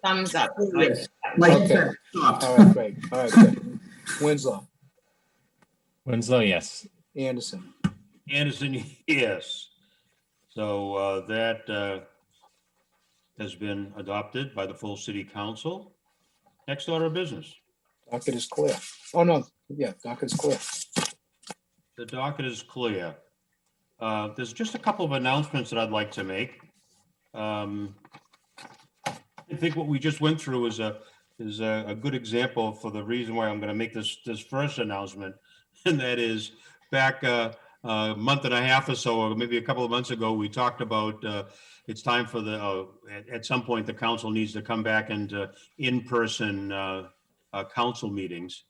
Thumbs up. Okay. All right, great. All right, good. Winslow. Winslow, yes. Anderson. Anderson, yes. So that has been adopted by the full city council. Next order of business. Docket is clear. Oh, no. Yeah, docket is clear. The docket is clear. There's just a couple of announcements that I'd like to make. I think what we just went through is a good example for the reason why I'm going to make this first announcement, and that is back a month and a half or so, or maybe a couple of months ago, we talked about it's time for at some point the council needs to come back into in-person council meetings,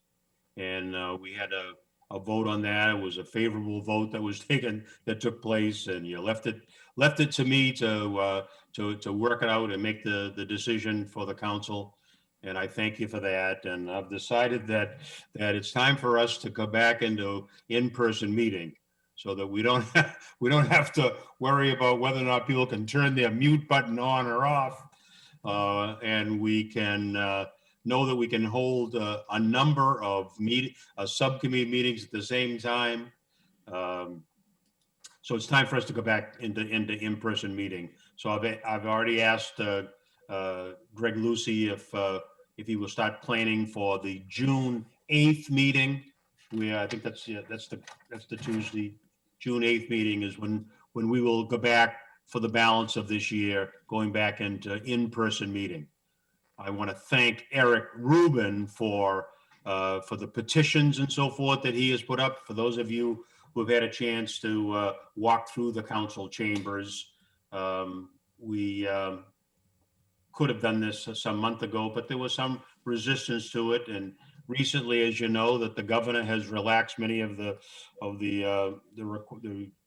and we had a vote on that. It was a favorable vote that took place, and you left it to me to work it out and make the decision for the council. And I thank you for that. And I've decided that it's time for us to go back into in-person meeting, so that we don't have to worry about whether or not people can turn their mute button on or off, and we can know that we can hold a number of subcommittee meetings at the same time. So it's time for us to go back into in-person meeting. So I've already asked Greg Lucy if he will start planning for the June 8th meeting. I think that's the Tuesday. June 8th meeting is when we will go back for the balance of this year, going back into in-person meeting. I want to thank Eric Rubin for the petitions and so forth that he has put up. For those of you who have had a chance to walk through the council chambers, we could have done this some month ago, but there was some resistance to it. And recently, as you know, that the governor has relaxed many of the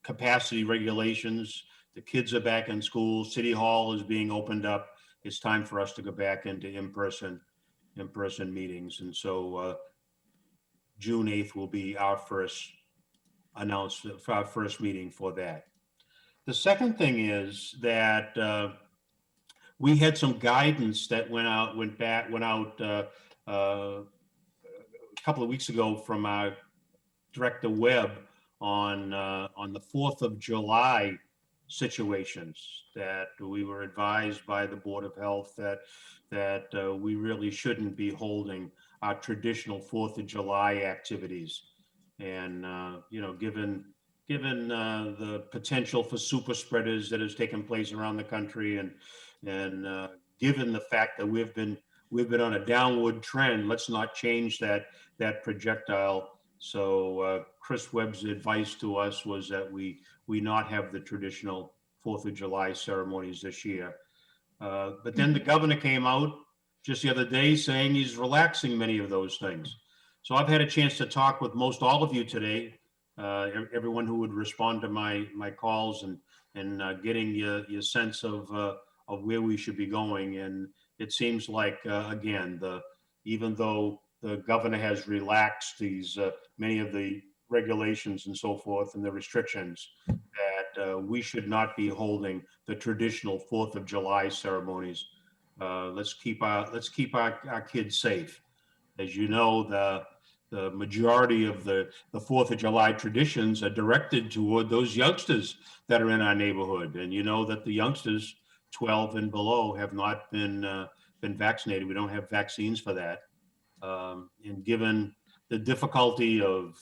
capacity regulations. The kids are back in school. City Hall is being opened up. It's time for us to go back into in-person meetings. And so June 8th will be our first announcement for our first meeting for that. The second thing is that we had some guidance that went out a couple of weeks ago from our Director Webb on the 4th of July situations, that we were advised by the Board of Health that we really shouldn't be holding our traditional 4th of July activities. And, given the potential for super spreaders that has taken place around the country, and given the fact that we've been on a downward trend, let's not change that projectile. So Chris Webb's advice to us was that we not have the traditional 4th of July ceremonies this year. But then the governor came out just the other day saying he's relaxing many of those things. So I've had a chance to talk with most all of you today, everyone who would respond to my calls, and getting your sense of where we should be going. And it seems like, again, even though the governor has relaxed these many of the regulations and so forth and the restrictions, that we should not be holding the traditional 4th of July ceremonies. Let's keep our kids safe. As you know, the majority of the 4th of July traditions are directed toward those youngsters that are in our neighborhood. And you know that the youngsters 12 and below have not been vaccinated. We don't have vaccines for that. And given the difficulty of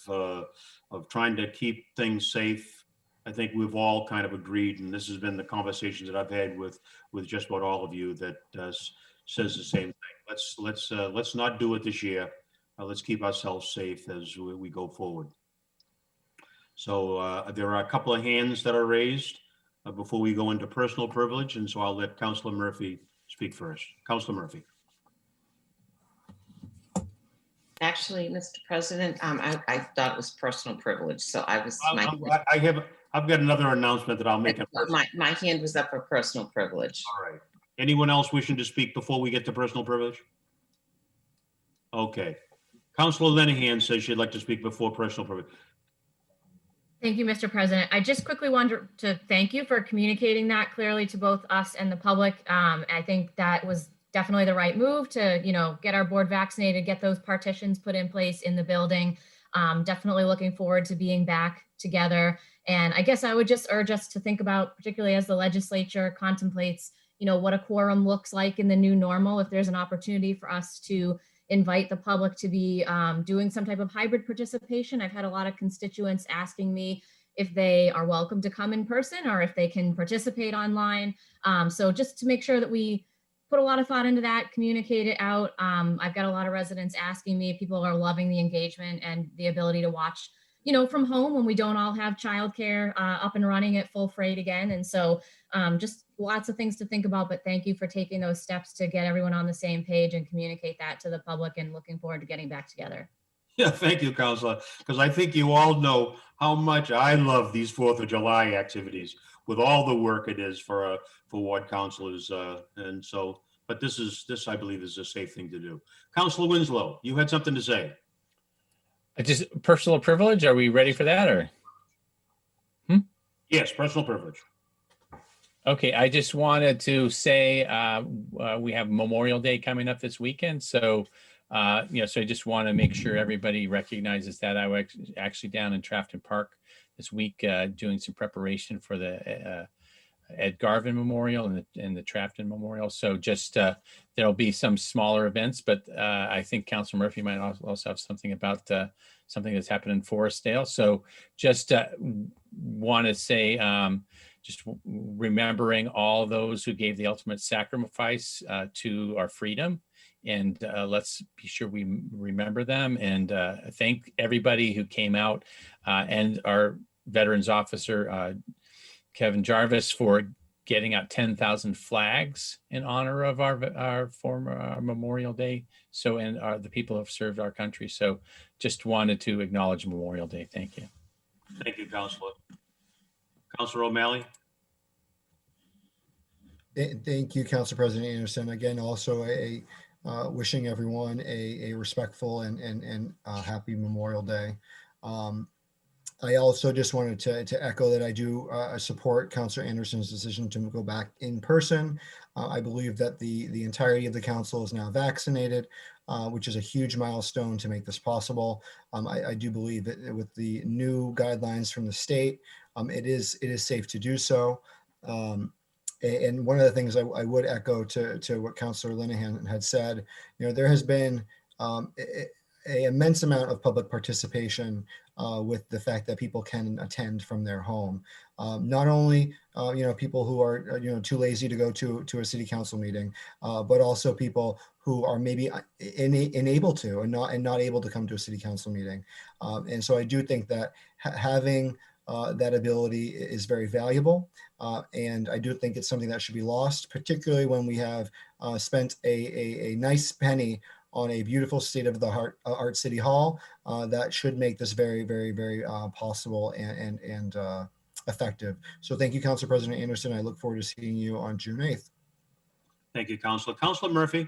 trying to keep things safe, I think we've all kind of agreed, and this has been the conversations that I've had with just about all of you, that says the same thing. Let's not do it this year. Let's keep ourselves safe as we go forward. So there are a couple of hands that are raised before we go into personal privilege, and so I'll let Councilor Murphy speak first. Councilor Murphy. Actually, Mr. President, I thought it was personal privilege, so I was. I've got another announcement that I'll make. My hand was up for personal privilege. All right. Anyone else wishing to speak before we get to personal privilege? Okay. Councilor Linehan says she'd like to speak before personal privilege. Thank you, Mr. President. I just quickly wanted to thank you for communicating that clearly to both us and the public. I think that was definitely the right move to, get our board vaccinated, get those partitions put in place in the building. Definitely looking forward to being back together. And I guess I would just urge us to think about, particularly as the legislature contemplates, what a quorum looks like in the new normal, if there's an opportunity for us to invite the public to be doing some type of hybrid participation. I've had a lot of constituents asking me if they are welcome to come in person or if they can participate online. So just to make sure that we put a lot of thought into that, communicate it out. I've got a lot of residents asking me, people are loving the engagement and the ability to watch, from home when we don't all have childcare up and running at full freight again. And so just lots of things to think about, but thank you for taking those steps to get everyone on the same page and communicate that to the public, and looking forward to getting back together. Yeah, thank you, Councilor, because I think you all know how much I love these 4th of July activities with all the work it is for ward councilors. And so, but this I believe is a safe thing to do. Councilor Winslow, you had something to say. Just personal privilege. Are we ready for that, or? Yes, personal privilege. Okay, I just wanted to say we have Memorial Day coming up this weekend. So, so I just want to make sure everybody recognizes that. I was actually down in Trafton Park this week doing some preparation for the Ed Garvin Memorial and the Trafton Memorial. So just there'll be some smaller events, but I think Councilor Murphy might also have something about something that's happened in Forestdale. So just want to say, just remembering all those who gave the ultimate sacrifice to our freedom. And let's be sure we remember them, and thank everybody who came out and our veterans officer, Kevin Jarvis, for getting out 10,000 flags in honor of our former Memorial Day. So, and the people who have served our country. So just wanted to acknowledge Memorial Day. Thank you. Thank you, Councilor. Councilor O'Malley. Thank you, Council President Anderson. Again, also wishing everyone a respectful and happy Memorial Day. I also just wanted to echo that I do support Councilor Anderson's decision to go back in person. I believe that the entirety of the council is now vaccinated, which is a huge milestone to make this possible. I do believe that with the new guidelines from the state, it is safe to do so. And one of the things I would echo to what Councillor Linehan had said, there has been a immense amount of public participation with the fact that people can attend from their home. Not only people who are too lazy to go to a city council meeting, but also people who are maybe unable to and not able to come to a city council meeting. And so I do think that having that ability is very valuable. And I do think it's something that should be lost, particularly when we have spent a nice penny on a beautiful state of the art city hall that should make this very, very, very possible and effective. So thank you, Council President Anderson. I look forward to seeing you on June 8th. Thank you, Councilor. Councilor Murphy.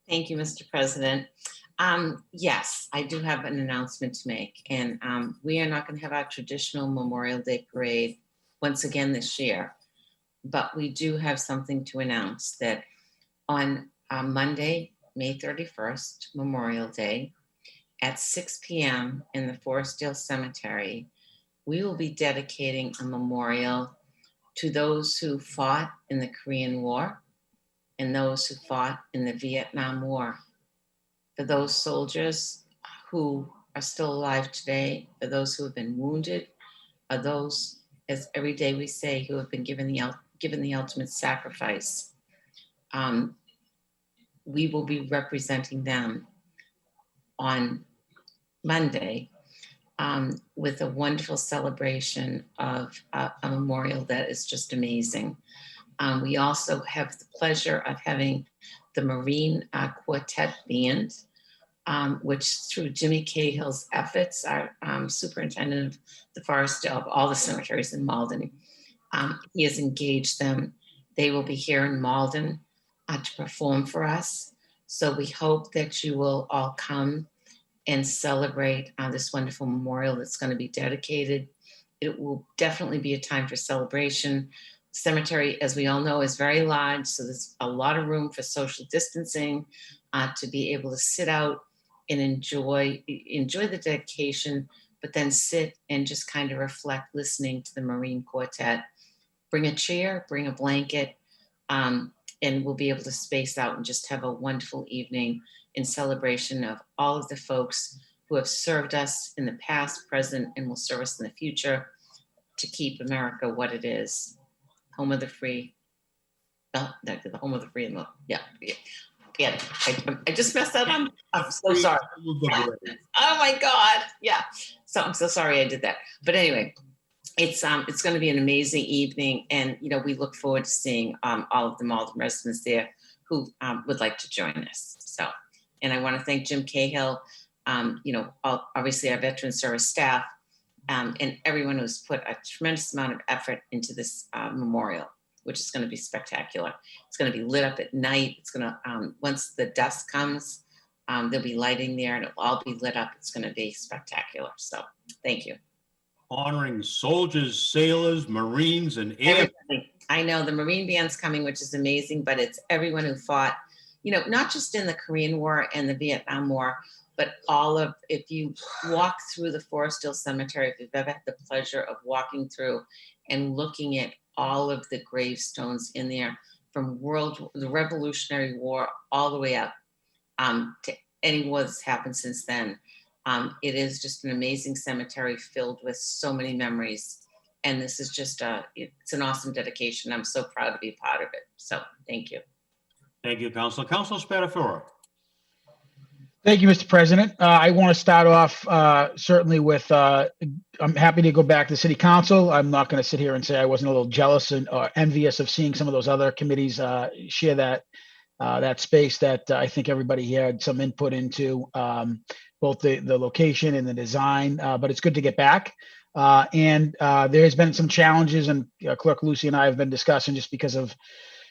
Thank you, Mr. President. Yes, I do have an announcement to make, and we are not going to have our traditional Memorial Day parade once again this year, but we do have something to announce that on Monday, May 31st, Memorial Day, at 6 p.m. in the Forestdale Cemetery, we will be dedicating a memorial to those who fought in the Korean War and those who fought in the Vietnam War. For those soldiers who are still alive today, for those who have been wounded, are those, as every day we say, who have been given the ultimate sacrifice. We will be representing them on Monday with a wonderful celebration of a memorial that is just amazing. We also have the pleasure of having the Marine Quartet Band, which through Jimmy Cahill's efforts, our superintendent of the Forestdale of all the cemeteries in Malden, he has engaged them. They will be here in Malden to perform for us. So we hope that you will all come and celebrate this wonderful memorial that's going to be dedicated. It will definitely be a time for celebration. The cemetery, as we all know, is very large, so there's a lot of room for social distancing, to be able to sit out and enjoy the dedication, but then sit and just kind of reflect, listening to the Marine Quartet. Bring a chair, bring a blanket, and we'll be able to space out and just have a wonderful evening in celebration of all of the folks who have served us in the past, present, and will serve us in the future to keep America what it is. Home of the free. Oh, the home of the free and the, yeah. I just messed that up. I'm so sorry. Oh my God. Yeah. So I'm so sorry I did that. But anyway, it's going to be an amazing evening, and we look forward to seeing all of the Malden residents there who would like to join us. So, and I want to thank Jim Cahill, obviously our veteran service staff, and everyone who's put a tremendous amount of effort into this memorial, which is going to be spectacular. It's going to be lit up at night. It's going to, once the dusk comes, there'll be lighting there and it'll all be lit up. It's going to be spectacular. So thank you. Honoring soldiers, sailors, Marines, and air. Everybody. I know the Marine Band's coming, which is amazing, but it's everyone who fought, not just in the Korean War and the Vietnam War, but if you walk through the Forestdale Cemetery, if you've ever had the pleasure of walking through and looking at all of the gravestones in there from the Revolutionary War all the way up to any war that's happened since then. It is just an amazing cemetery filled with so many memories. And this is just it's an awesome dedication. I'm so proud to be a part of it. So thank you. Thank you, Councilor. Councilor Spatafora. Thank you, Mr. President. I want to start off certainly with, I'm happy to go back to the City Council. I'm not going to sit here and say I wasn't a little jealous or envious of seeing some of those other committees share that space that I think everybody here had some input into, both the location and the design, but it's good to get back. And there has been some challenges, and Clerk Lucy and I have been discussing, just because of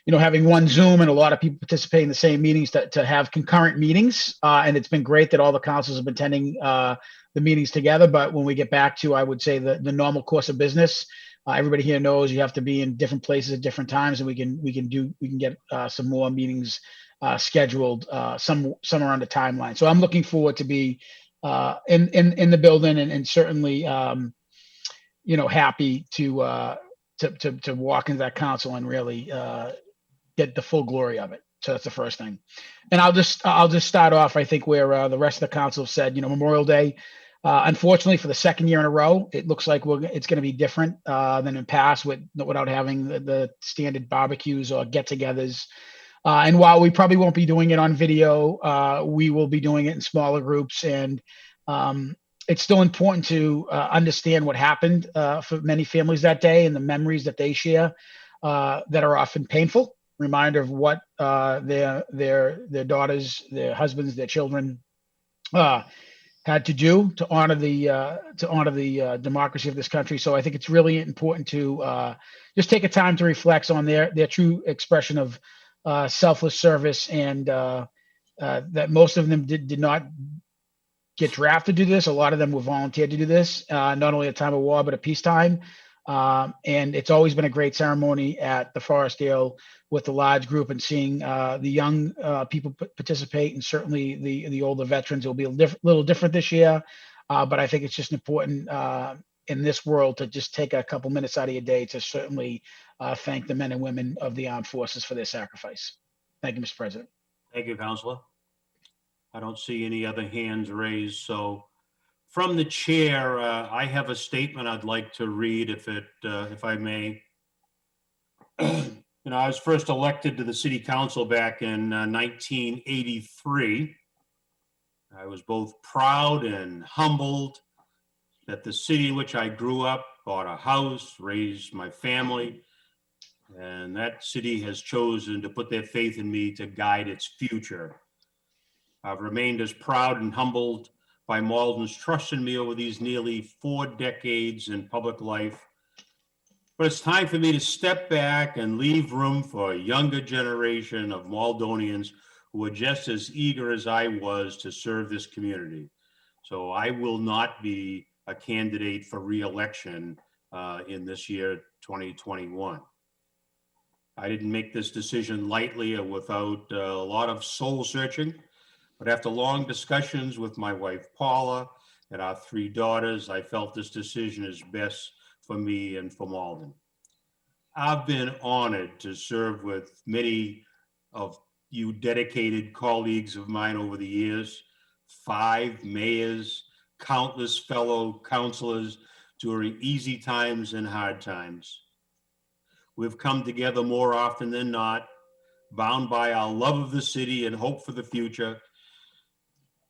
having one Zoom and a lot of people participate in the same meetings, to have concurrent meetings. And it's been great that all the councils have been attending the meetings together. But when we get back to, I would say, the normal course of business, everybody here knows you have to be in different places at different times, and we can get some more meetings scheduled, some around the timeline. So I'm looking forward to be in the building, and certainly happy to to walk into that council and really get the full glory of it. So that's the first thing. And I'll just start off, I think, where the rest of the council said, Memorial Day, unfortunately, for the second year in a row, it looks like it's going to be different than in past without having the standard barbecues or get-togethers. And while we probably won't be doing it on video, we will be doing it in smaller groups. And it's still important to understand what happened for many families that day and the memories that they share that are often painful. Reminder of what their daughters, their husbands, their children had to do to honor the democracy of this country. So I think it's really important to just take a time to reflect on their true expression of selfless service, and that most of them did not get drafted to do this. A lot of them were volunteered to do this, not only at time of war, but at peacetime. And it's always been a great ceremony at the Forestdale with the large group, and seeing the young people participate, and certainly the older veterans. It will be a little different this year, but I think it's just important in this world to just take a couple minutes out of your day to certainly thank the men and women of the armed forces for their sacrifice. Thank you, Mr. President. Thank you, Councilor. I don't see any other hands raised, so from the chair, I have a statement I'd like to read, if I may. I was first elected to the city council back in 1983. I was both proud and humbled that the city in which I grew up bought a house, raised my family, and that city has chosen to put their faith in me to guide its future. I've remained as proud and humbled by Malden's trust in me over these nearly 4 decades in public life. But it's time for me to step back and leave room for a younger generation of Maldonians who are just as eager as I was to serve this community. So I will not be a candidate for re-election in this year, 2021. I didn't make this decision lightly or without a lot of soul searching. But after long discussions with my wife, Paula, and our 3 daughters, I felt this decision is best for me and for Malden. I've been honored to serve with many of you dedicated colleagues of mine over the years, 5 mayors, countless fellow councilors during easy times and hard times. We've come together more often than not, bound by our love of the city and hope for the future.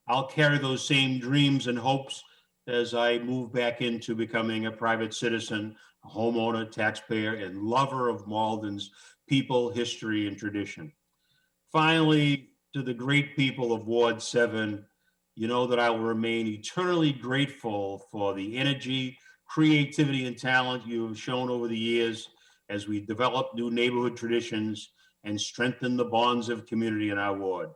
I'll carry those same dreams and hopes as I move back into becoming a private citizen, a homeowner, taxpayer, and lover of Malden's people, history, and tradition. Finally, to the great people of Ward 7, you know that I will remain eternally grateful for the energy, creativity, and talent you have shown over the years as we develop new neighborhood traditions and strengthen the bonds of community in our ward.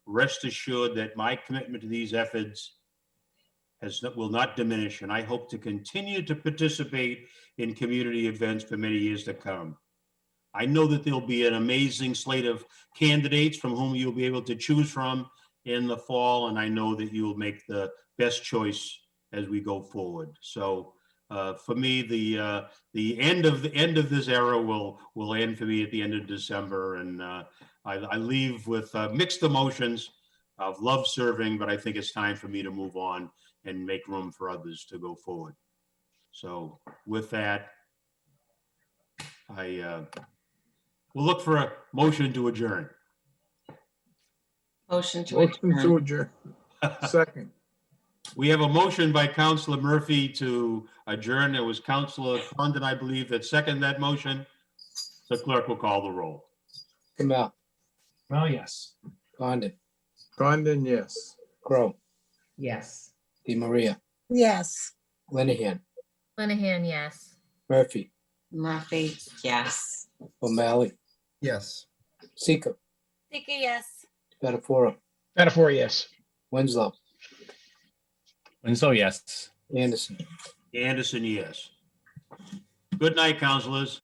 Rest assured that my commitment to these efforts will not diminish, and I hope to continue to participate in community events for many years to come. I know that there'll be an amazing slate of candidates from whom you'll be able to choose from in the fall, and I know that you will make the best choice as we go forward. So for me, the end of this era will end for me at the end of December, and I leave with mixed emotions of love serving, but I think it's time for me to move on and make room for others to go forward. So with that, I will look for a motion to adjourn. Motion to Motion to adjourn. adjourn. Second. We have a motion by Councilor Murphy to adjourn. It was Councilor Condon, I believe, that seconded that motion. The clerk will call the roll. Kamal, Well, yes. Condon, Condon, yes. Crow, Yes. Di Maria, Yes. Linehan, Linehan, yes. Murphy, Murphy, yes. O'Malley, Yes. Seeker, Sika, yes. Spatafora, Metaphor, yes. Winslow, Winslow, yes. Anderson. Anderson, yes. Good night, councilors.